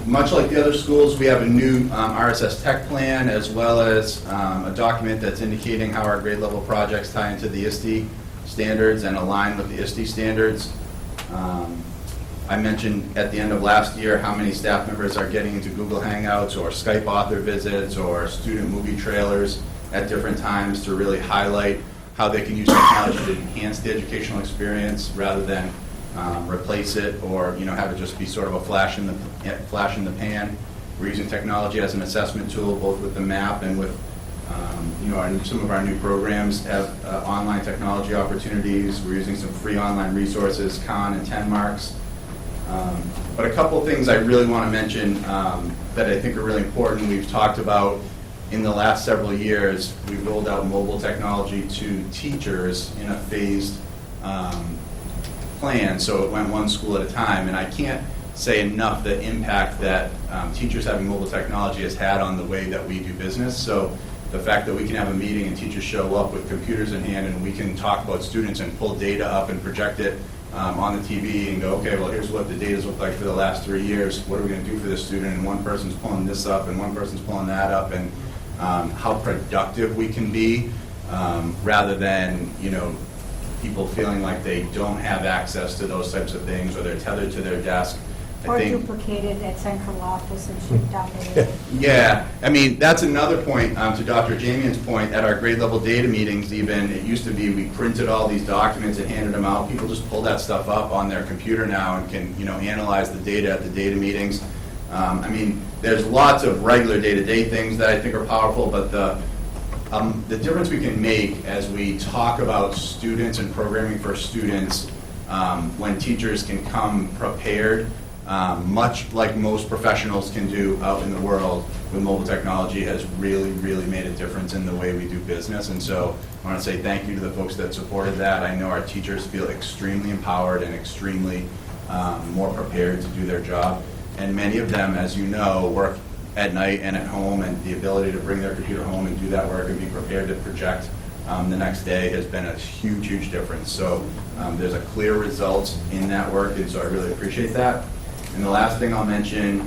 much like the other schools, we have a new RSS tech plan, as well as a document that's indicating how our grade level projects tie into the ISTE standards and align with the ISTE standards. I mentioned at the end of last year how many staff members are getting into Google Hangouts or Skype author visits or student movie trailers at different times to really highlight how they can use technology to enhance the educational experience rather than replace it or have it just be sort of a flash in the pan. We're using technology as an assessment tool, both with the map and with some of our new programs have online technology opportunities. We're using some free online resources, Khan and 10 Marks. But a couple things I really want to mention that I think are really important. We've talked about in the last several years, we've rolled out mobile technology to teachers in a phased plan, so it went one school at a time. And I can't say enough the impact that teachers having mobile technology has had on the way that we do business. So the fact that we can have a meeting and teachers show up with computers in hand and we can talk about students and pull data up and project it on the TV and go, okay, well, here's what the data's looked like for the last 3 years. What are we going to do for this student? And one person's pulling this up and one person's pulling that up, and how productive we can be rather than, people feeling like they don't have access to those types of things or they're tethered to their desk. Or duplicated at central office and shipped out there. Yeah, I mean, that's another point, to Dr. Jamian's point, at our grade level data meetings even, it used to be we printed all these documents and handed them out. People just pull that stuff up on their computer now and can, analyze the data at the data meetings. I mean, there's lots of regular day-to-day things that I think are powerful, but the difference we can make as we talk about students and programming for students when teachers can come prepared, much like most professionals can do out in the world with mobile technology, has really, really made a difference in the way we do business. And so I want to say thank you to the folks that supported that. I know our teachers feel extremely empowered and extremely more prepared to do their job. And many of them, as you know, work at night and at home, and the ability to bring their computer home and do that work and be prepared to project the next day has been a huge, huge difference. So there's a clear result in that work, and so I really appreciate that. And the last thing I'll mention,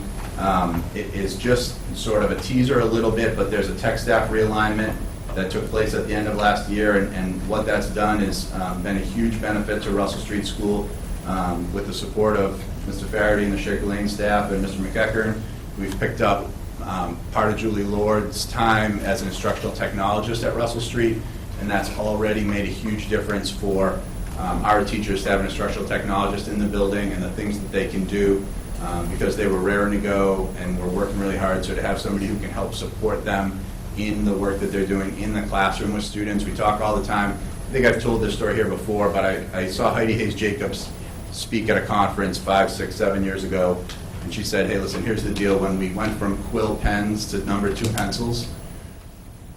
it is just sort of a teaser a little bit, but there's a tech staff realignment that took place at the end of last year, and what that's done is been a huge benefit to Russell Street School with the support of Mr. Faraday and the Shaker Lane staff and Mr. McEachern. We've picked up part of Julie Lord's time as an instructional technologist at Russell Street, and that's already made a huge difference for our teachers to have an instructional technologist in the building and the things that they can do because they were raring to go and we're working really hard. So to have somebody who can help support them in the work that they're doing in the classroom with students. We talk all the time. I think I've told this story here before, but I saw Heidi Hayes Jacobs speak at a conference 5, 6, 7 years ago, and she said, hey, listen, here's the deal. When we went from quill pens to number 2 pencils,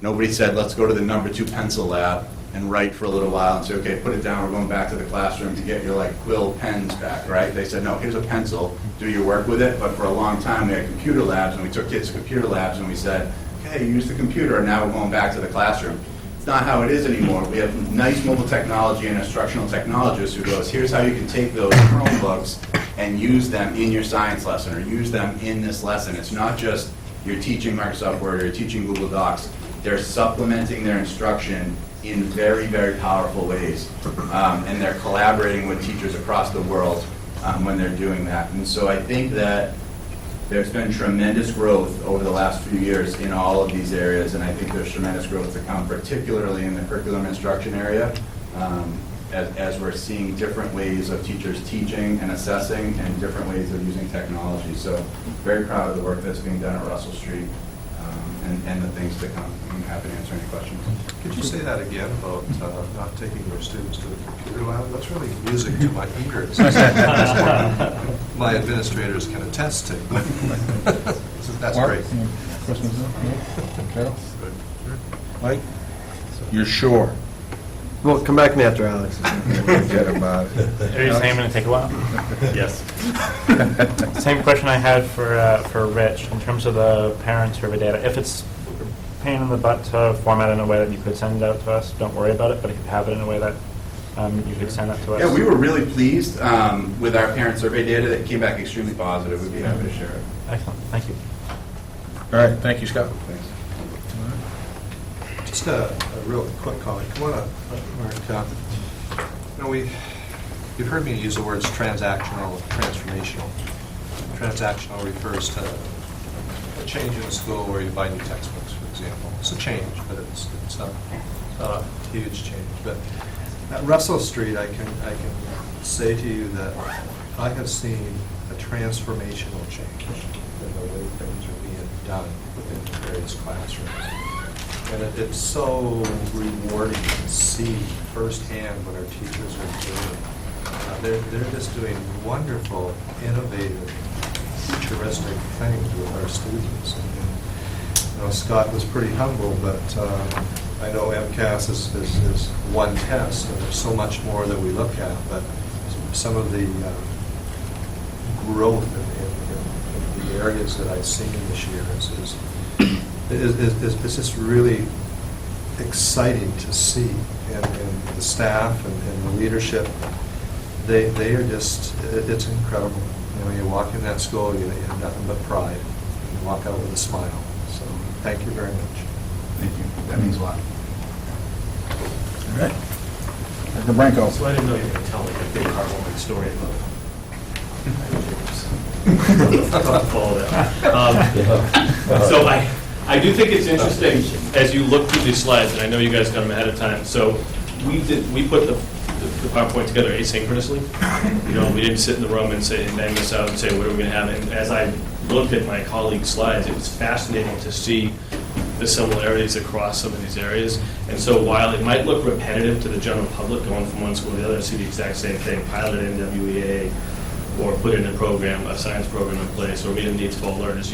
nobody said, let's go to the number 2 pencil lab and write for a little while and say, okay, put it down, we're going back to the classroom to get your quill pens back, right? They said, no, here's a pencil, do your work with it. But for a long time, we had computer labs, and we took kids to computer labs, and we said, okay, use the computer, and now we're going back to the classroom. It's not how it is anymore. We have nice mobile technology and instructional technologists who goes, here's how you can take those Chromebooks and use them in your science lesson or use them in this lesson. It's not just you're teaching Microsoft Word or you're teaching Google Docs. They're supplementing their instruction in very, very powerful ways. And they're collaborating with teachers across the world when they're doing that. And so I think that there's been tremendous growth over the last few years in all of these areas, and I think there's tremendous growth to come, particularly in the curriculum instruction area, as we're seeing different ways of teachers teaching and assessing and different ways of using technology. So very proud of the work that's being done at Russell Street and the things to come. I'm happy to answer any questions. Could you say that again about not taking your students to the computer lab? That's really music to my ears. My administrators can attest to. That's great. Mike? You're sure? Well, come back to me after Alex. Are you saying I'm going to take a while? Yes. Same question I had for Rich in terms of the parent survey data. If it's a pain in the butt to format in a way that you could send it out to us, don't worry about it. But if you have it in a way that you could send that to us. Yeah, we were really pleased with our parent survey data. That came back extremely positive. We'd be happy to share it. Excellent. Thank you. All right. Thank you, Scott. Thanks. Just a real quick comment. Come on up, Mark. you've heard me use the words transactional, transformational. Transactional refers to a change in a school where you buy new textbooks, for example. It's a change, but it's not a huge change. But at Russell Street, I can say to you that I have seen a transformational change in the way things are being done within the various classrooms. And it's so rewarding to see firsthand what our teachers are doing. They're just doing wonderful, innovative, futuristic things with our students. And, Scott was pretty humble, but I know MCAS is one test, and there's so much more that we look at. But some of the growth in the areas that I've seen this year is just really exciting to see. And the staff and the leadership, they are just, it's incredible. You walk in that school, you have nothing but pride. You walk out with a smile. So thank you very much. Thank you. That means a lot. All right. Dr. Branco. So I didn't know you were going to tell like a big heartwarming story about follow that. So I do think it's interesting as you look through these slides, and I know you guys got them ahead of time. So we put the PowerPoint together asynchronously. We didn't sit in the room and bang this out and say what are we going to have. And as I looked at my colleagues' slides, it was fascinating to see the similarities across some of these areas. And so while it might look repetitive to the general public going from one school to the other, see the exact same thing, pilot NWEA, or put in a science program in place, or meet the needs of all learners,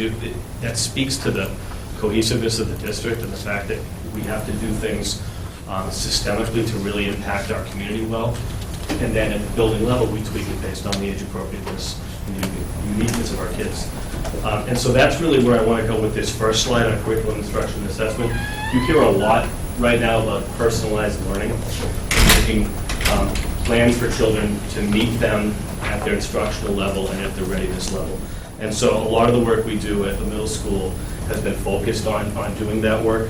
that speaks to the cohesiveness of the district and the fact that we have to do things systemically to really impact our community well. And then at the building level, we tweak it based on the age appropriateness and the uniqueness of our kids. And so that's really where I want to go with this first slide on curriculum instruction and assessment. You hear a lot right now about personalized learning, making plans for children to meet them at their instructional level and at their readiness level. And so a lot of the work we do at the middle school has been focused on doing that work.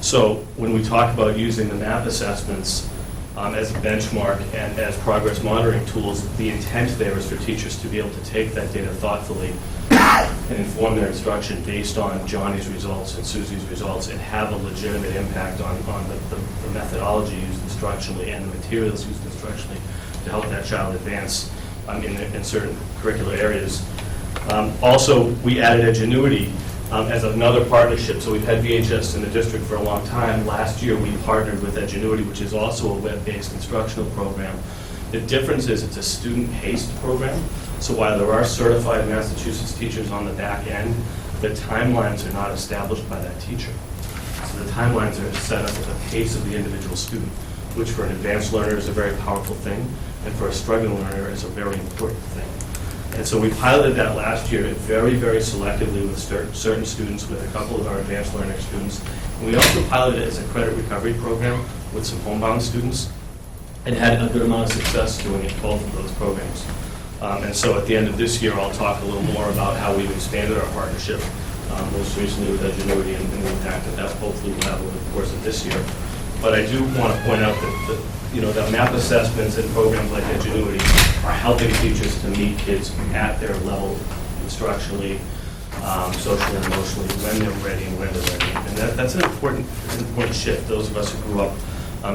So when we talk about using the MAP assessments as a benchmark and as progress monitoring tools, the intent there is for teachers to be able to take that data thoughtfully and inform their instruction based on Johnny's results and Susie's results and have a legitimate impact on the methodology used instructionally and the materials used instructionally to help that child advance in certain curricular areas. Also, we added Edgenuity as another partnership. So we've had VHS in the district for a long time. Last year, we partnered with Edgenuity, which is also a web-based instructional program. The difference is it's a student-paced program. So while there are certified Massachusetts teachers on the back end, the timelines are not established by that teacher. So the timelines are set up at the pace of the individual student, which for an advanced learner is a very powerful thing, and for a struggling learner is a very important thing. And so we piloted that last year very, very selectively with certain students, with a couple of our advanced learning students. And we also piloted it as a credit recovery program with some homebound students and had a good amount of success doing it, both of those programs. And so at the end of this year, I'll talk a little more about how we've expanded our partnership, most recently with Edgenuity and the impact that hopefully will have over the course of this year. But I do want to point out that the MAP assessments and programs like Edgenuity are helping teachers to meet kids at their level instructionally, socially and emotionally, when they're ready and when they're ready. And that's an important shift. Those of us who grew up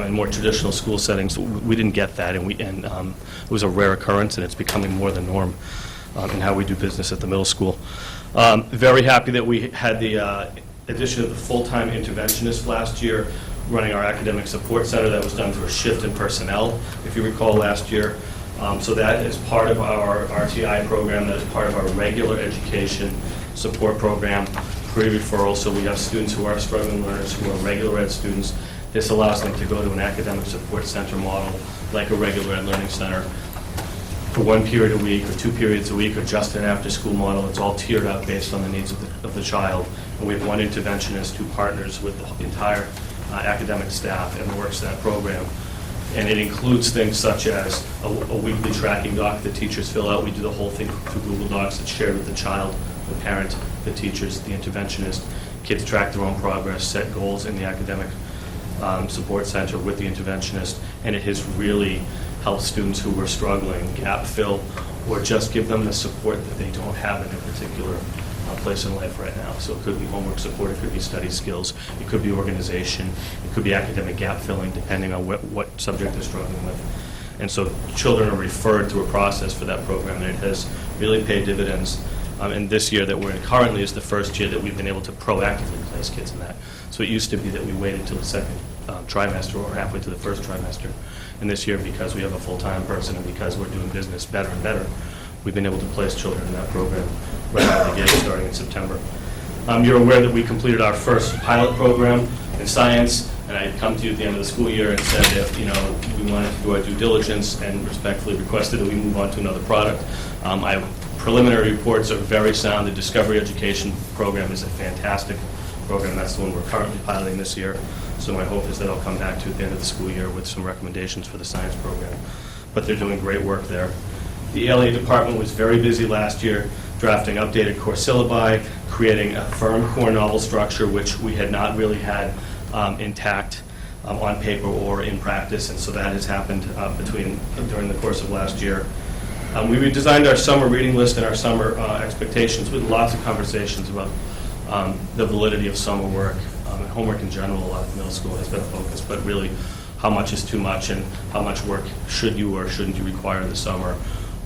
in more traditional school settings, we didn't get that, and it was a rare occurrence, and it's becoming more the norm in how we do business at the middle school. Very happy that we had the addition of the full-time interventionist last year, running our academic support center. That was done through a shift in personnel, if you recall, last year. So that is part of our RTI program. That is part of our regular education support program, pre-referral. So we have students who are struggling learners who are regular ed students. This allows them to go to an academic support center model, like a regular ed learning center, for 1 period a week or 2 periods a week, or just an after-school model. It's all tiered out based on the needs of the child. And we have one interventionist who partners with the entire academic staff and works that program. And it includes things such as a weekly tracking doc that teachers fill out. We do the whole thing through Google Docs. It's shared with the child, the parent, the teachers, the interventionist. Kids track their own progress, set goals in the academic support center with the interventionist, and it has really help students who were struggling, gap fill, or just give them the support that they don't have in a particular place in life right now. So it could be homework support, it could be study skills, it could be organization, it could be academic gap filling, depending on what subject they're struggling with. And so children are referred through a process for that program, and it has really paid dividends. And this year that we're in currently is the first year that we've been able to proactively place kids in that. So it used to be that we waited till the second trimester or halfway to the first trimester. And this year, because we have a full-time person and because we're doing business better and better, we've been able to place children in that program right out of the gate starting in September. You're aware that we completed our first pilot program in science, and I had come to you at the end of the school year and said if we wanted to do our due diligence and respectfully requested that we move on to another product. Preliminary reports are very sound. The Discovery Education program is a fantastic program. That's the one we're currently piloting this year. So my hope is that I'll come back to you at the end of the school year with some recommendations for the science program. But they're doing great work there. The ELA department was very busy last year drafting updated course syllabi, creating a firm core novel structure, which we had not really had intact on paper or in practice, and so that has happened during the course of last year. We redesigned our summer reading list and our summer expectations with lots of conversations about the validity of summer work and homework in general. A lot of middle school has been a focus, but really how much is too much and how much work should you or shouldn't you require in the summer,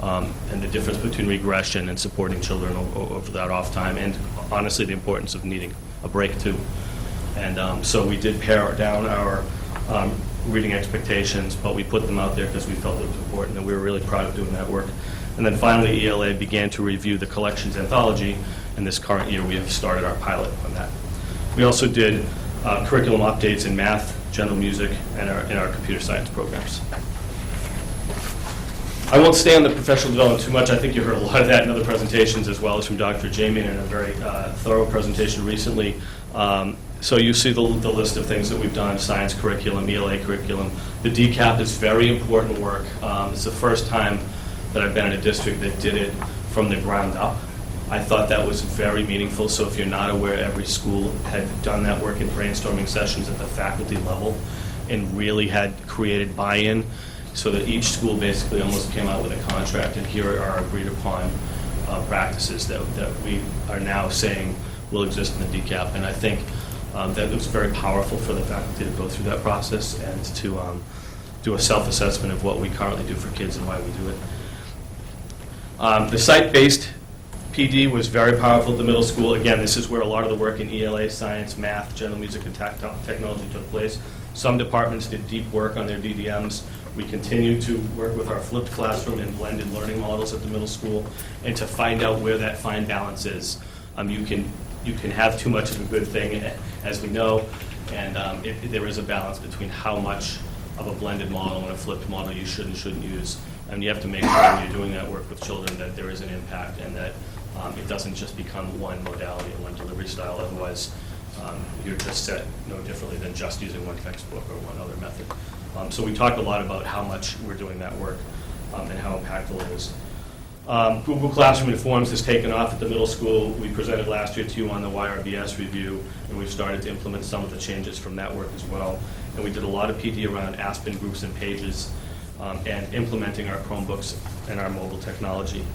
and the difference between regression and supporting children over that off time, and honestly the importance of needing a break too. And so we did pare down our reading expectations, but we put them out there because we felt it was important, and we were really proud of doing that work. And then finally, ELA began to review the collections anthology, and this current year we have started our pilot on that. We also did curriculum updates in math, general music, and in our computer science programs. I won't stay on the professional development too much. I think you heard a lot of that in other presentations, as well as from Dr. Jamin in a very thorough presentation recently. So you see the list of things that we've done: science curriculum, ELA curriculum. The DCAP is very important work. It's the first time that I've been in a district that did it from the ground up. I thought that was very meaningful. So if you're not aware, every school had done that work in brainstorming sessions at the faculty level and really had created buy-in, so that each school basically almost came out with a contract, and here are agreed upon practices that we are now saying will exist in the DCAP. And I think that it was very powerful for the faculty to go through that process and to do a self-assessment of what we currently do for kids and why we do it. The site-based PD was very powerful at the middle school. Again, this is where a lot of the work in ELA, science, math, general music, and technology took place. Some departments did deep work on their DDMs. We continue to work with our flipped classroom and blended learning models at the middle school, and to find out where that fine balance is. You can have too much of a good thing, as we know, and there is a balance between how much of a blended model and a flipped model you should and shouldn't use. And you have to make sure when you're doing that work with children that there is an impact, and that it doesn't just become one modality and one delivery style. Otherwise, you're just set no differently than just using one textbook or one other method. So we talked a lot about how much we're doing that work and how impactful it is. Google Classroom and Forms has taken off at the middle school. We presented last year to you on the YRBS review, and we've started to implement some of the changes from that work as well. And we did a lot of PD around Aspen groups and pages, and implementing our Chromebooks and our mobile technology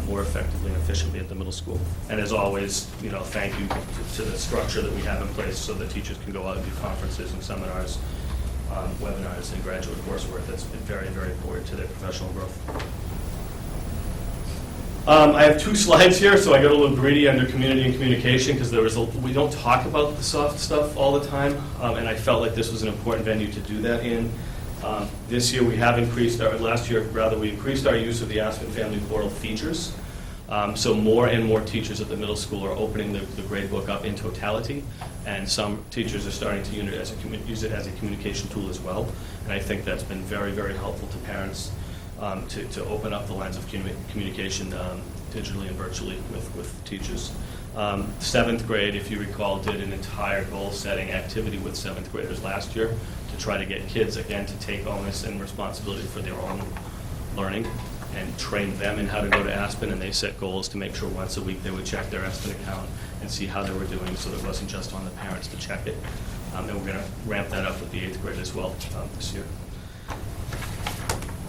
more effectively and efficiently at the middle school. And as always, thank you to the structure that we have in place so that teachers can go out and do conferences and seminars, webinars, and graduate coursework. That's been very, very important to their professional growth. I have 2 slides here, so I got a little greedy under community and communication because we don't talk about the soft stuff all the time, and I felt like this was an important venue to do that in. This year we have increased we increased our use of the Aspen Family Portal features. So more and more teachers at the middle school are opening the gradebook up in totality, and some teachers are starting to use it as a communication tool as well. And I think that's been very, very helpful to parents to open up the lines of communication digitally and virtually with teachers. 7th grade, if you recall, did an entire goal-setting activity with 7th graders last year to try to get kids, again, to take onus and responsibility for their own learning and train them in how to go to Aspen. And they set goals to make sure once a week they would check their Aspen account and see how they were doing, so it wasn't just on the parents to check it. And we're going to ramp that up with the 8th grade as well this year.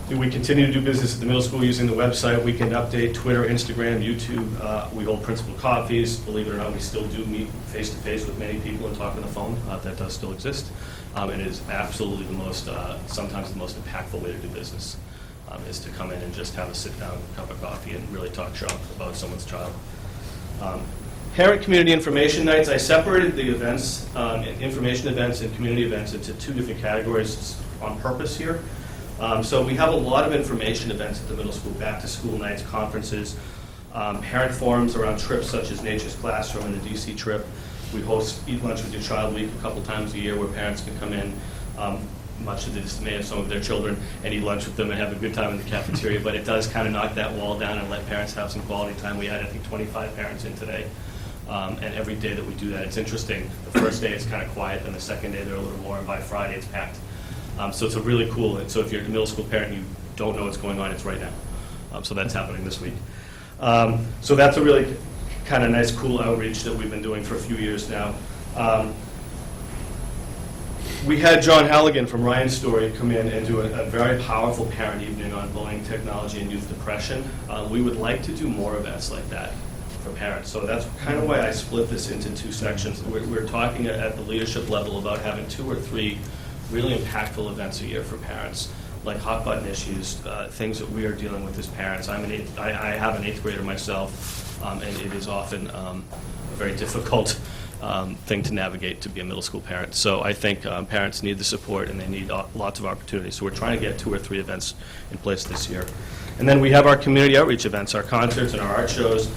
We continue to do business at the middle school using the website, weekend update, Twitter, Instagram, YouTube. We hold principal coffees. Believe it or not, we still do meet face-to-face with many people and talk on the phone. That does still exist. And it is absolutely the most, sometimes the most impactful way to do business, is to come in and just have a sit-down cup of coffee and really talk shop about someone's child. Parent community information nights, I separated the events, information events and community events into two different categories on purpose here. So we have a lot of information events at the middle school, back-to-school nights, conferences, parent forums around trips such as Nature's Classroom and the DC trip. We host Eat Lunch with Your Child Week a couple times a year where parents can come in, much to the dismay of some of their children, and eat lunch with them and have a good time in the cafeteria. But it does kind of knock that wall down and let parents have some quality time. We had, I think, 25 parents in today. And every day that we do that, it's interesting. The first day it's kind of quiet, then the second day they're a little more, and by Friday it's packed. So it's a really cool, and so if you're a middle school parent and you don't know what's going on, it's right now. So that's happening this week. So that's a really kind of nice, cool outreach that we've been doing for a few years now. We had John Halligan from Ryan Story come in and do a very powerful parent evening on bullying, technology, and youth depression. We would like to do more events like that for parents. So that's kind of why I split this into two sections. We're talking at the leadership level about having 2 or 3 really impactful events a year for parents, like hot button issues, things that we are dealing with as parents. I have an 8th grader myself, and it is often a very difficult thing to navigate to be a middle school parent. So I think parents need the support and they need lots of opportunities. So we're trying to get 2 or 3 events in place this year. And then we have our community outreach events, our concerts and our art shows,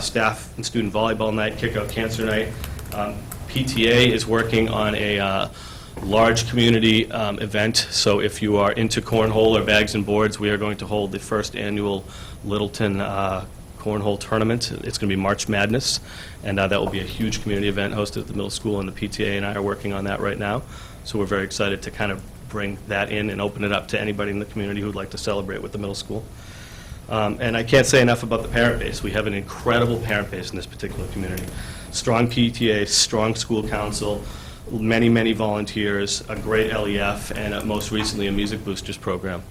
staff and student volleyball night, kick-out cancer night. PTA is working on a large community event, so if you are into cornhole or bags and boards, we are going to hold the first annual Littleton cornhole tournament. It's going to be March Madness, and that will be a huge community event hosted at the middle school, and the PTA and I are working on that right now. So we're very excited to kind of bring that in and open it up to anybody in the community who would like to celebrate with the middle school. And I can't say enough about the parent base. We have an incredible parent base in this particular community. Strong PTA, strong school council, many, many volunteers, a great LEF, and most recently a Music Boosters program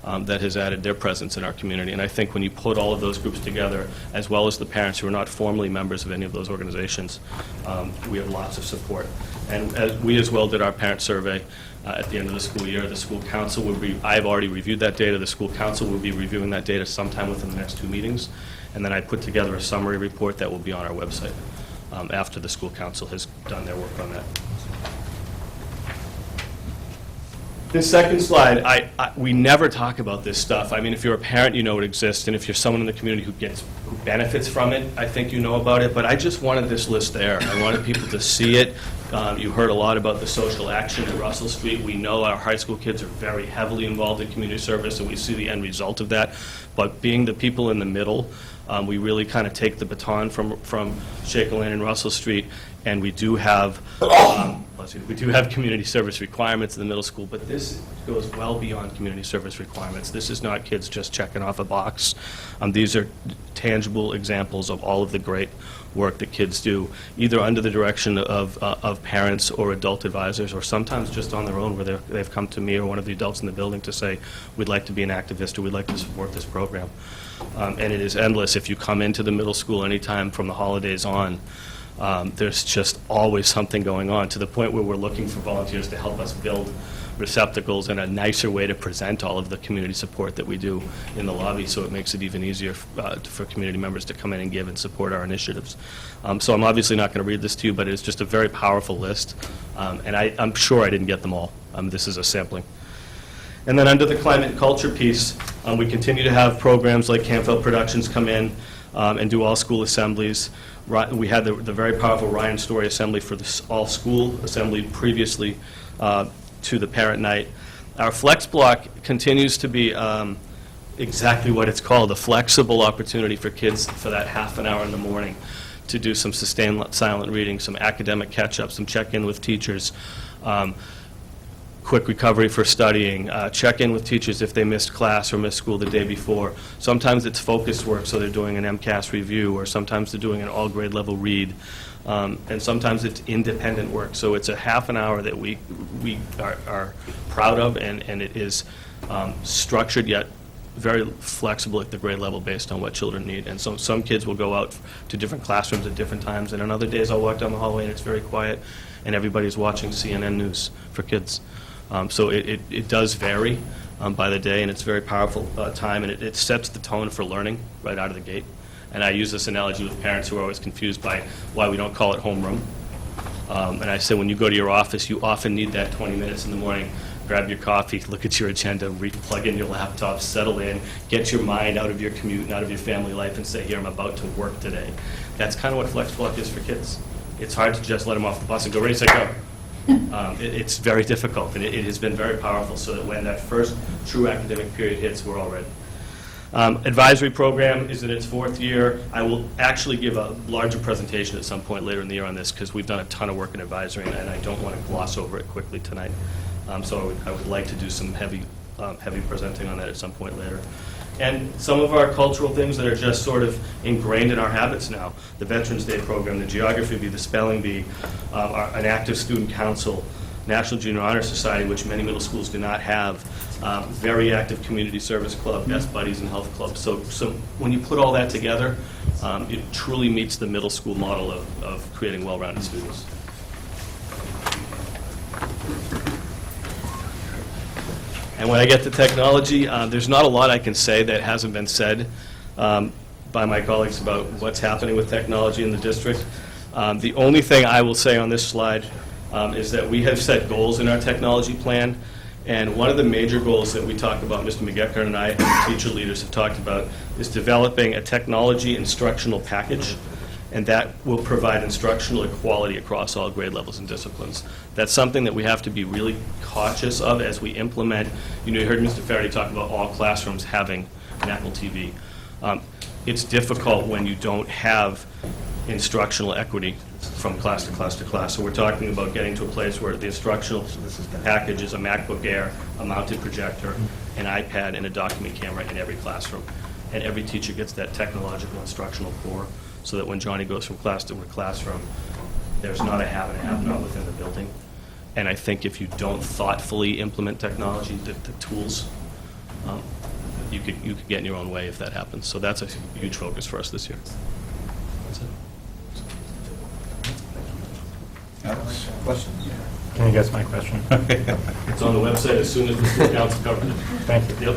that has added their presence in our community. And I think when you put all of those groups together, as well as the parents who are not formally members of any of those organizations, we have lots of support. And we as well did our parent survey at the end of the school year. The school council will be, I've already reviewed that data. The school council will be reviewing that data sometime within the next 2 meetings. And then I put together a summary report that will be on our website after the school council has done their work on that. This second slide, we never talk about this stuff. I mean, if you're a parent, you know it exists, and if you're someone in the community who benefits from it, I think you know about it. But I just wanted this list there. I wanted people to see it. You heard a lot about the social action at Russell Street. We know our high school kids are very heavily involved in community service, and we see the end result of that. But being the people in the middle, we really kind of take the baton from Shaker Lane and Russell Street, and we do have community service requirements in the middle school, but this goes well beyond community service requirements. This is not kids just checking off a box. These are tangible examples of all of the great work that kids do, either under the direction of parents or adult advisors, or sometimes just on their own, where they've come to me or one of the adults in the building to say, we'd like to be an activist or we'd like to support this program. And it is endless. If you come into the middle school anytime from the holidays on, there's just always something going on, to the point where we're looking for volunteers to help us build receptacles and a nicer way to present all of the community support that we do in the lobby, so it makes it even easier for community members to come in and give and support our initiatives. So I'm obviously not going to read this to you, but it's just a very powerful list, and I'm sure I didn't get them all. This is a sampling. And then under the climate and culture piece, we continue to have programs like Campbell Productions come in and do all school assemblies. We had the very powerful Ryan Story Assembly for the all-school assembly previously to the parent night. Our flex block continues to be exactly what it's called, a flexible opportunity for kids for that half an hour in the morning to do some sustained silent reading, some academic catch-up, some check-in with teachers. quick recovery for studying, check in with teachers if they missed class or missed school the day before. Sometimes it's focused work, so they're doing an MCAS review, or sometimes they're doing an all grade level read. And sometimes it's independent work. So it's a half an hour that we are proud of, and it is structured yet very flexible at the grade level based on what children need. And so some kids will go out to different classrooms at different times, and on other days I'll walk down the hallway and it's very quiet and everybody's watching CNN News for kids. So it does vary by the day, and it's a very powerful time, and it sets the tone for learning right out of the gate. And I use this analogy with parents who are always confused by why we don't call it homeroom. And I say, when you go to your office, you often need that 20 minutes in the morning. Grab your coffee, look at your agenda, plug in your laptop, settle in, get your mind out of your commute and out of your family life and say, here, I'm about to work today. That's kind of what Flex Block is for kids. It's hard to just let them off the bus and go, ready, set, go. It's very difficult, and it has been very powerful, so that when that first true academic period hits, we're all ready. Advisory program is in its 4th year. I will actually give a larger presentation at some point later in the year on this, because we've done a ton of work in advisory, and I don't want to gloss over it quickly tonight. So I would like to do some heavy presenting on that at some point later. And some of our cultural things that are just sort of ingrained in our habits now. The Veterans Day program, the Geography Bee, the Spelling Bee, an active student council, National Junior Honor Society, which many middle schools do not have, very active community service club, Best Buddies and Health Club. So when you put all that together, it truly meets the middle school model of creating well-rounded students. And when I get to technology, there's not a lot I can say that hasn't been said by my colleagues about what's happening with technology in the district. The only thing I will say on this slide is that we have set goals in our technology plan, and one of the major goals that we talk about, Mr. McGeckern and I and the teacher leaders have talked about, is developing a technology instructional package, and that will provide instructional equality across all grade levels and disciplines. That's something that we have to be really cautious of as we implement. You heard Mr. Faraday talk about all classrooms having an Apple TV. It's difficult when you don't have instructional equity from class to class to class. So we're talking about getting to a place where the instructional package is a MacBook Air, a mounted projector, an iPad, and a document camera in every classroom. And every teacher gets that technological instructional core, so that when Johnny goes from class to classroom, there's not a have and a have-not within the building. And I think if you don't thoughtfully implement technology, the tools, you could get in your own way if that happens. So that's a huge focus for us this year. That's it. Questions? Can you guess my question? It's on the website as soon as the school council covers it. Thank you. Yep.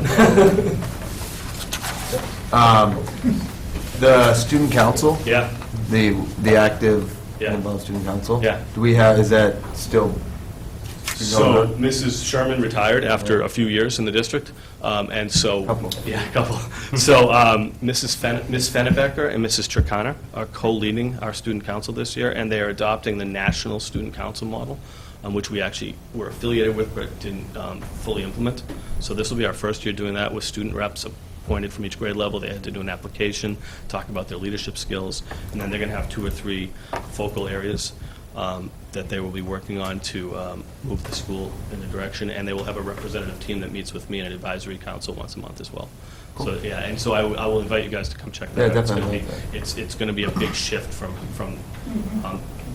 The student council? Yeah. The active Yeah. involved student council? Yeah. Do we have, is that still? So Mrs. Sherman retired after a few years in the district, and so yeah, a couple. So Ms. Fennebecker and Mrs. Chircana are co-leading our student council this year, and they are adopting the national student council model, which we actually were affiliated with but didn't fully implement. So this will be our first year doing that with student reps appointed from each grade level. They had to do an application, talk about their leadership skills, and then they're going to have 2 or 3 focal areas that they will be working on to move the school in a direction, and they will have a representative team that meets with me and an advisory council once a month as well. Cool. So yeah, and so I will invite you guys to come check that out. Definitely. It's going to be a big shift from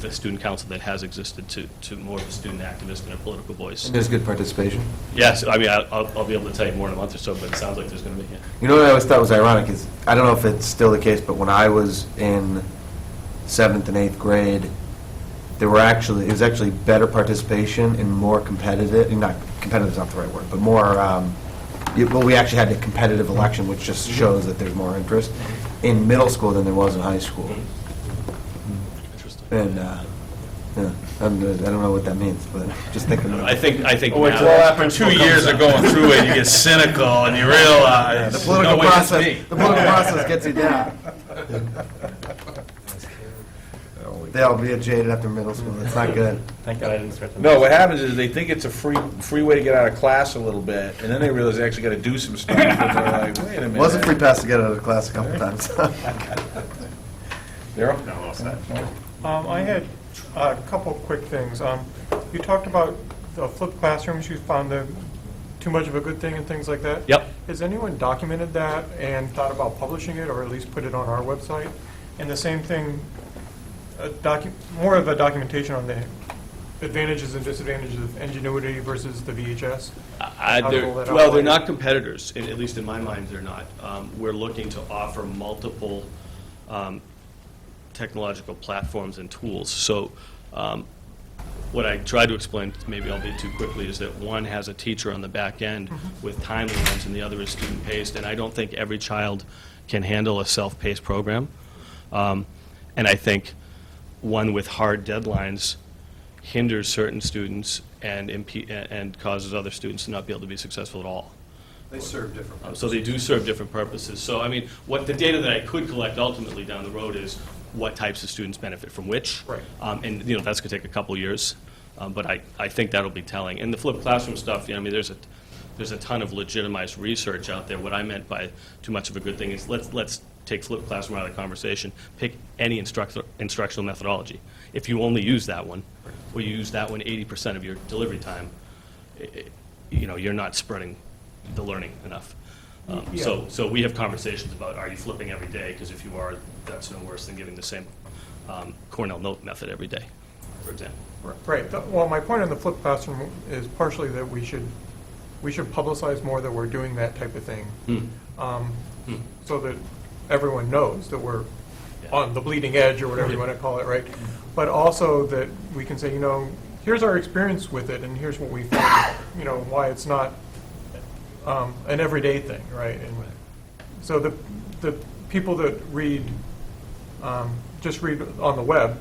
the student council that has existed to more of a student activist and a political voice. And there's good participation? Yes, I mean, I'll be able to tell you more in a month or so, but it sounds like there's going to be, yeah. You know what I always thought was ironic is, I don't know if it's still the case, but when I was in 7th and 8th grade, it was actually better participation and more competitive, not competitive is not the right word, but more, well, we actually had a competitive election, which just shows that there's more interest in middle school than there was in high school. Interesting. And, yeah, I don't know what that means, but just thinking about it. I think. Well, after 2 years of going through it, you get cynical and you realize, The political process gets you down. They all get jaded after middle school. It's not good. Thank God I didn't start. No, what happens is they think it's a free way to get out of class a little bit, and then they realize they actually got to do some stuff, and they're like, wait a minute. It was a free pass to get out of class a couple times. Daryl? I had a couple quick things. You talked about the flipped classrooms, you found too much of a good thing and things like that? Yep. Has anyone documented that and thought about publishing it, or at least put it on our website? And the same thing, more of a documentation on the advantages and disadvantages of Ingenuity versus the VHS? How to roll that out? Well, they're not competitors, at least in my mind, they're not. We're looking to offer multiple technological platforms and tools. So what I try to explain, maybe I'll be too quickly, is that one has a teacher on the back end with timelines and the other is student-paced, and I don't think every child can handle a self-paced program. And I think one with hard deadlines hinders certain students and causes other students to not be able to be successful at all. They serve different purposes. So they do serve different purposes. So, I mean, what the data that I could collect ultimately down the road is what types of students benefit from which. Right. And, you know, that's going to take a couple years. But I think that'll be telling. And the flipped classroom stuff, you know, I mean, there's a ton of legitimized research out there. What I meant by too much of a good thing is let's take flipped classroom out of the conversation. Pick any instructional methodology. If you only use that one, or you use that one 80% of your delivery time, you know, you're not spreading the learning enough. So we have conversations about, are you flipping every day? Because if you are, that's no worse than giving the same Cornell note method every day, for example. Right. Well, my point on the flipped classroom is partially that we should publicize more that we're doing that type of thing, so that everyone knows that we're on the bleeding edge, or whatever you want to call it, right? But also that we can say, you know, here's our experience with it, and here's what we found, you know, why it's not an everyday thing, right? And so the people that read, just read on the web,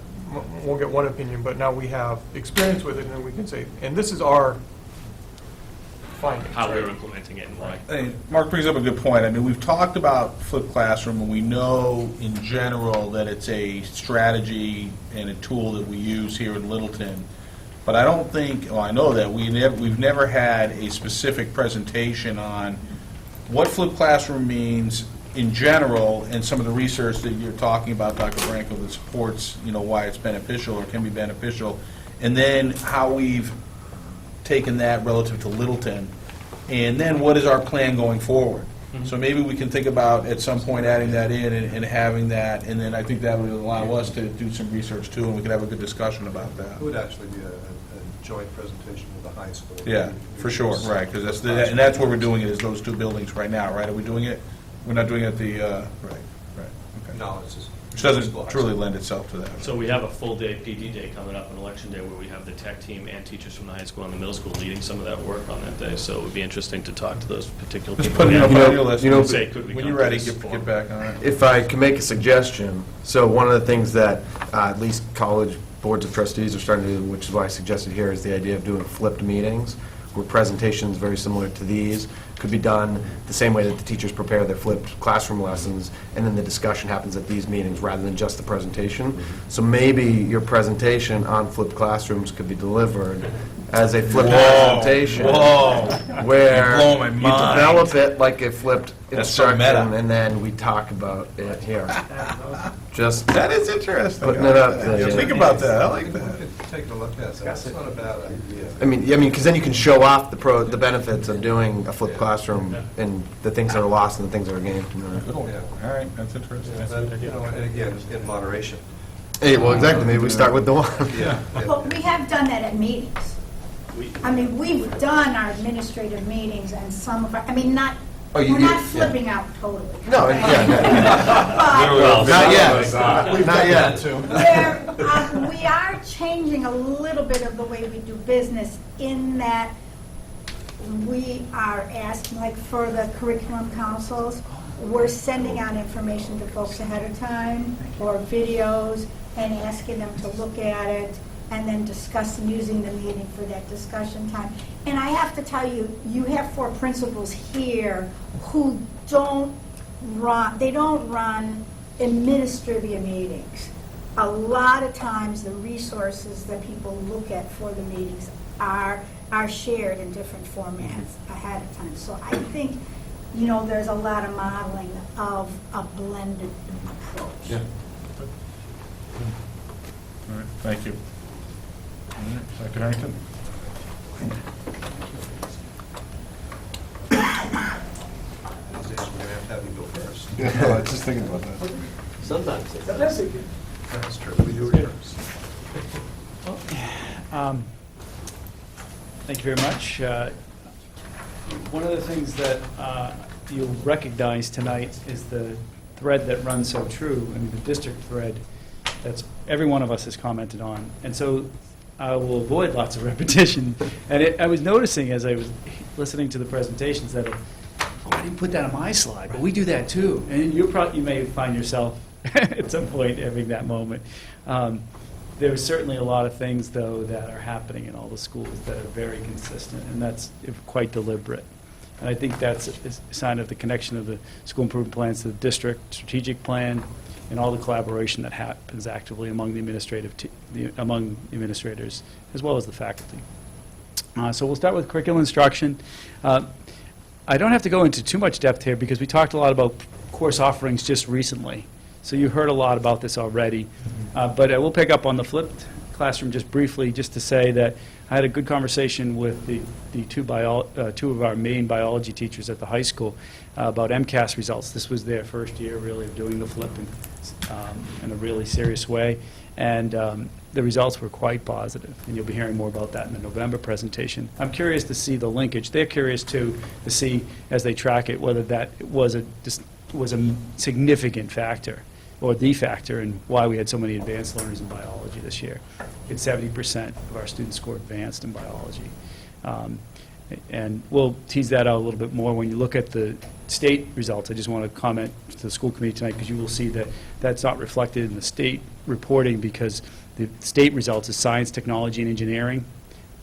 won't get one opinion, but now we have experience with it, and then we can say, and this is our findings. How right? we're implementing it and why. Hey, Mark brings up a good point. I mean, we've talked about flipped classroom, and we know in general that it's a strategy and a tool that we use here in Littleton. But I don't think, well, I know that we've never had a specific presentation on what flipped classroom means in general, and some of the research that you're talking about, Dr. Branco, that supports, you know, why it's beneficial or can be beneficial, and then how we've taken that relative to Littleton, and then what is our plan going forward? So maybe we can think about at some point adding that in and having that, and then I think that would allow us to do some research too, and we could have a good discussion about that. It would actually be a joint presentation with the high school. Yeah, for sure, right, because that's where we're doing it, is those two buildings right now, right? Are we doing it? We're not doing it at the, right, okay. No, it's just. Which doesn't truly lend itself to that. So we have a full day PD day coming up on Election Day where we have the tech team and teachers from the high school and the middle school leading some of that work on that day. So it would be interesting to talk to those particular Just people. put it up on your list, and say, could we when come you're to ready, this get forum? back on it. If I can make a suggestion, so one of the things that at least college boards of trustees are starting to do, which is why I suggested here, is the idea of doing flipped meetings, where presentations very similar to these could be done the same way that the teachers prepare their flipped classroom lessons, and then the discussion happens at these meetings rather than just the presentation. So maybe your presentation on flipped classrooms could be delivered as a flipped presentation. Where You're blowing my you mind. develop it like a flipped That's so instruction, meta. and then we talk about it here. Just That is interesting. putting it up Yeah, there. think about that, I like that. We could take a look at that. That's not a bad idea. I mean, because then you can show off the benefits of doing a flipped classroom and the things that are lost and the things that are gained. Good one. All right, that's interesting. You know, and again, in moderation. Hey, well, exactly. Maybe we start with the one. But we have done that at meetings. I mean, we've done our administrative meetings and some of our, I mean, not, Oh, you- we're not yeah. flipping out totally. No, yeah, But not yet. Not yet. we are changing a little bit of the way we do business in that we are asking, like for the curriculum councils, we're sending out information to folks ahead of time or videos and asking them to look at it and then discussing, using the meeting for that discussion time. And I have to tell you, you have 4 principals here who don't run administrative meetings. A lot of times, the resources that people look at for the meetings are shared in different formats ahead of time. So I think, you know, there's a lot of modeling of a blended approach. Yeah. All right, thank you. Dr. Harrington? These days, we're going to have you go first. Yeah, I was just thinking about that. Sometimes. That's true, we do it first. Thank you very much. One of the things that you'll recognize tonight is the thread that runs so true, I mean, the district thread, that's every one of us has commented on. And so I will avoid lots of repetition. And I was noticing as I was listening to the presentations that, I didn't put that on my slide, but we do that too. And you may find yourself at some point having that moment. There's certainly a lot of things, though, that are happening in all the schools that are very consistent, and that's quite deliberate. And I think that's a sign of the connection of the school improvement plans to the district strategic plan and all the collaboration that happens actively among the among administrators as well as the faculty. So we'll start with curriculum instruction. I don't have to go into too much depth here because we talked a lot about course offerings just recently. So you heard a lot about this already. But I will pick up on the flipped classroom just briefly, just to say that I had a good conversation with the two of our main biology teachers at the high school about MCAS results. This was their first year, really, of doing the flip in a really serious way. And the results were quite positive, and you'll be hearing more about that in the November presentation. I'm curious to see the linkage. They're curious, too, to see, as they track it, whether that was a significant factor or the factor in why we had so many advanced learners in biology this year. It's 70% of our students scored advanced in biology. And we'll tease that out a little bit more when you look at the state results. I just want to comment to the school committee tonight because you will see that that's not reflected in the state reporting because the state results is science, technology, and engineering.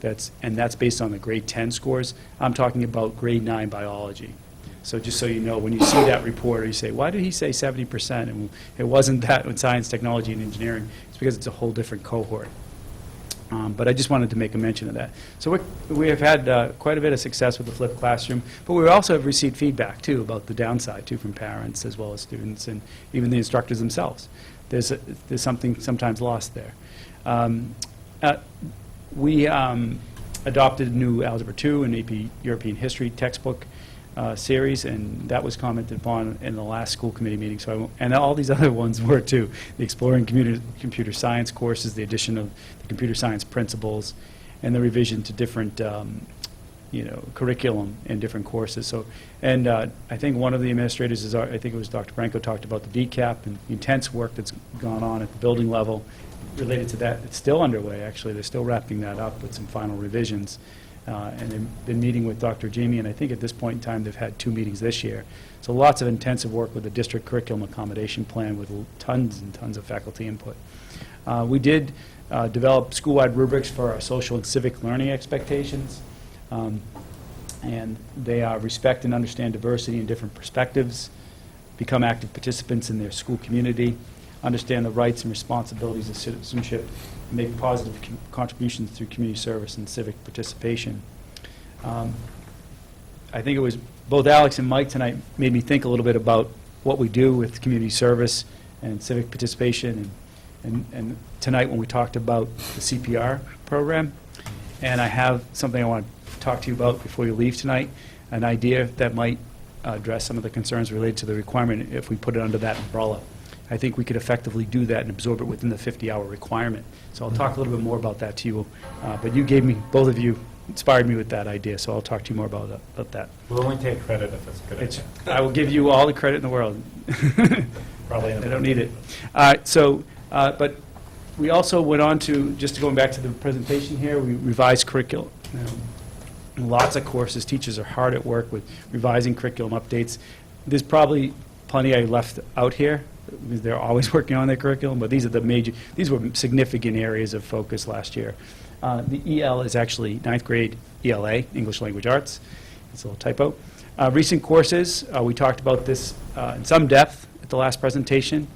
That's based on the grade 10 scores. I'm talking about grade 9 biology. So just so you know, when you see that report, or you say, why did he say 70%? And it wasn't that with science, technology, and engineering. It's because it's a whole different cohort. But I just wanted to make a mention of that. So we have had quite a bit of success with the flipped classroom, but we also have received feedback, too, about the downside, too, from parents as well as students and even the instructors themselves. There's something sometimes lost there. We adopted a new Algebra 2 and AP European History textbook series, and that was commented upon in the last school committee meeting. So and all these other ones were too. The Exploring Computer Science courses, the addition of the computer science principles, and the revision to different curriculum in different courses. So, and I think one of the administrators I think it was Dr. Branco, talked about the VCAP and the intense work that's gone on at the building level related to that. It's still underway, actually. They're still wrapping that up with some final revisions. And they've been meeting with Dr. Jamie, and I think at this point in time they've had 2 meetings this year. So lots of intensive work with the district curriculum accommodation plan with tons and tons of faculty input. We did develop school-wide rubrics for our social and civic learning expectations. And they are respect and understand diversity and different perspectives, become active participants in their school community, understand the rights and responsibilities of citizenship, and make positive contributions through community service and civic participation. I think it was both Alex and Mike tonight made me think a little bit about what we do with community service and civic participation, and tonight when we talked about the CPR program. And I have something I want to talk to you about before you leave tonight, an idea that might address some of the concerns related to the requirement if we put it under that umbrella. I think we could effectively do that and absorb it within the 50-hour requirement. So I'll talk a little bit more about that to you. But you gave me, both of you inspired me with that idea, so I'll talk to you more about that. We'll only take credit if it's a good idea. I will give you all the credit in the world. Probably. I don't need it. But we also went on to, just going back to the presentation here, we revised curriculum. Lots of courses. Teachers are hard at work with revising curriculum updates. There's probably plenty I left out here. They're always working on their curriculum, but these were significant areas of focus last year. The EL is actually 9th grade ELA, English Language Arts. It's a little typo. Recent courses, we talked about this in some depth at the last presentation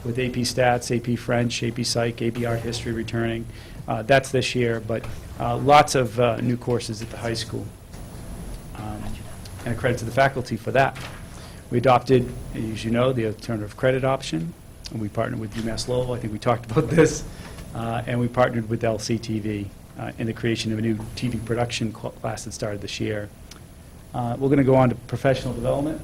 with AP Stats, AP French, AP Psych, AP Art History returning. That's this year, but lots of new courses at the high school. And a credit to the faculty for that. We adopted, as you know, the alternative credit option, and we partnered with UMass Lowell. I think we talked about this. And we partnered with LCTV and the creation of a new TV production class that started this year. We're going to go on to professional development.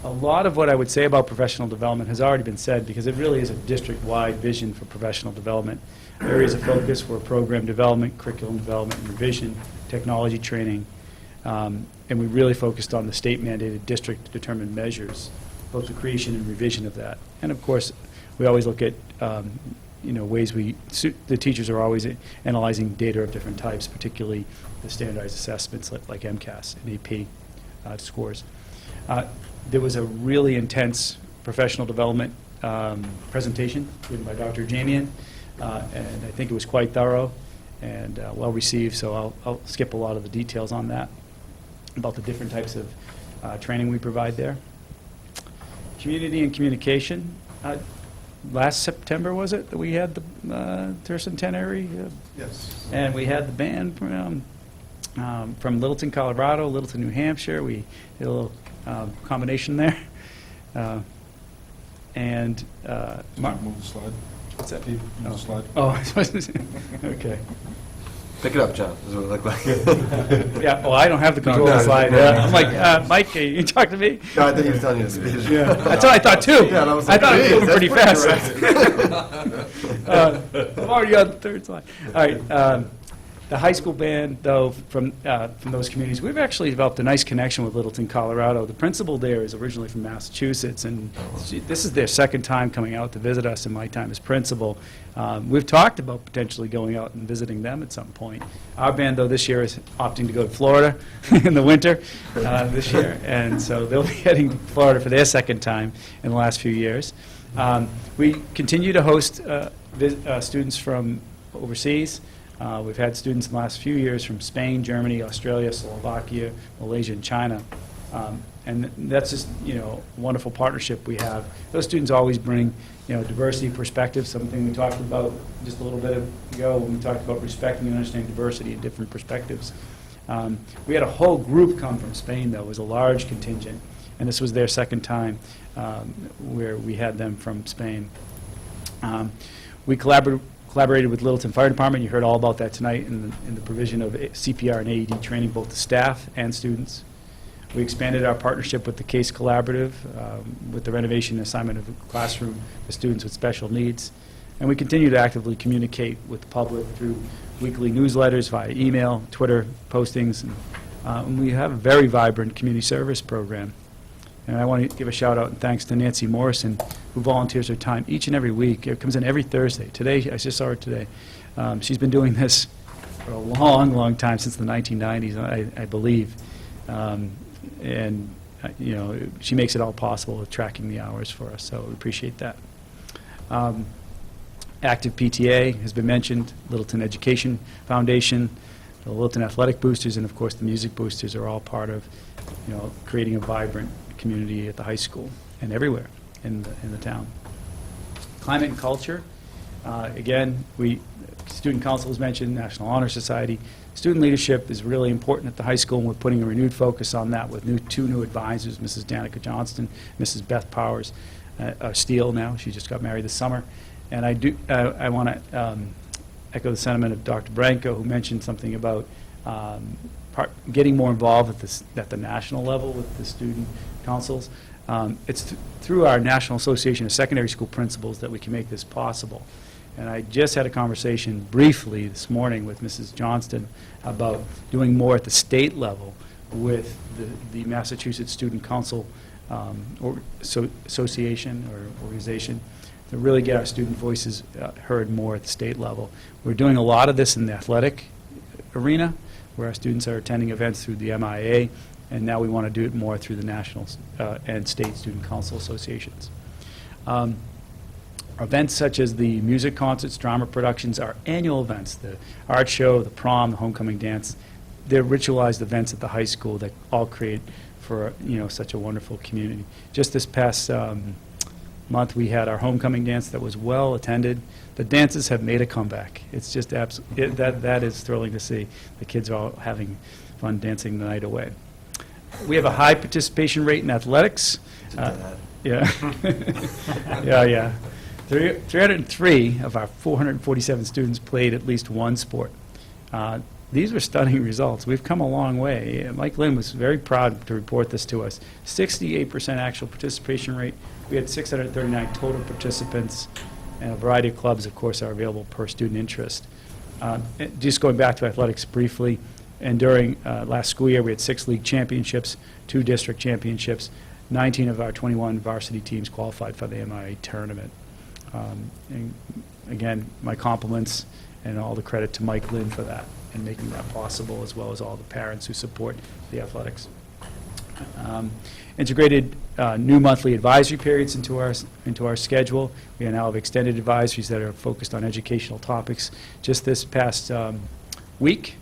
A lot of what I would say about professional development has already been said because it really is a district-wide vision for professional development. Areas of focus were program development, curriculum development, and revision, technology training, and we really focused on the state-mandated district-determined measures, both the creation and revision of that. And of course, we always look at ways the teachers are always analyzing data of different types, particularly the standardized assessments like MCAS and AP scores. There was a really intense professional development presentation given by Dr. Jamian, and I think it was quite thorough and well received, so I'll skip a lot of the details on that, about the different types of training we provide there. Community and communication. Last September, was it, that we had the tercentenary? Yes. And we had the band from Littleton, Colorado, Littleton, New Hampshire. We did a little combination there. Move the slide. What's that? Move the slide. Oh, okay. Pick it up, John. This is what it looked like. Yeah, well, I don't have the control of the slide. I'm like, Mike, can you talk to me? No, I think he was telling you to speed. Yeah, that's what I thought too. Yeah, that was I thought it was moving pretty fast. Correct. I'm already on the third slide. All right. The high school band, though, from those communities, we've actually developed a nice connection with Littleton, Colorado. The principal there is originally from Massachusetts, and this is their second time coming out to visit us in my time as principal. We've talked about potentially going out and visiting them at some point. Our band, though, this year is opting to go to Florida in the winter this year, and so they'll be heading to Florida for their second time in the last few years. We continue to host students from overseas. We've had students in the last few years from Spain, Germany, Australia, Slovakia, Malaysia, and China. And that's just, a wonderful partnership we have. Those students always bring, diversity perspective, something we talked about just a little bit ago when we talked about respecting and understanding diversity and different perspectives. We had a whole group come from Spain, though. It was a large contingent, and this was their second time where we had them from Spain. We collaborated with Littleton Fire Department. You heard all about that tonight in the provision of CPR and AED training, both to staff and students. We expanded our partnership with the CASE Collaborative with the renovation and assignment of a classroom for students with special needs. And we continue to actively communicate with the public through weekly newsletters, via email, Twitter postings, and we have a very vibrant community service program. And I want to give a shout out and thanks to Nancy Morrison, who volunteers her time each and every week. It comes in every Thursday. Today, I just saw her today. She's been doing this for a long, long time, since the 1990s, I believe. She makes it all possible with tracking the hours for us, so we appreciate that. Active PTA has been mentioned, Littleton Education Foundation, the Littleton Athletic Boosters, and of course the Music Boosters are all part of creating a vibrant community at the high school and everywhere in the town. Climate and culture, again, Student Council was mentioned, National Honor Society. Student leadership is really important at the high school, and we're putting a renewed focus on that with two new advisors, Mrs. Danica Johnston, Mrs. Beth Powers Steele now. She just got married this summer. And I want to echo the sentiment of Dr. Branco, who mentioned something about getting more involved at the national level with the student councils. It's through our National Association of Secondary School Principals that we can make this possible. And I just had a conversation briefly this morning with Mrs. Johnston about doing more at the state level with the Massachusetts Student Council Association or organization to really get our student voices heard more at the state level. We're doing a lot of this in the athletic arena, where our students are attending events through the MIA, and now we want to do it more through the national and state student council associations. Events such as the music concerts, drama productions, our annual events, the art show, the prom, the homecoming dance, they're ritualized events at the high school that all create for such a wonderful community. Just this past month, we had our homecoming dance that was well attended. The dances have made a comeback. It's just that is thrilling to see. The kids are all having fun dancing the night away. We have a high participation rate in athletics. Yeah. Yeah. 303 of our 447 students played at least one sport. These were stunning results. We've come a long way. Mike Lynn was very proud to report this to us. 68% actual participation rate. We had 639 total participants, and a variety of clubs, of course, are available per student interest. Just going back to athletics briefly, and during last school year, we had 6 league championships, 2 district championships. 19 of our 21 varsity teams qualified for the MIA tournament. And again, my compliments and all the credit to Mike Lynn for that and making that possible, as well as all the parents who support the athletics. Integrated new monthly advisory periods into our schedule. We now have extended advisories that are focused on educational topics. Just this past week,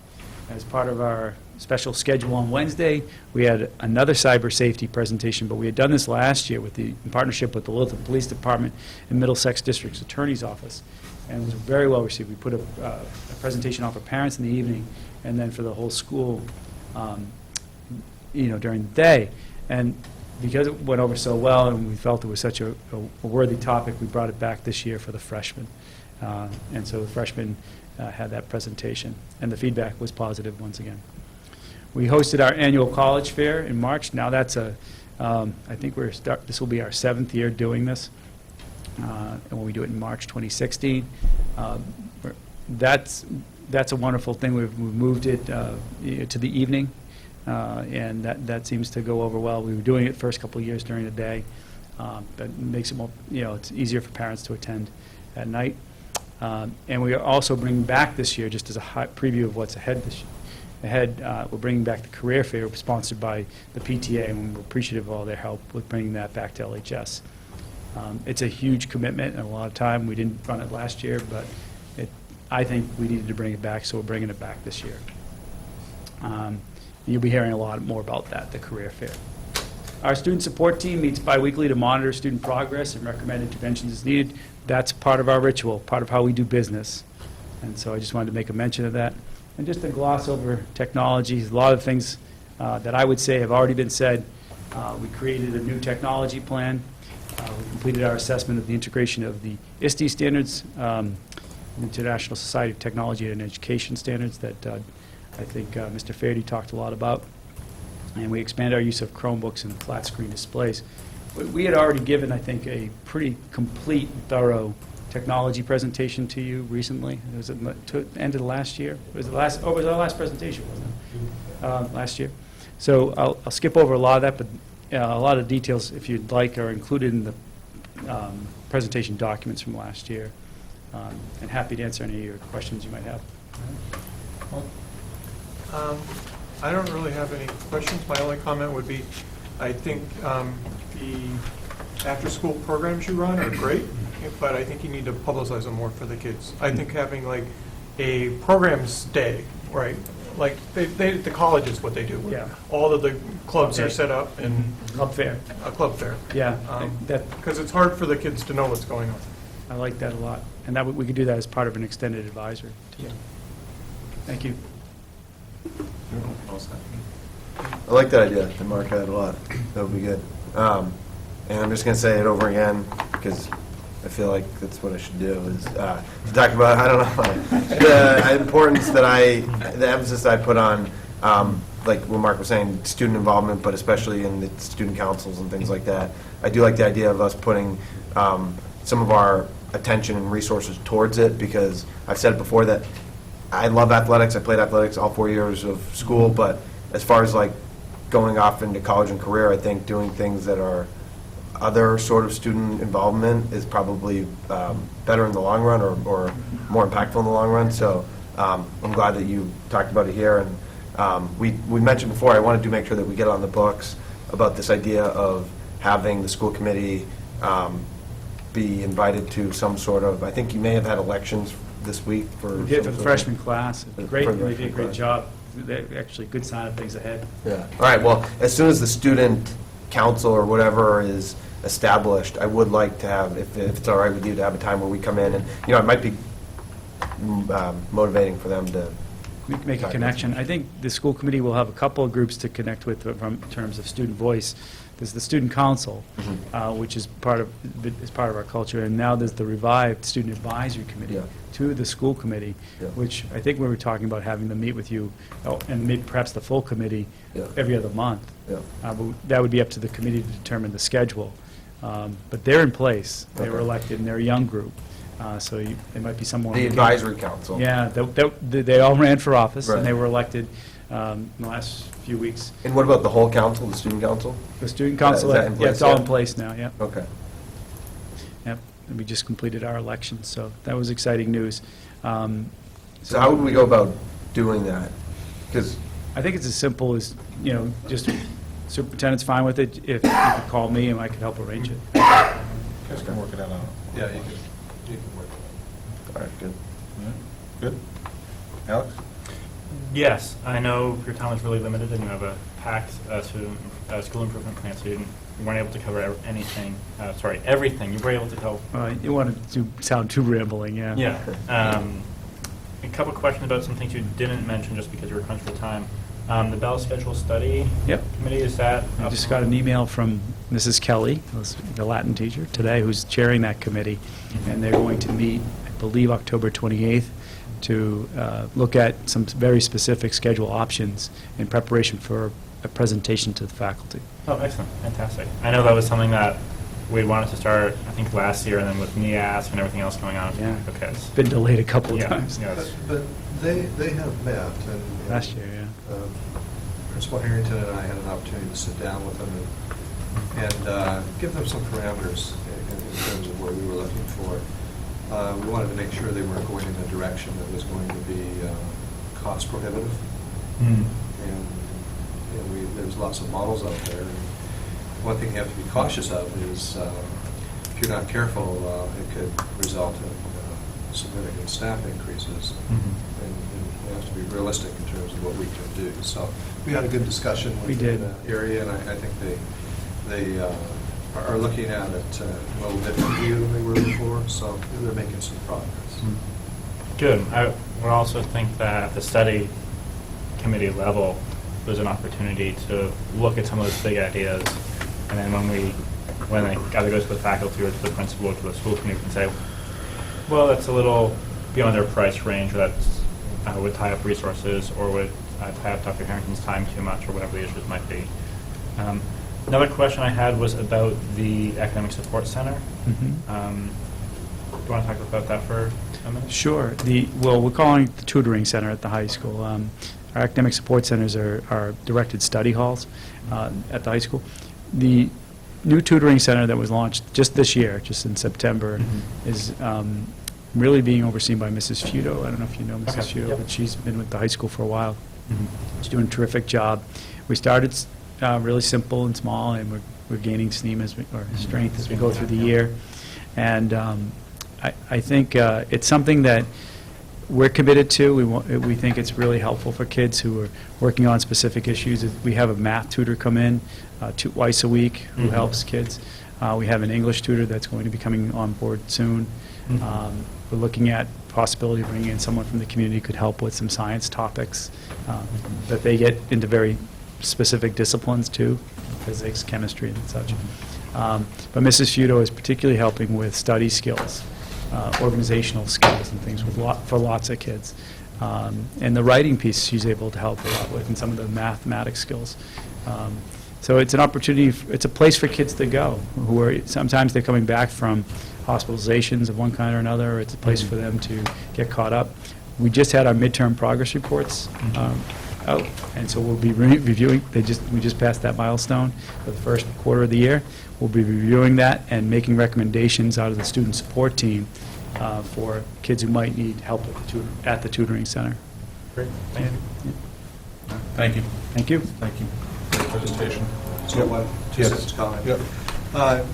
as part of our special schedule on Wednesday, we had another cyber safety presentation, but we had done this last year in partnership with the Littleton Police Department and Middlesex District's Attorney's Office, and it was very well received. We put a presentation on for parents in the evening, and then for the whole school, during the day. And because it went over so well, and we felt it was such a worthy topic, we brought it back this year for the freshmen. And so the freshmen had that presentation, and the feedback was positive once again. We hosted our annual college fair in March. Now that's I think this will be our 7th year doing this, and when we do it in March 2016. That's a wonderful thing. We've moved it to the evening, and that seems to go over well. We were doing it the first couple of years during the day. That makes it more, it's easier for parents to attend at night. And we are also bringing back this year, just as a preview of what's ahead this year. We're bringing back the career fair sponsored by the PTA, and we're appreciative of all their help with bringing that back to LHS. It's a huge commitment and a lot of time. We didn't run it last year, but I think we needed to bring it back, so we're bringing it back this year. You'll be hearing a lot more about that, the career fair. Our student support team meets biweekly to monitor student progress and recommend interventions as needed. That's part of our ritual, part of how we do business. And so I just wanted to make a mention of that. And just to gloss over technology, a lot of things that I would say have already been said. We created a new technology plan. We completed our assessment of the integration of the ISTE standards, International Society of Technology and Education standards that I think Mr. Faherty talked a lot about. And we expanded our use of Chromebooks and flat screen displays. We had already given, I think, a pretty complete, thorough technology presentation to you recently. Was it to end of the last year? Was it last? Oh, it was our last presentation, wasn't it? Last year. So I'll skip over a lot of that, but a lot of details, if you'd like, are included in the presentation documents from last year. And happy to answer any of your questions you might have. I don't really have any questions. My only comment would be, I think the after-school programs you run are great, but I think you need to publicize them more for the kids. I think having like a programs day, right? Like the college is what they do. Yeah. All of the clubs are set up and Club fair. A club fair. Yeah. Because it's hard for the kids to know what's going on. I like that a lot. And that we could do that as part of an extended advisory. Yeah. Thank you. I like that idea, and Mark had a lot. That would be good. And I'm just going to say it over again, because I feel like that's what I should do, is to talk about, I don't know, the importance that the emphasis I put on, like what Mark was saying, student involvement, but especially in the student councils and things like that. I do like the idea of us putting some of our attention and resources towards it, because I've said it before that I love athletics. I played athletics all 4 years of school, but as far as like going off into college and career, I think doing things that are other sort of student involvement is probably better in the long run, or more impactful in the long run. So I'm glad that you talked about it here. And we mentioned before, I wanted to make sure that we get on the books about this idea of having the school committee be invited to some sort of, I think you may have had elections this week for... We did for the freshman class. Great, For the they did a freshman great class. job. They're actually good sign of things ahead. Yeah. All right, well, as soon as the student council or whatever is established, I would like to have, if it's all right with you, to have a time where we come in and, it might be motivating for them to... We can make a talk about connection. I think the school committee will have a couple of groups to connect with in terms of student voice. there's the student council, which is part of our culture, and now there's the revived student advisory committee Yeah. to the school committee, Yeah. which I think we were talking about having them meet with you, and maybe perhaps the full committee Yeah. every other month. Yeah. But that would be up to the committee to determine the schedule. But they're in place. They were Okay. elected, and they're a young group. So they might be someone. The advisory council. Yeah, they all ran for office, Right. and they were elected in the last few weeks. And what about the whole council, the student council? The student council, Is that in yeah, place it's all yet? in place now, yeah. Okay. Yep, and we just completed our election, so that was exciting news. So how would we go about doing that? Because I think it's as simple as, just superintendent's fine with it. If you could call me and I could help arrange it. You guys can work it out. Yeah, you can work it all right, good. Good? Alex? Yes, I know your time is really limited, and you have a packed school improvement plan, so you weren't able to cover everything. You were able to cover. You wanted to sound too rambling, yeah. Yeah. A couple questions about some things you didn't mention just because you were crunched for time. The Bell Schedule Study Yep. Committee, is that? I just got an email from Mrs. Kelly, who's the Latin teacher today, who's chairing that committee, and they're going to meet, I believe, October 28th, to look at some very specific schedule options in preparation for a presentation to the faculty. Oh, excellent, fantastic. I know that was something that we wanted to start, I think, last year, and then with NEAS and everything else going on. Yeah. Okay. It's been delayed a couple of Yeah, times. yeah. But they have met, and Last year, yeah. Principal Harrington and I had an opportunity to sit down with them and give them some parameters in terms of what we were looking for. We wanted to make sure they weren't going in a direction that was going to be cost prohibitive. Mm. And there's lots of models out there. And one thing you have to be cautious of is if you're not careful, it could result in significant staff increases. Mhm. And we have to be realistic in terms of what we can do. So we had a good discussion We with did. that area, and I think they are looking at it a little differently than they were before, so they're making some progress. Good. I would also think that at the study committee level, there's an opportunity to look at some of those big ideas, and then when it either goes to the faculty or to the principal or to the school committee, we can say, well, that's a little beyond their price range, or that's would tie up resources, or would tie up Dr. Harrington's time too much, or whatever the issues might be. Another question I had was about the Academic Support Center. Mhm. Do you want to talk about that for a minute? Sure. We're calling it the tutoring center at the high school. Our academic support centers are directed study halls at the high school. The new tutoring center that was launched just this year, just in September, is really being overseen by Mrs. Feudo. I don't know if you know Mrs. Okay. Feudo, Yep. but she's been with the high school for a while. She's doing a terrific job. We started really simple and small, and we're gaining steam or strength as we go through the year. And I think it's something that we're committed to. We think it's really helpful for kids who are working on specific issues. We have a math tutor come in twice a week who Mhm. helps kids. We have an English tutor that's going to be coming on board soon. We're looking at possibility of bringing in someone from the community who could help with some science topics that they get into very specific disciplines too, physics, chemistry, and such. But Mrs. Feudo is particularly helping with study skills, organizational skills and things for lots of kids. And the writing piece she's able to help a lot with, and some of the mathematics skills. So it's an opportunity, it's a place for kids to go, who are, sometimes they're coming back from hospitalizations of one kind or another, or it's a place for them to get caught up. We just had our midterm progress reports out, and so we'll be reviewing, we just passed that milestone for the first quarter of the year. We'll be reviewing that and making recommendations out of the student support team for kids who might need help at the tutoring center. Great, thank you. Thank you. Thank you. Thank you. Great presentation. So two Yes. sentence comment. Yep.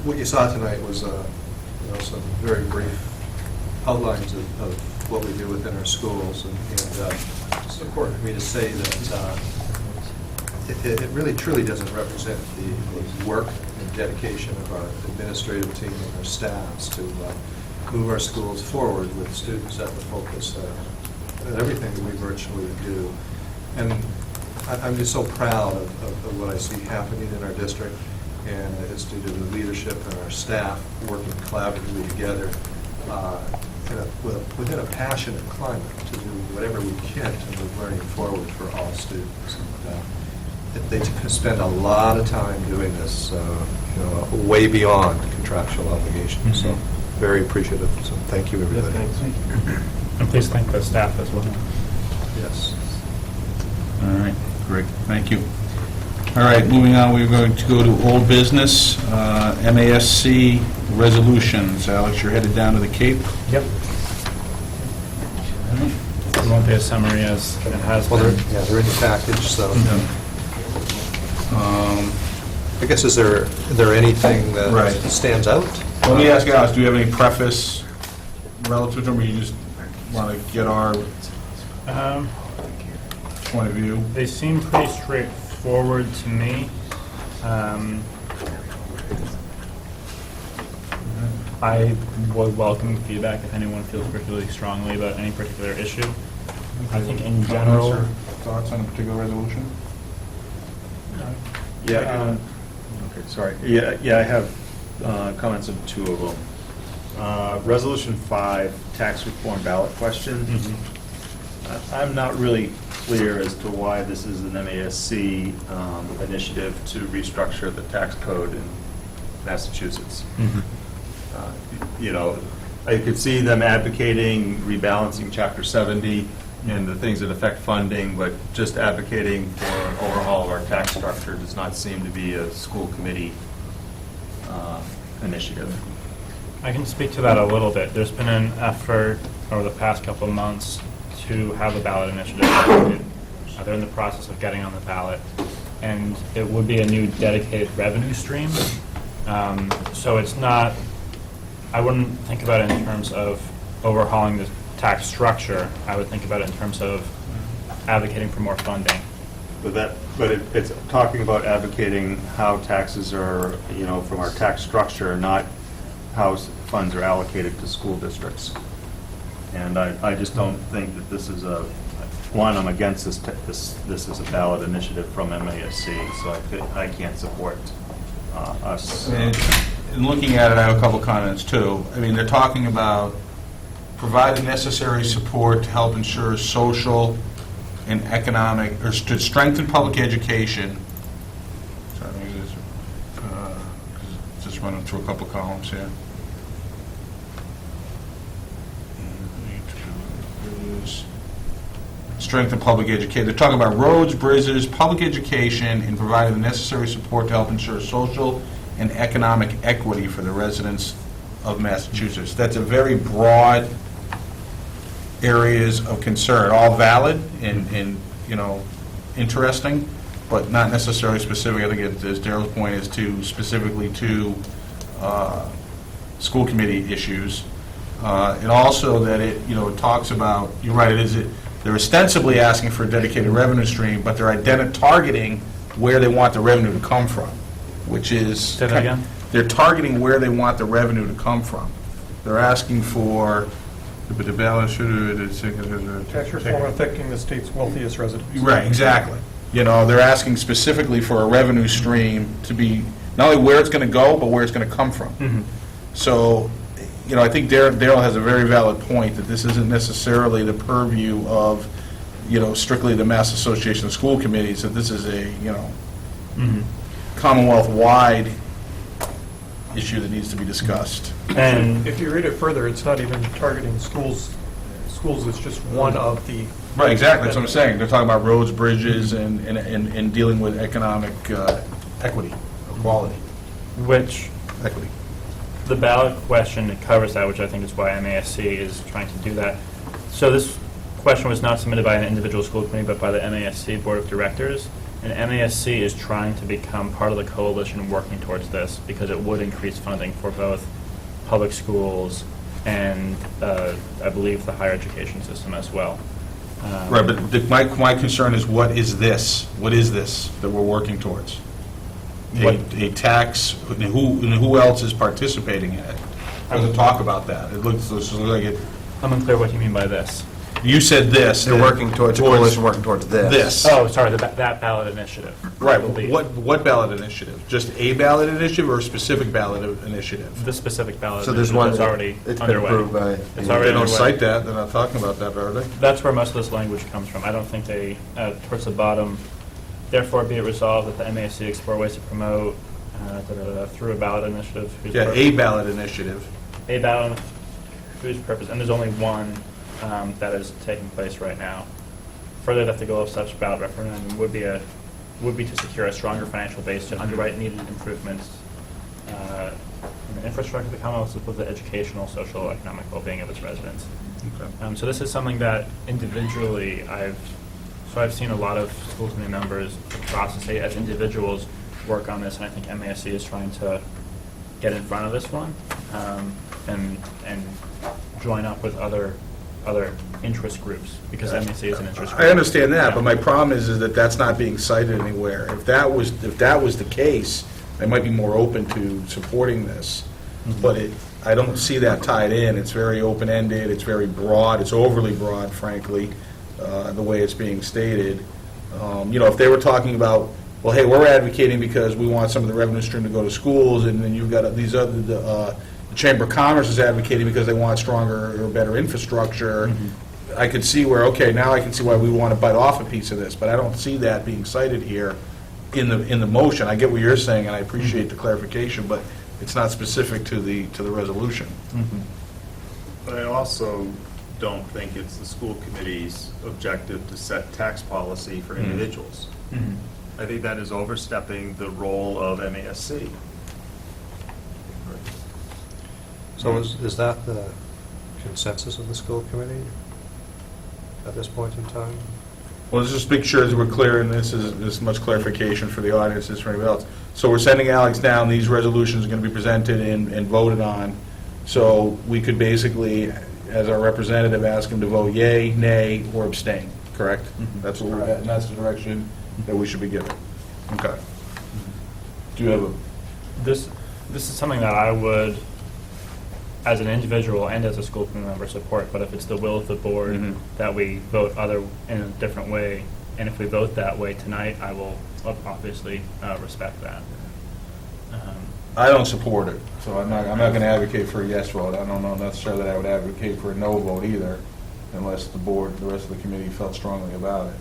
What you saw tonight was some very brief outlines of what we do within our schools, and it's important for me to say that it really truly doesn't represent the work and dedication of our administrative team and our staffs to move our schools forward with students at the focus of everything that we virtually do. And I'm just so proud of what I see happening in our district. and it's due to the leadership and our staff working collaboratively together within a passionate climate to do whatever we can to move learning forward for all students. And, they spend a lot of time doing this, way beyond contractual obligations. So very appreciative. So thank you, everybody. And please thank the staff as well. Yes. All right, great, thank you. All right, moving on, we're going to go to old business, MASC resolutions. Alex, you're headed down to the Cape? Yep. It won't be a summary as it has Well, been. they're in the package, so. I guess, is there anything that Right. stands out? Let me ask you, Alex, do you have any preface relative to them, or you just want to get our point of view? They seem pretty straightforward to me. I would welcome feedback if anyone feels particularly strongly about any particular issue. I think in general... Comments or thoughts on a particular resolution? Yeah, okay, sorry. Yeah, I have comments on two of them. Resolution 5, tax reform ballot question. I'm not really clear as to why this is an MASC initiative to restructure the tax code in Massachusetts. I could see them advocating rebalancing Chapter 70 and the things that affect funding, but just advocating for an overhaul of our tax structure does not seem to be a school committee initiative. I can speak to that a little bit. There's been an effort over the past couple of months to have a ballot initiative. They're in the process of getting on the ballot, and it would be a new dedicated revenue stream. So it's not, I wouldn't think about it in terms of overhauling the tax structure. I would think about it in terms of advocating for more funding. But it's talking about advocating how taxes are, from our tax structure, not how funds are allocated to school districts. And I just don't think that this is I'm against this is a ballot initiative from MASC, so I can't support us. In looking at it, I have a couple comments, too. I mean, they're talking about provide the necessary support to help ensure social and economic, or to strengthen public education. Sorry, let me just running through a couple columns here. Strengthen public education. They're talking about roads, bridges, public education, and providing the necessary support to help ensure social and economic equity for the residents of Massachusetts. That's a very broad areas of concern, all valid and interesting, but not necessarily specific. I think as Daryl's point is to specifically to school committee issues. And also that it talks about, you're right, they're ostensibly asking for a dedicated revenue stream, but they're targeting where they want the revenue to come from, which is... Say that again? They're targeting where they want the revenue to come from. They're asking for the balance... Tax reform affecting the state's wealthiest residents. Right, exactly. They're asking specifically for a revenue stream to be not only where it's going to go, but where it's going to come from. So, I think Daryl has a very valid point that this isn't necessarily the purview of, strictly the Mass Association of School Committees, that this is a, Commonwealth-wide issue that needs to be discussed. And if you read it further, it's not even targeting schools. Schools is just one of the... Right, exactly, that's what I'm saying. They're talking about roads, bridges, and dealing with economic equity, equality. Which... Equity. The ballot question covers that, which I think is why MASC is trying to do that. So this question was not submitted by an individual school committee, but by the MASC Board of Directors. And MASC is trying to become part of the coalition working towards this, because it would increase funding for both public schools and, I believe, the higher education system as well. Right, but my concern is, what is this? What is this that we're working towards? A tax, who else is participating in it? Doesn't talk about that. It looks like it... I'm unclear what you mean by this. You said this. They're working towards, a coalition working towards this. This. Oh, sorry, that ballot initiative. Right, I believe. what ballot initiative? Just a ballot initiative or a specific ballot initiative? The specific ballot So there's initiative one is that- already it's been underway. approved by- It's They already don't underway. cite that, they're not talking about that, are they? That's where most of this language comes from. I don't think they, towards the bottom, therefore be it resolved that the MASC explore ways to promote through a ballot initiative. whose Yeah, purpose- a ballot initiative. A ballot whose purpose, and there's only one that is taking place right now. Further, that the goal of such ballot referendum would be to secure a stronger financial base to underwrite needed improvements in the infrastructure of the Commonwealth with the educational, social, economic well-being of its residents. So this is something that individually I've seen a lot of school committee members across the state as individuals work on this, and I think MASC is trying to get in front of this one and join up with other interest groups, because MASC is an interest group. I understand that, but my problem is that that's not being cited anywhere. If that was the case, I might be more open to supporting this. But I don't see that tied in. It's very open-ended, it's very broad, it's overly broad, frankly, the way it's being stated. If they were talking about, well, hey, we're advocating because we want some of the revenue stream to go to schools, and then you've got these other, the Chamber of Commerce is advocating because they want stronger or better infrastructure. I could see where, okay, now I can see why we want to bite off a piece of this, but I don't see that being cited here in the motion. I get what you're saying, and I appreciate the clarification, but it's not specific to the resolution. But I also don't think it's the school committee's objective to set tax policy for individuals. I think that is overstepping the role of MASC. So is that the consensus of the school committee at this point in time? Well, let's just make sure that we're clear, and this is as much clarification for the audience as for anybody else. So we're sending Alex down, these resolutions are going to be presented and voted on. So we could basically, as our representative, ask him to vote yay, nay, or abstain, correct? That's what we're at, and that's the direction that we should be giving. Okay. Do you have a... This is something that I would, as an individual and as a school committee member, support, but if it's the will of the board that we vote in a different way, and if we vote that way tonight, I will obviously respect that. I don't support it, so I'm not going to advocate for a yes vote. I don't know necessarily that I would advocate for a no vote either, unless the board, the rest of the committee felt strongly about it.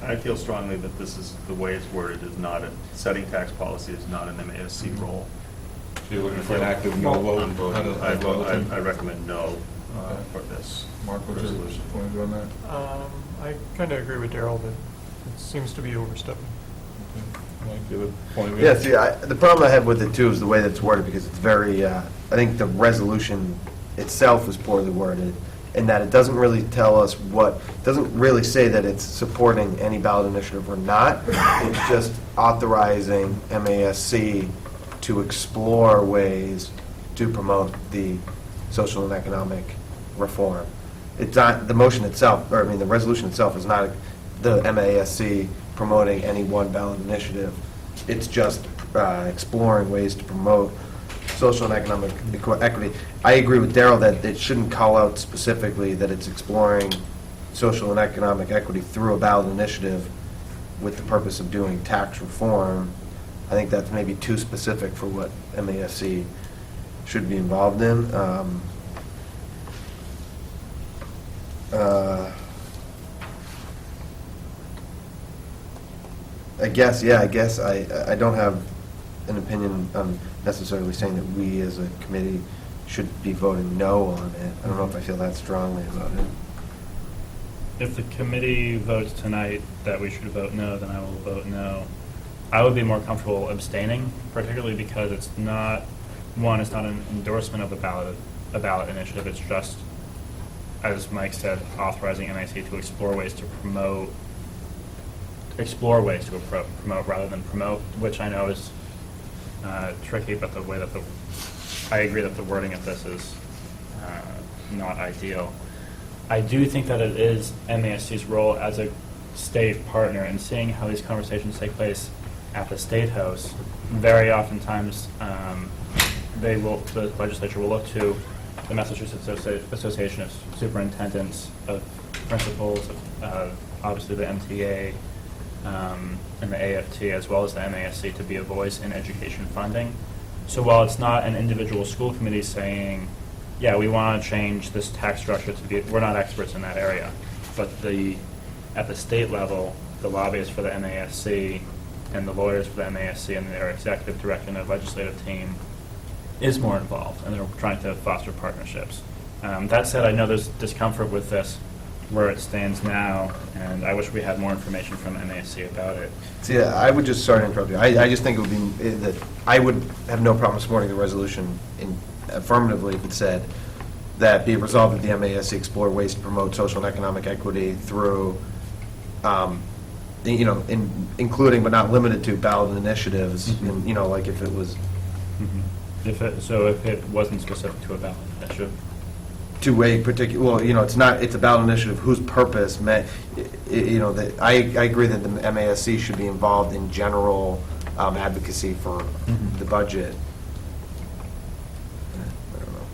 I feel strongly that this is, the way it's worded, is not, setting tax policy is not an MASC role. So you're looking for an active no vote? I recommend no for this. Mark, what's your point of view on that? I kind of agree with Daryl that it seems to be overstepping. Mike, do you have a point of view? Yeah, see, the problem I have with it too is the way that it's worded, because it's very, I think the resolution itself is poorly worded, in that it doesn't really tell us doesn't really say that it's supporting any ballot initiative or not. It's just authorizing MASC to explore ways to promote the social and economic reform. It's not, the motion itself, or I mean, the resolution itself is not the MASC promoting any one ballot initiative. It's just exploring ways to promote social and economic equity. I agree with Daryl that it shouldn't call out specifically that it's exploring social and economic equity through a ballot initiative with the purpose of doing tax reform. I think that's maybe too specific for what MASC should be involved in. I guess I don't have an opinion on necessarily saying that we as a committee should be voting no on it. I don't know if I feel that strongly about it. If the committee votes tonight that we should vote no, then I will vote no. I would be more comfortable abstaining, particularly because it's not an endorsement of a ballot initiative. It's just, as Mike said, authorizing MASC to explore ways to promote rather than promote, which I know is tricky, but the way that I agree that the wording of this is not ideal. I do think that it is MASC's role as a state partner, and seeing how these conversations take place at the State House, very oftentimes the legislature will look to the Massachusetts Association of Superintendents of Principals, obviously the MTA, and the AFT, as well as the MASC, to be a voice in education funding. So while it's not an individual school committee saying, yeah, we want to change this tax structure to be, we're not experts in that area, but at the state level, the lobbyists for the MASC and the lawyers for the MASC and their executive director and their legislative team is more involved, and they're trying to foster partnerships. That said, I know there's discomfort with this where it stands now, and I wish we had more information from MASC about it. See, I would just, sorry to interrupt you, I just think it would be, that I would have no problem supporting the resolution affirmatively if it said that be it resolved that the MASC explore ways to promote social and economic equity through, including but not limited to ballot initiatives, and, like if it was... If it wasn't specific to a ballot initiative? To a particular, it's not, it's a ballot initiative whose purpose I agree that the MASC should be involved in general advocacy for the budget. I don't know.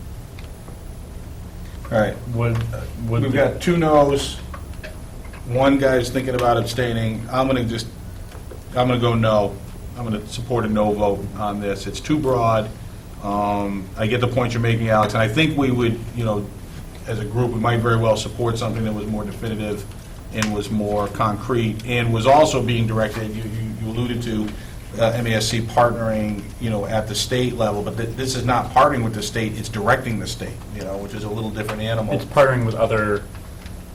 All right. We've got 2 no's. One guy's thinking about abstaining. I'm going to go no. I'm going to support a no vote on this. It's too broad. I get the point you're making, Alex, and I think we would, as a group, we might very well support something that was more definitive and was more concrete and was also being directed, you alluded to MASC partnering, at the state level, but this is not partnering with the state, it's directing the state, which is a little different animal. It's partnering with other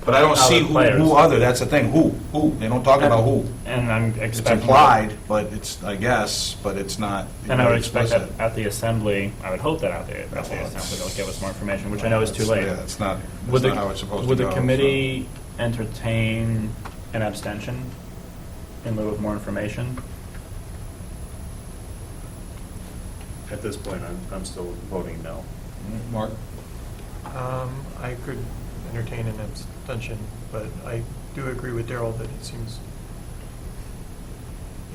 But I don't see who other, that's the thing, who? They don't talk about who. And I'm It's expecting... implied, but it's, I guess, but it's not. And I would expect that at the assembly, I would hope that at the assembly they'll give us more information, which I know is too late. Yeah, it's not Would how it's supposed to Would go. the committee entertain an abstention in lieu of more information? At this point, I'm still voting no. Mark? I could entertain an abstention, but I do agree with Daryl that it seems...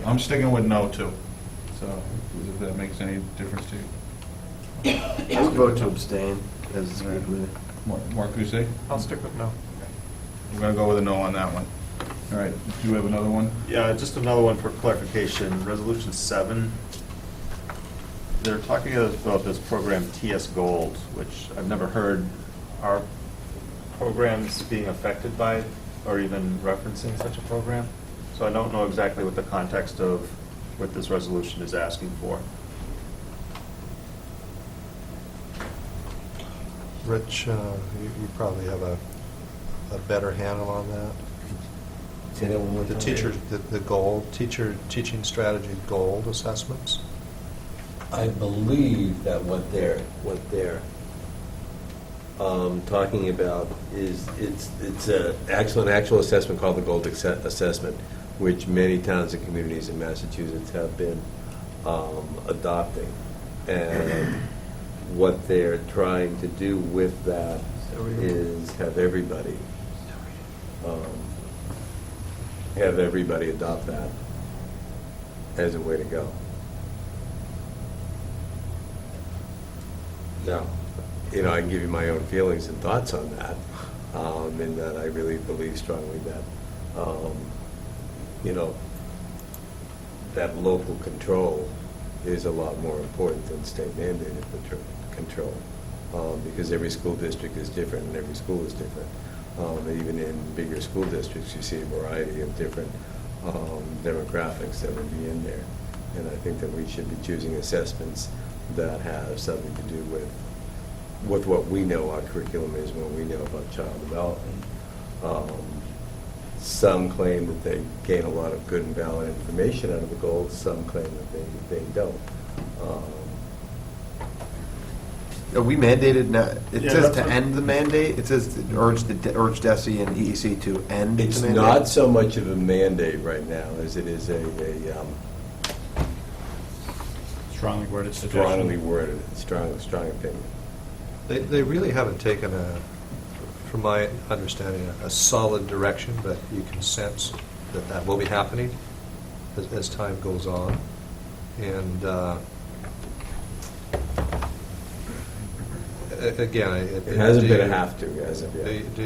I'm sticking with no, too. So, if that makes any difference to you. I would vote to abstain as a school committee. Mark, you say? I'll stick with no. We're going to go with a no on that one. All right, do you have another one? Yeah, just another one for clarification. Resolution 7, they're talking about this program TS Gold, which I've never heard. Are programs being affected by or even referencing such a program? So I don't know exactly what the context of what this resolution is asking for. Rich, you probably have a better handle on that. The teachers, the gold, teaching strategy gold assessments? I believe that what they're talking about is, it's an actual assessment called the Gold Assessment, which many towns and communities in Massachusetts have been adopting. And what they're trying to do with that is have everybody adopt that as a way to go. Now, I can give you my own feelings and thoughts on that, in that I really believe strongly that, that local control is a lot more important than state mandated control, because every school district is different and every school is different. Even in bigger school districts, you see a variety of different demographics that would be in there. And I think that we should be choosing assessments that have something to do with what we know our curriculum is, what we know about child development. Some claim that they gain a lot of good and valid information out of the goals. Some claim that they don't. Are we mandated now? It Yeah, says that's to what- end the mandate? It says to urge DESI and EEC to end It's the mandate? not so much of a mandate right now as it is a Strongly worded suggestion. strongly worded, strong opinion. They really haven't taken from my understanding, a solid direction, but you can sense that will be happening as time goes on. And Again, It hasn't been a have to, as of yet. Do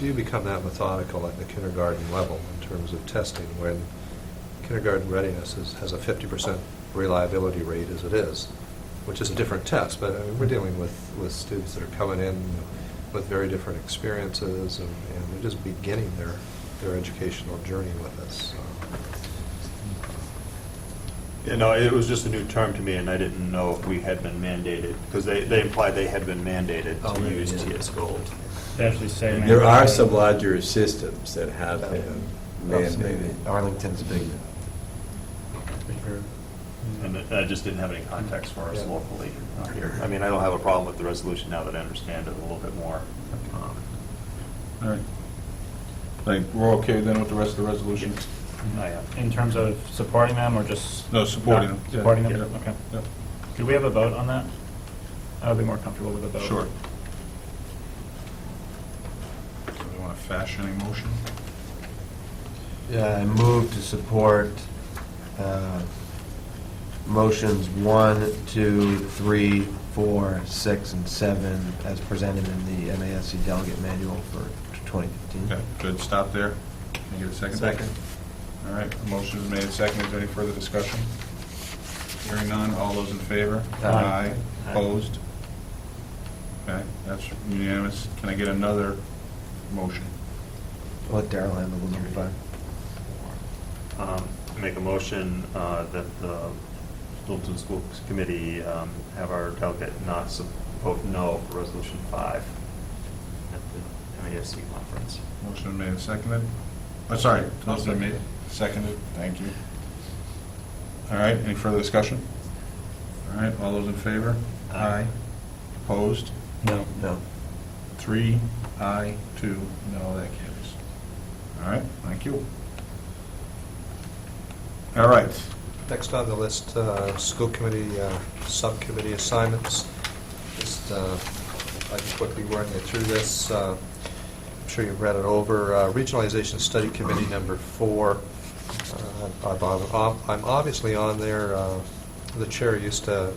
you become that methodical at the kindergarten level in terms of testing when kindergarten readiness has a 50% reliability rate as it is, which is a different test, but I mean, we're dealing with students that are coming in with very different experiences, and they're just beginning their educational journey with us. You know, it was just a new term to me, and I didn't know if we had been mandated, because they implied they had been mandated to use TS Gold. They actually say. There are some larger systems that have been mandated. Arlington's big. And I just didn't have any context for us locally here. I mean, I don't have a problem with the resolution now that I understand it a little bit more. All right. Like, we're okay then with the rest of the resolution? I am. In terms of supporting them or just? No, supporting not them. Yeah. Supporting them? Yeah. Okay. Yeah. Could we have a vote on that? I would be more comfortable with a vote. Sure. So we want to fashion a motion? Yeah, I move to support motions 1, 2, 3, 4, 6, and 7 as presented in the MASC delegate manual for 2015. Okay, good, stop there. Can I get a second? Second. All right, a motion is made, second. Is there any further discussion? Hearing none, all those in favor? Aye. Opposed? Okay, that's unanimous. Can I get another motion? I'll let Darrell handle the number 5. Make a motion that the Littleton School Committee have our delegate not vote no for Resolution 5 at the MASC conference. Motion made and seconded. Sorry, motion made, seconded, thank you. All right, any further discussion? All right, all those in favor? Aye. Opposed? No. No. 3, aye, 2, no, that carries. All right, thank you. All right. Next on the list, school committee subcommittee assignments. I can quickly run you through this. I'm sure you've read it over. Regionalization Study Committee number 4. I'm obviously on there. The chair used to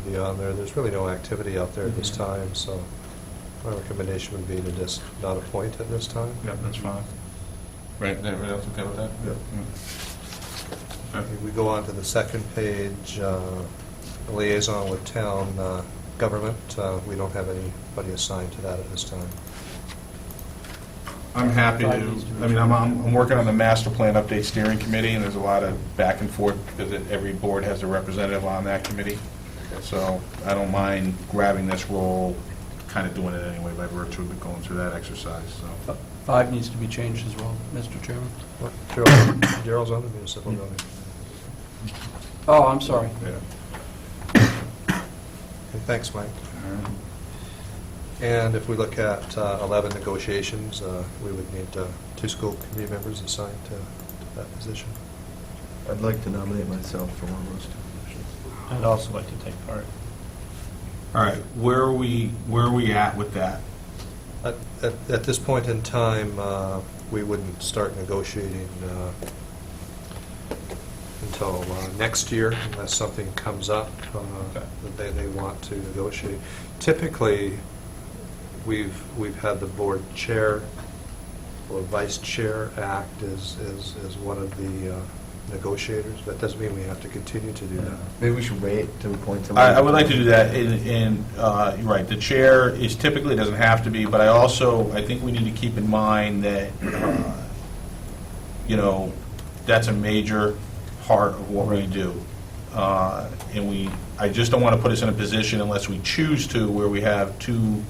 be on there. There's really no activity out there at this time, so my recommendation would be to just not appoint at this time. Yep, that's fine. Right, everybody else okay with that? Yep. Okay. We go on to the second page, liaison with town government. We don't have anybody assigned to that at this time. I'm happy to, I mean, I'm working on the master plan update steering committee, and there's a lot of back and forth because every board has a representative on that committee. So I don't mind grabbing this role, kind of doing it anyway by virtue of going through that exercise, so. 5 needs to be changed as well, Mr. Chairman. Darrell's on the municipal building. Oh, I'm sorry. Yeah. Okay, thanks, Mike. And if we look at 11 negotiations, we would need 2 school committee members assigned to that position. I'd like to nominate myself for one of those 2 positions. I'd also like to take part. All right, where are we at with that? At this point in time, we wouldn't start negotiating until next year, unless something comes up that they want to negotiate. Typically, we've had the board chair or vice chair act as one of the negotiators. That doesn't mean we have to continue to do that. Maybe we should wait to appoint somebody. I would like to do that, and you're right, the chair is typically, doesn't have to be, but I think we need to keep in mind that, that's a major part of what we do. And I just don't want to put us in a position unless we choose to, where we have 2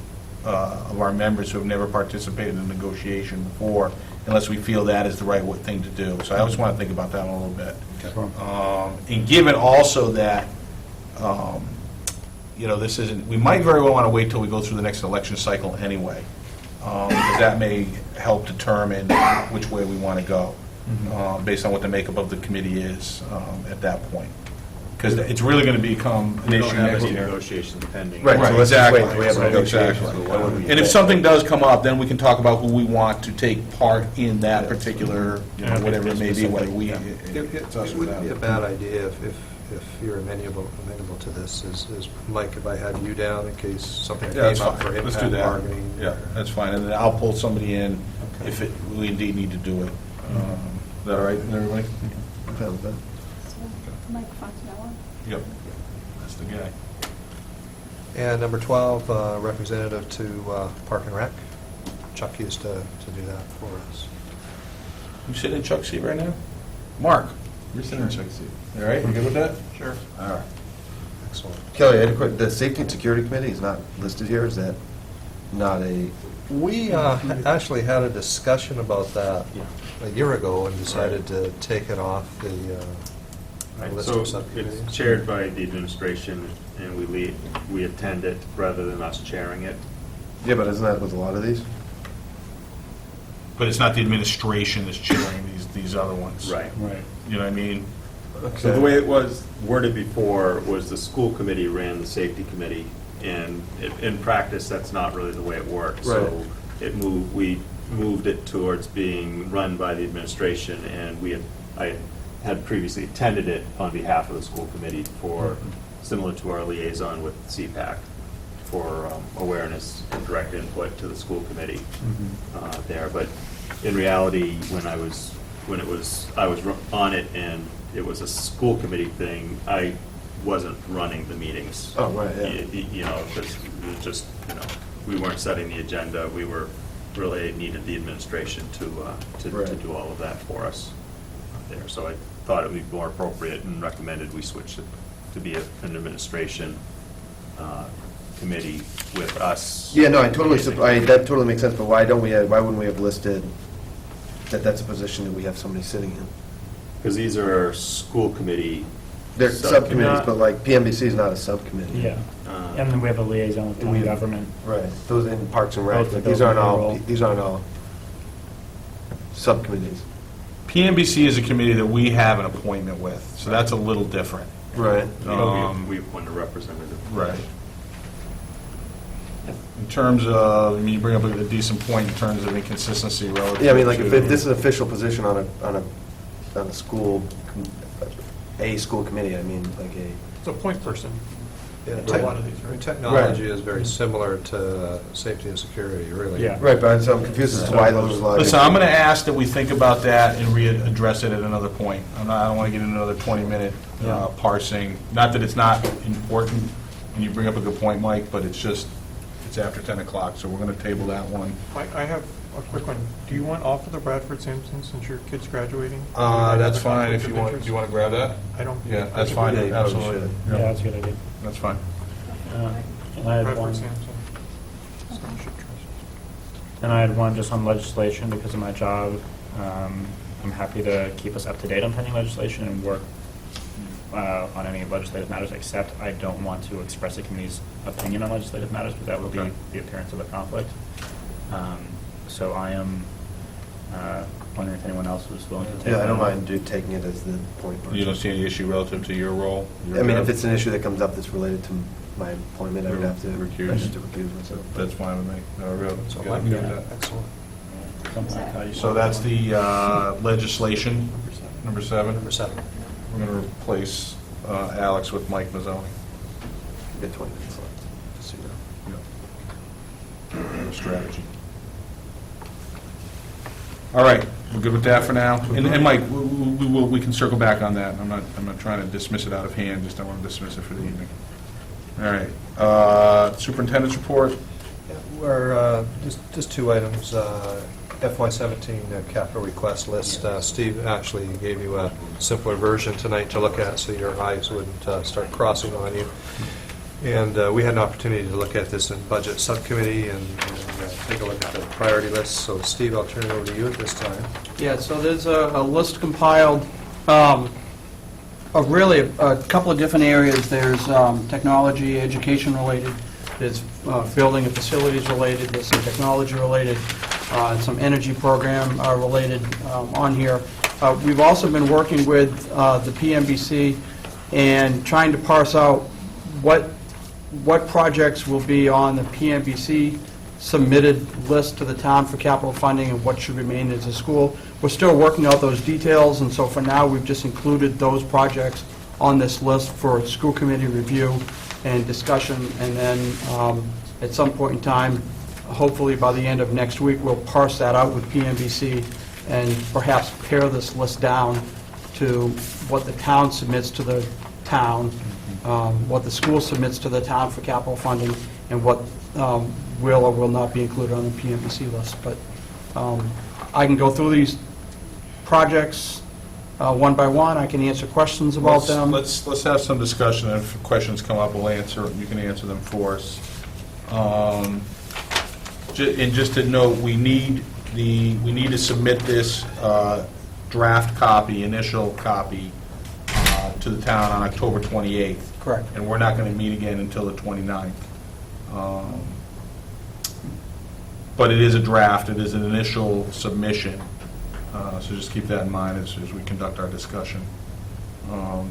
of our members who have never participated in negotiation before, unless we feel that is the right thing to do. So I always want to think about that a little bit. And given also that, this isn't, we might very well want to wait till we go through the next election cycle anyway, because that may help determine which way we want to go, based on what the makeup of the committee is at that point. Because it's really going to become an We don't issue have next any year. negotiations pending. Right, so let's just exactly. wait till we have negotiations. Exactly. Why would we And if wait? something does come up, then we can talk about who we want to take part in that particular, whatever it may be, whether we, it's us It or wouldn't be a them. bad idea if if you're amenable to this, is Mike, if I had you down in case something Yeah, that's came up fine. for Let's do impact that. bargaining? Yeah, that's fine, and then I'll pull somebody in Okay. if we indeed need to do it. Is that all right with everybody? Okay with that. Mike Fontanella? Yep, that's the guy. And number 12, representative to Park and Rec. Chuck used to do that for us. You sitting in Chuck's seat right now? Mark, you're sitting in Chuck's seat. All right, you good with that? Sure. All right. Excellent. Kelly, I had a quick, the Safety and Security Committee is not listed here, is that not a, We actually had a discussion about that a year ago and decided to take it off the Right, list so of subcommittees. it's chaired by the administration, and we attend it rather than us chairing it. yeah, but isn't that with a lot of these? But it's not the administration that's chairing these other ones. Right. You know what I mean? So the way it was worded before was the school committee ran the safety committee, and in practice, that's not really the way it works. So we moved it towards being run by the administration, and I had previously attended it on behalf of the school committee for, similar to our liaison with CPAC, for awareness and direct input to the school committee there. But in reality, I was on it and it was a school committee thing, I wasn't running the meetings. Oh, right, yeah. You know, because it was just, you know, we weren't setting the agenda, we were really needed the administration to do all of that for us there. So I thought it would be more appropriate and recommended we switch it to be an administration committee with us. Yeah, no, that totally makes sense, but why wouldn't we have listed that that's a position that we have somebody sitting in? Because these are school committee. They're subcommittees, but like PMBC is not a subcommittee. Yeah. And then we have a liaison with town government. Right, those in Parks and Rec, Both of these those aren't all subcommittees. PMBC is a committee that we have an appointment with, so that's a little different. Right. We appoint a representative. Right. In terms of, I mean, you bring up a decent point in terms of inconsistency relative to... Yeah, I mean, like, if this is an official position on a school committee, I mean, like It's a point person. Yeah, A lot of these, right? Technology is very similar to safety and security, really. Yeah. Right, but so I'm confused as to why those are... Listen, I'm going to ask that we think about that and readdress it at another point. I don't want to get into another 20-minute parsing. Not that it's not important, and you bring up a good point, Mike, but it's after 10 o'clock, so we're going to table that one. I have a quick one. Do you want off of the Bradford Sampson since your kid's graduating? That's fine if you want. Do you want to grab that? I don't. Yeah, that's fine, Yeah, you probably absolutely. should. Yeah, that's a good idea. That's fine. And I had one. Bradford Sampson. Scholarship Trust. And I had one just on legislation because of my job. I'm happy to keep us up to date on pending legislation and work on any legislative matters, except I don't want to express the committee's opinion on legislative matters because that would be the appearance of a conflict. So I am wondering if anyone else was willing to take that Yeah, I don't on. mind taking it as the point person. You don't see any issue relative to your role? your I mean, job? if it's an issue that comes up that's related to my employment, I would have to Recuse. I'd have to recuse myself. That's fine with me. So Yeah, Mike, I'm good with that. excellent. Something like how you- So that's the legislation, number 7. Number 7. We're going to replace Alex with Mike Mazzoni. You get 20 minutes left, just so you know. Strategy. All right, we're good with that for now. And Mike, we can circle back on that. I'm not trying to dismiss it out of hand, just don't want to dismiss it for the evening. All right, superintendent's report. We're, just 2 items. FY17 capital request list. Steve actually gave you a simpler version tonight to look at, so your eyes wouldn't start crossing on you. And we had an opportunity to look at this in budget subcommittee and take a look at the priority list. So Steve, I'll turn it over to you at this time. Yeah, so there's a list compiled of really a couple of different areas. There's technology, education related, there's building and facilities related, there's some technology related, some energy program related on here. We've also been working with the PMBC and trying to parse out what projects will be on the PMBC submitted list to the town for capital funding and what should remain as a school. We're still working out those details, and so for now, we've just included those projects on this list for school committee review and discussion, and then at some point in time, hopefully by the end of next week, we'll parse that out with PMBC and perhaps pare this list down to what the town submits to the town, what the school submits to the town for capital funding, and what will or will not be included on the PMBC list. But I can go through these projects one by one. I can answer questions about them. Let's have some discussion, and if questions come up, we'll answer, you can answer them for us. And just to note, we need to submit this draft copy, initial copy, to the town on October 28th. Correct. And we're not going to meet again until the 29th. But it is a draft, it is an initial submission, so just keep that in mind as we conduct our discussion.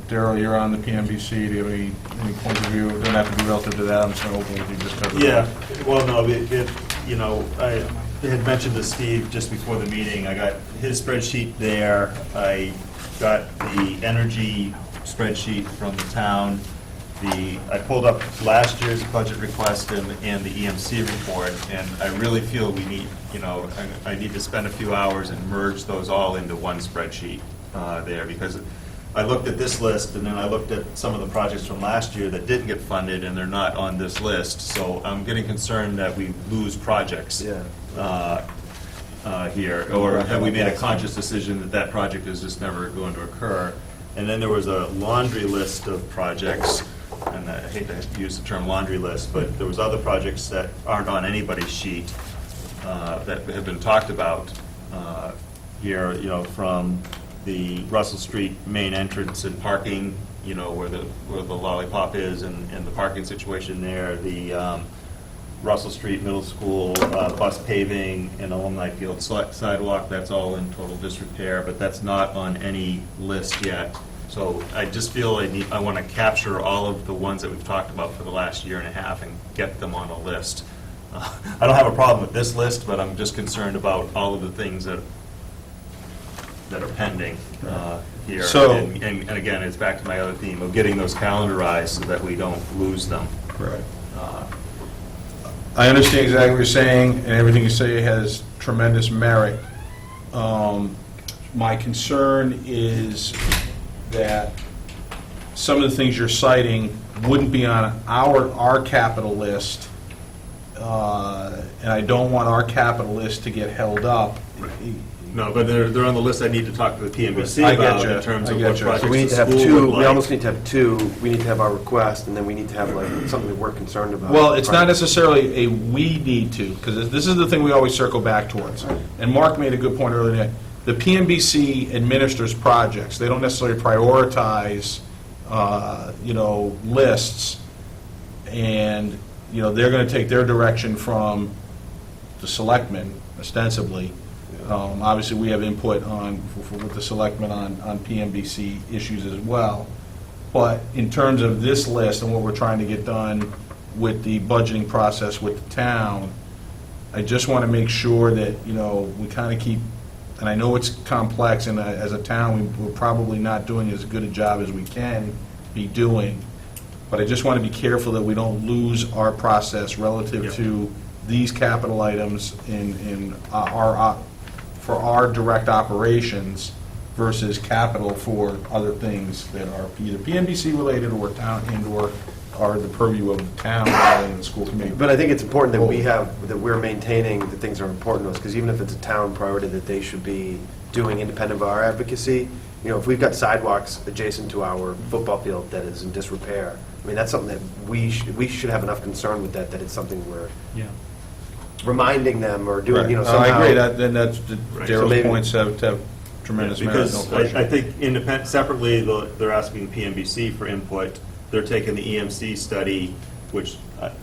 Darryl, you're on the PMBC, do you have any point of view? It doesn't have to be relative to that, I'm just going to open with you just because. Yeah, well, no, you know, I had mentioned to Steve just before the meeting, I got his spreadsheet there, I got the energy spreadsheet from the town, I pulled up last year's budget request and the EMC report, and I really feel we need, you know, I need to spend a few hours and merge those all into one spreadsheet there, because I looked at this list, and then I looked at some of the projects from last year that didn't get funded, and they're not on this list, so I'm getting concerned that we lose projects here, or have we made a conscious decision that that project is just never going to occur? And then there was a laundry list of projects, and I hate to use the term laundry list, but there was other projects that aren't on anybody's sheet that have been talked about here, you know, from the Russell Street main entrance and parking, you know, where the Lollipop is and the parking situation there, the Russell Street Middle School bus paving and alumni field sidewalk, that's all in total disrepair, but that's not on any list yet. So I just feel I want to capture all of the ones that we've talked about for the last year and a half and get them on a list. I don't have a problem with this list, but I'm just concerned about all of the things that are pending here. So- and again, it's back to my other theme of getting those calendarized so that we don't lose them. Right. I understand exactly what you're saying, and everything you say has tremendous merit. My concern is that some of the things you're citing wouldn't be on our capital list, and I don't want our capital list to get held up. No, but they're on the list I need to talk to the PMBC I get about you. in terms I of get what you. projects So we need the to have school two, would we like. almost need to have two, we need to have our request, and then we need to have like something that we're concerned about. Well, it's not necessarily a we need to, because this is the thing we always circle back towards. And Mark made a good point earlier. The PMBC administers projects. They don't necessarily prioritize, you know, lists. And, you know, they're going to take their direction from the selectmen, ostensibly. Obviously, we have input with the selectmen on PMBC issues as well. But in terms of this list and what we're trying to get done with the budgeting process with the town, I just want to make sure that, you know, we kind of keep, and I know it's complex, and as a town, we're probably not doing as good a job as we can be doing, but I just want to be careful that we don't lose our process relative to these capital items in for our direct operations versus capital for other things that are either PMBC related or town and/or are the purview of the town rather than the school committee. But I think it's important that we're maintaining that things are important to us, because even if it's a town priority that they should be doing independent of our advocacy, you know, if we've got sidewalks adjacent to our football field that is in disrepair, I mean, that's something that we should have enough concern with that it's something we're reminding them or doing, you know, somehow. I agree, then that's, Right. Daryl's So maybe- points have tremendous merit, no Because question. I think separately, they're asking PMBC for input. They're taking the EMC study, which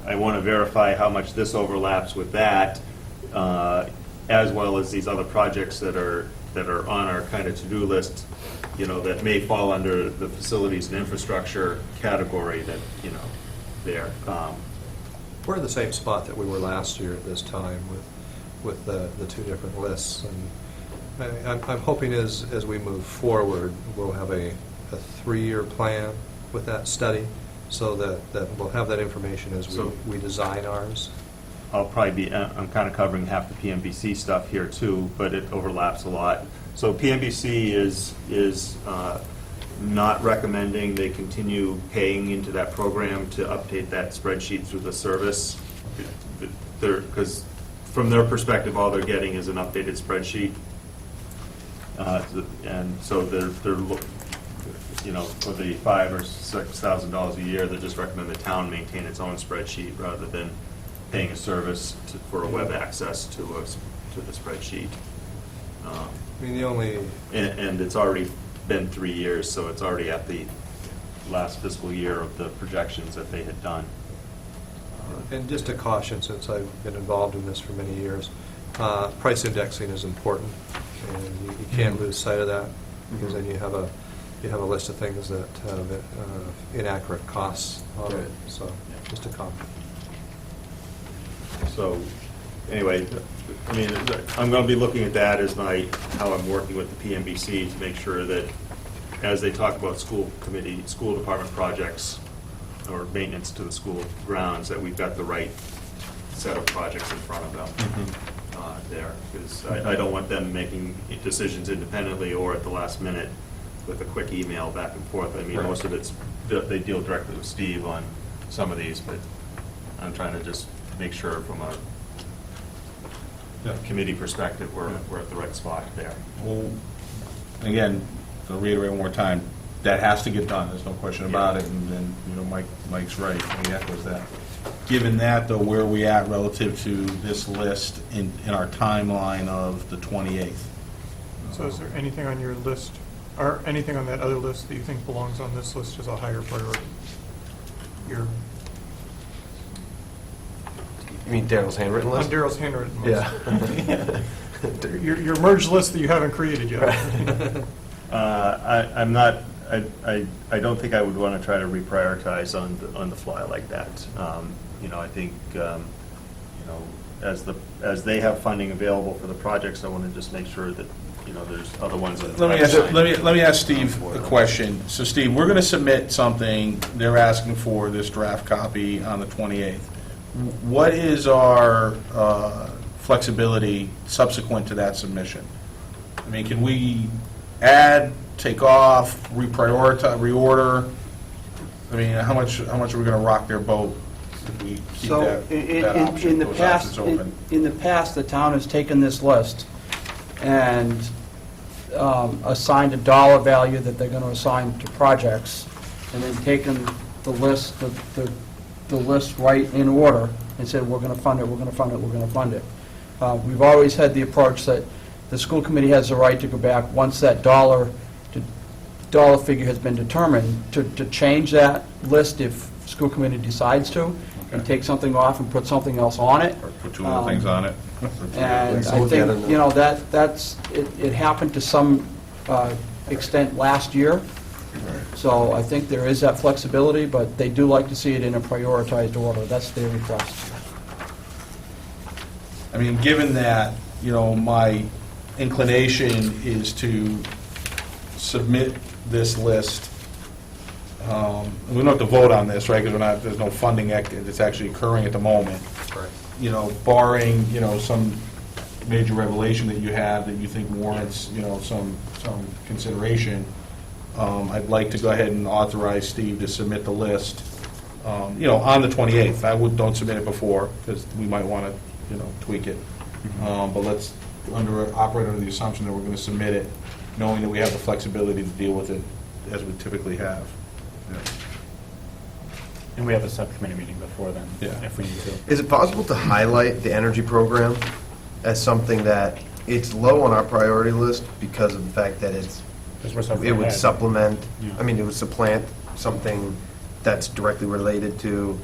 I want to verify how much this overlaps with that, as well as these other projects that are on our kind of to-do list, you know, that may fall under the facilities and infrastructure category that, you know, there. We're in the same spot that we were last year at this time with the two different lists. And I'm hoping as we move forward, we'll have a a 3-year plan with that study, so that we'll have that information as So- we design ours. I'll probably be, I'm kind of covering half the PMBC stuff here too, but it overlaps a lot. So PMBC is not recommending they continue paying into that program to update that spreadsheet through the service. Because from their perspective, all they're getting is an updated spreadsheet. And so they're for the $5,000 or $6,000 a year, they just recommend the town maintain its own spreadsheet rather than paying a service for a web access to the spreadsheet. I mean, the only... And it's already been 3 years, so it's already at the last fiscal year of the projections that they had done. And just a caution, since I've been involved in this for many years, price indexing is important, and you can't lose sight of that, because then you have a list of things that have inaccurate costs on it, so just a comment. So, anyway, I mean, I'm going to be looking at that as how I'm working with the PMBC to make sure that as they talk about school department projects or maintenance to the school grounds, that we've got the right set of projects in front of them there. Because I don't want them making decisions independently or at the last minute with a quick email back and forth. I mean, most of it's, they deal directly with Steve on some of these, but I'm trying to just make sure from a committee perspective, we're at the right spot there. Well, again, to reiterate one more time, that has to get done, there's no question about it, and then, Mike's right, he echoes that. Given that, though, where are we at relative to this list in our timeline of the 28th? So is there anything on your list, or anything on that other list that you think belongs on this list as a higher priority? You mean Daryl's handwritten list? On Daryl's handwritten list. Yeah. Your merged list that you haven't created yet. I'm not. I don't think I would want to try to reprioritize on the fly like that. I think as they have funding available for the projects, I want to just make sure that there's other ones. Let me ask Steve a question. So, Steve, we're going to submit something. They're asking for this draft copy on the 28th. What is our flexibility subsequent to that submission? I mean, can we add, take off, reprioritize, reorder? I mean, how much are we going to rock their boat if we keep So that option, in the those past, options open? in the past, the town has taken this list and assigned a dollar value that they're going to assign to projects, and then taken the list, the list right in order, and said, we're going to fund it, we're going to fund it, we're going to fund it. We've always had the approach that the school committee has the right to go back, once that dollar figure has been determined, to change that list if school committee decides to, and take something off and put something else on it. Or put two other things on it? And I think, it happened to some extent last year. So I think there is that flexibility, but they do like to see it in a prioritized order. That's their request. I mean, given that, my inclination is to submit this list. We don't have to vote on this, right, because there's no funding that's actually occurring at the moment. Right. Barring, some major revelation that you have that you think warrants, some consideration, I'd like to go ahead and authorize Steve to submit the list, on the 28th. Don't submit it before, because we might want to, tweak it. But let's operate under the assumption that we're going to submit it, knowing that we have the flexibility to deal with it as we typically have. And we have a subcommittee meeting before then, Yeah. if we need to. Is it possible to highlight the energy program as something that it's low on our priority list because of the fact that it would supplement, it would supplant something that's directly related to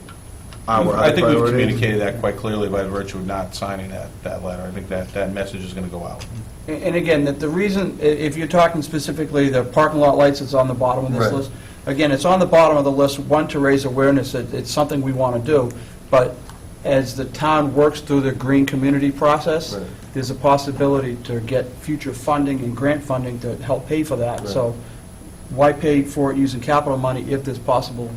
our I think we've priorities? communicated that quite clearly by virtue of not signing that letter. I think that message is going to go out. And again, that the reason, if you're talking specifically the parking lot lights that's on the bottom of this Right. list, again, it's on the bottom of the list, one, to raise awareness that it's something we want to do, but as the town works through the green community process, Right. there's a possibility to get future funding and grant funding to help pay for that. Right. So why pay for it using capital money if there's possible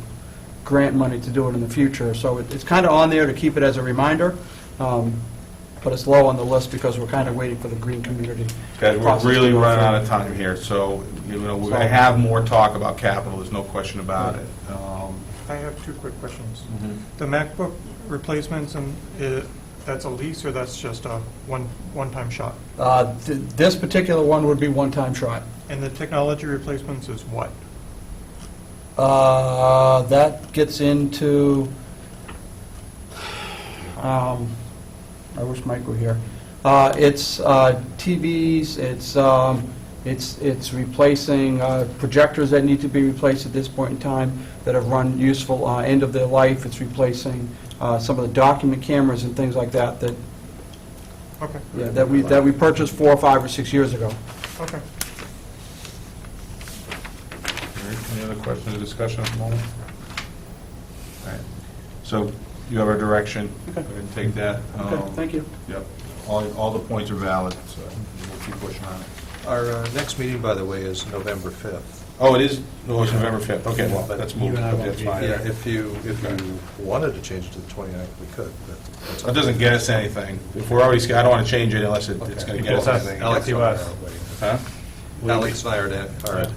grant money to do it in the future? So it's kind of on there to keep it as a reminder, but it's low on the list because we're kind of waiting for the green community. Guys, process we're to really go running through. out of time here, so, we're going to have more talk about capital, there's no question about it. I have two quick questions. Mhm. The MacBook replacements, and that's a lease, or that's just a one-time shot? This particular one would be one-time shot. And the technology replacements is what? That gets into, I wish Mike were here. It's TVs, it's replacing projectors that need to be replaced at this point in time that have run useful end of their life. It's replacing some of the document cameras and things like that Okay. that we purchased 4 or 5 or 6 years ago. Okay. All right, any other questions or discussion at the moment? All right, so you have our direction, go ahead and take that. Okay, thank you. Yep, all the points are valid, so we'll keep pushing on it. Our next meeting, by the way, is November 5th. Oh, it is, no, it's November 5th, okay, well, that's moved, You and I won't that's be fine. here. If you wanted to change it to the 29th, we could, but that's... That doesn't get us anything. If we're already, I don't want to change it unless it's going to get us anything. Alex and I are waiting. Huh? Alex and I are at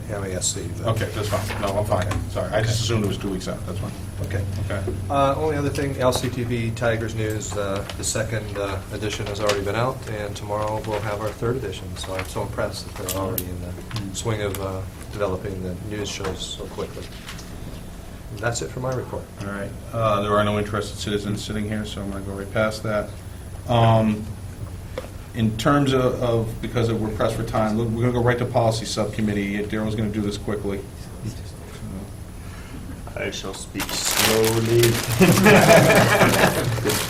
MASC. Okay, that's fine. No, I'm fine. Sorry, I just assumed it was 2 weeks out. That's fine. Okay. Okay. Only other thing, LCTV Tigers News, the second edition has already been out, and tomorrow we'll have our third edition. So I'm so impressed that they're already in the swing of developing the news shows so quickly. And that's it for my report. All right. There are no interested citizens sitting here, so I'm going to go right past that. In terms of, because we're pressed for time, we're going to go right to policy subcommittee. Daryl's going to do this quickly. I shall speak slowly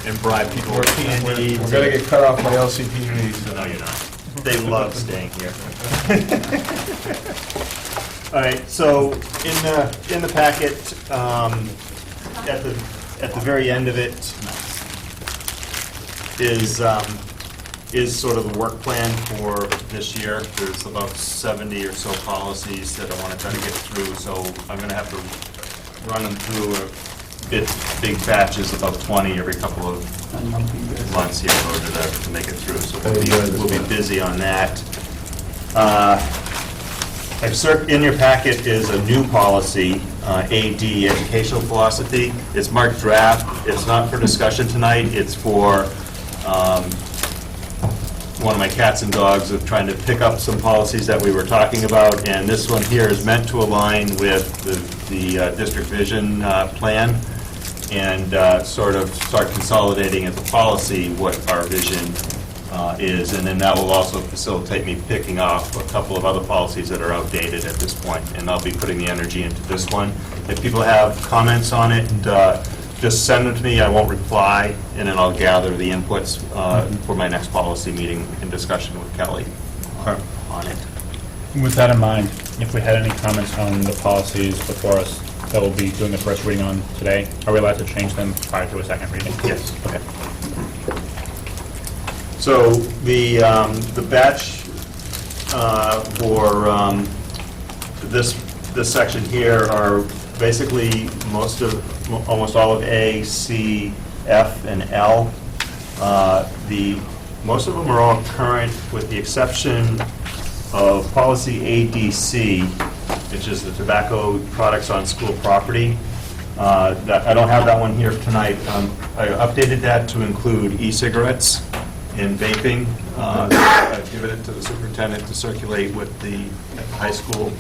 and bribe people with candy. We're going to get cut off by LCTV. No, you're not. They love staying here. All right, so in the packet, at the very end of it is sort of the work plan for this year. There's about 70 or so policies that I want to try to get through, so I'm going to have to run them through big batches, about 20 every couple of months here in order to make it through. So we'll be busy on that. In your packet is a new policy, AD, Educational Philosophy. It's marked draft. It's not for discussion tonight. It's for one of my cats and dogs of trying to pick up some policies that we were talking about, and this one here is meant to align with the district vision plan and sort of start consolidating at the policy what our vision is, and then that will also facilitate me picking off a couple of other policies that are outdated at this point, and I'll be putting the energy into this one. If people have comments on it, just send them to me. I won't reply, and then I'll gather the inputs for my next policy meeting in discussion with Kelly on it. With that in mind, if we had any comments on the policies before us that we'll be doing the first reading on today, are we allowed to change them prior to a second reading? Yes. Okay. So the batch for this section here are basically almost all of A, C, F, and L. Most of them are all current, with the exception of policy ADC, which is the tobacco products on school property. I don't have that one here tonight. I updated that to include e-cigarettes and vaping. I've given it to the superintendent to circulate with the high school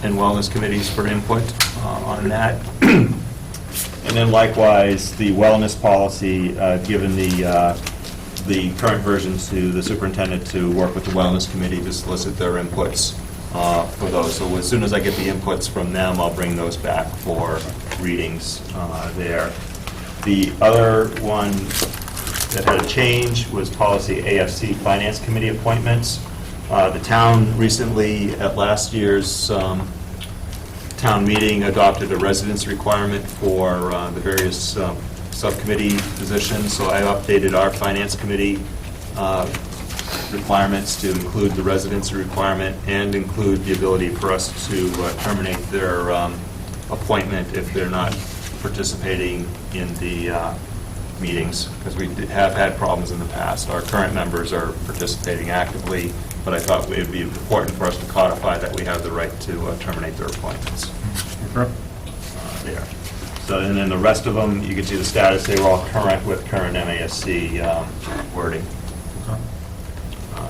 and wellness committees for input on that. And then likewise, the wellness policy, given the current versions to the superintendent to work with the wellness committee to solicit their inputs for those. So as soon as I get the inputs from them, I'll bring those back for readings there. The other one that had a change was policy AFC Finance Committee appointments. The town recently, at last year's town meeting, adopted a residence requirement for the various subcommittee positions, so I updated our finance committee requirements to include the residency requirement and include the ability for us to terminate their appointment if they're not participating in the meetings, because we have had problems in the past. Our current members are participating actively, but I thought it would be important for us to codify that we have the right to terminate their appointments. There. So, and then the rest of them, you can see the status, they were all current with current MASC wording.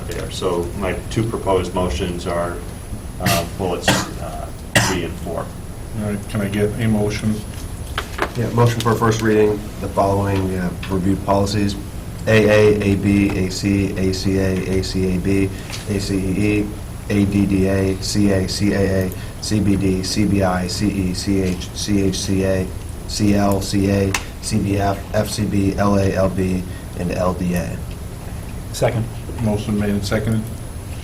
There. So my two proposed motions are bullets 3 and 4. All right, can I get a motion? Yeah, motion for first reading, the following reviewed policies: AA, AB, AC, ACA, ACAB, ACEE, ADDA, CA, CAA, CBD, CBI, CE, CH, CHCA, CL, CA, CBF, FCB, LA, LB, and LDA. Second. Motion made and seconded.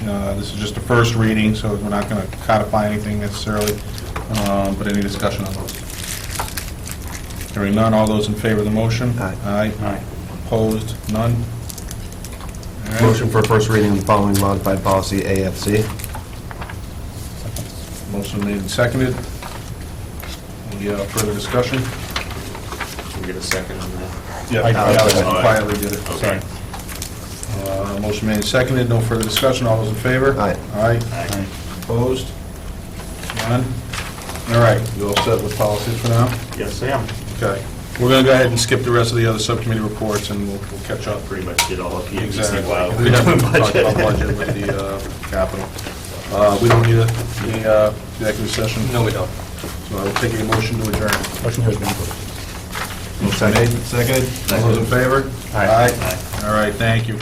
This is just a first reading, so we're not going to codify anything necessarily, but any discussion on those? Hearing none, all those in favor of the motion? Aye. Aye. Opposed? None? All right. Motion for first reading, the following modified policy, AFC. Motion made and seconded. Any further discussion? Can we get a second on that? Yeah, I quietly did it, sorry. Motion made and seconded, no further discussion, all those in favor? Aye. Aye. Opposed? None? All right, you all set with policies for now? Yes, I am. Okay. We're going to go ahead and skip the rest of the other subcommittee reports, and we'll catch up. Pretty much did all of the Exactly. while We haven't talked about budget with the capital. We don't need any executive session? No, we don't. So I will take a motion to adjourn. Motion has been approved. Motion made, seconded. All those in favor? Aye. All right, thank you.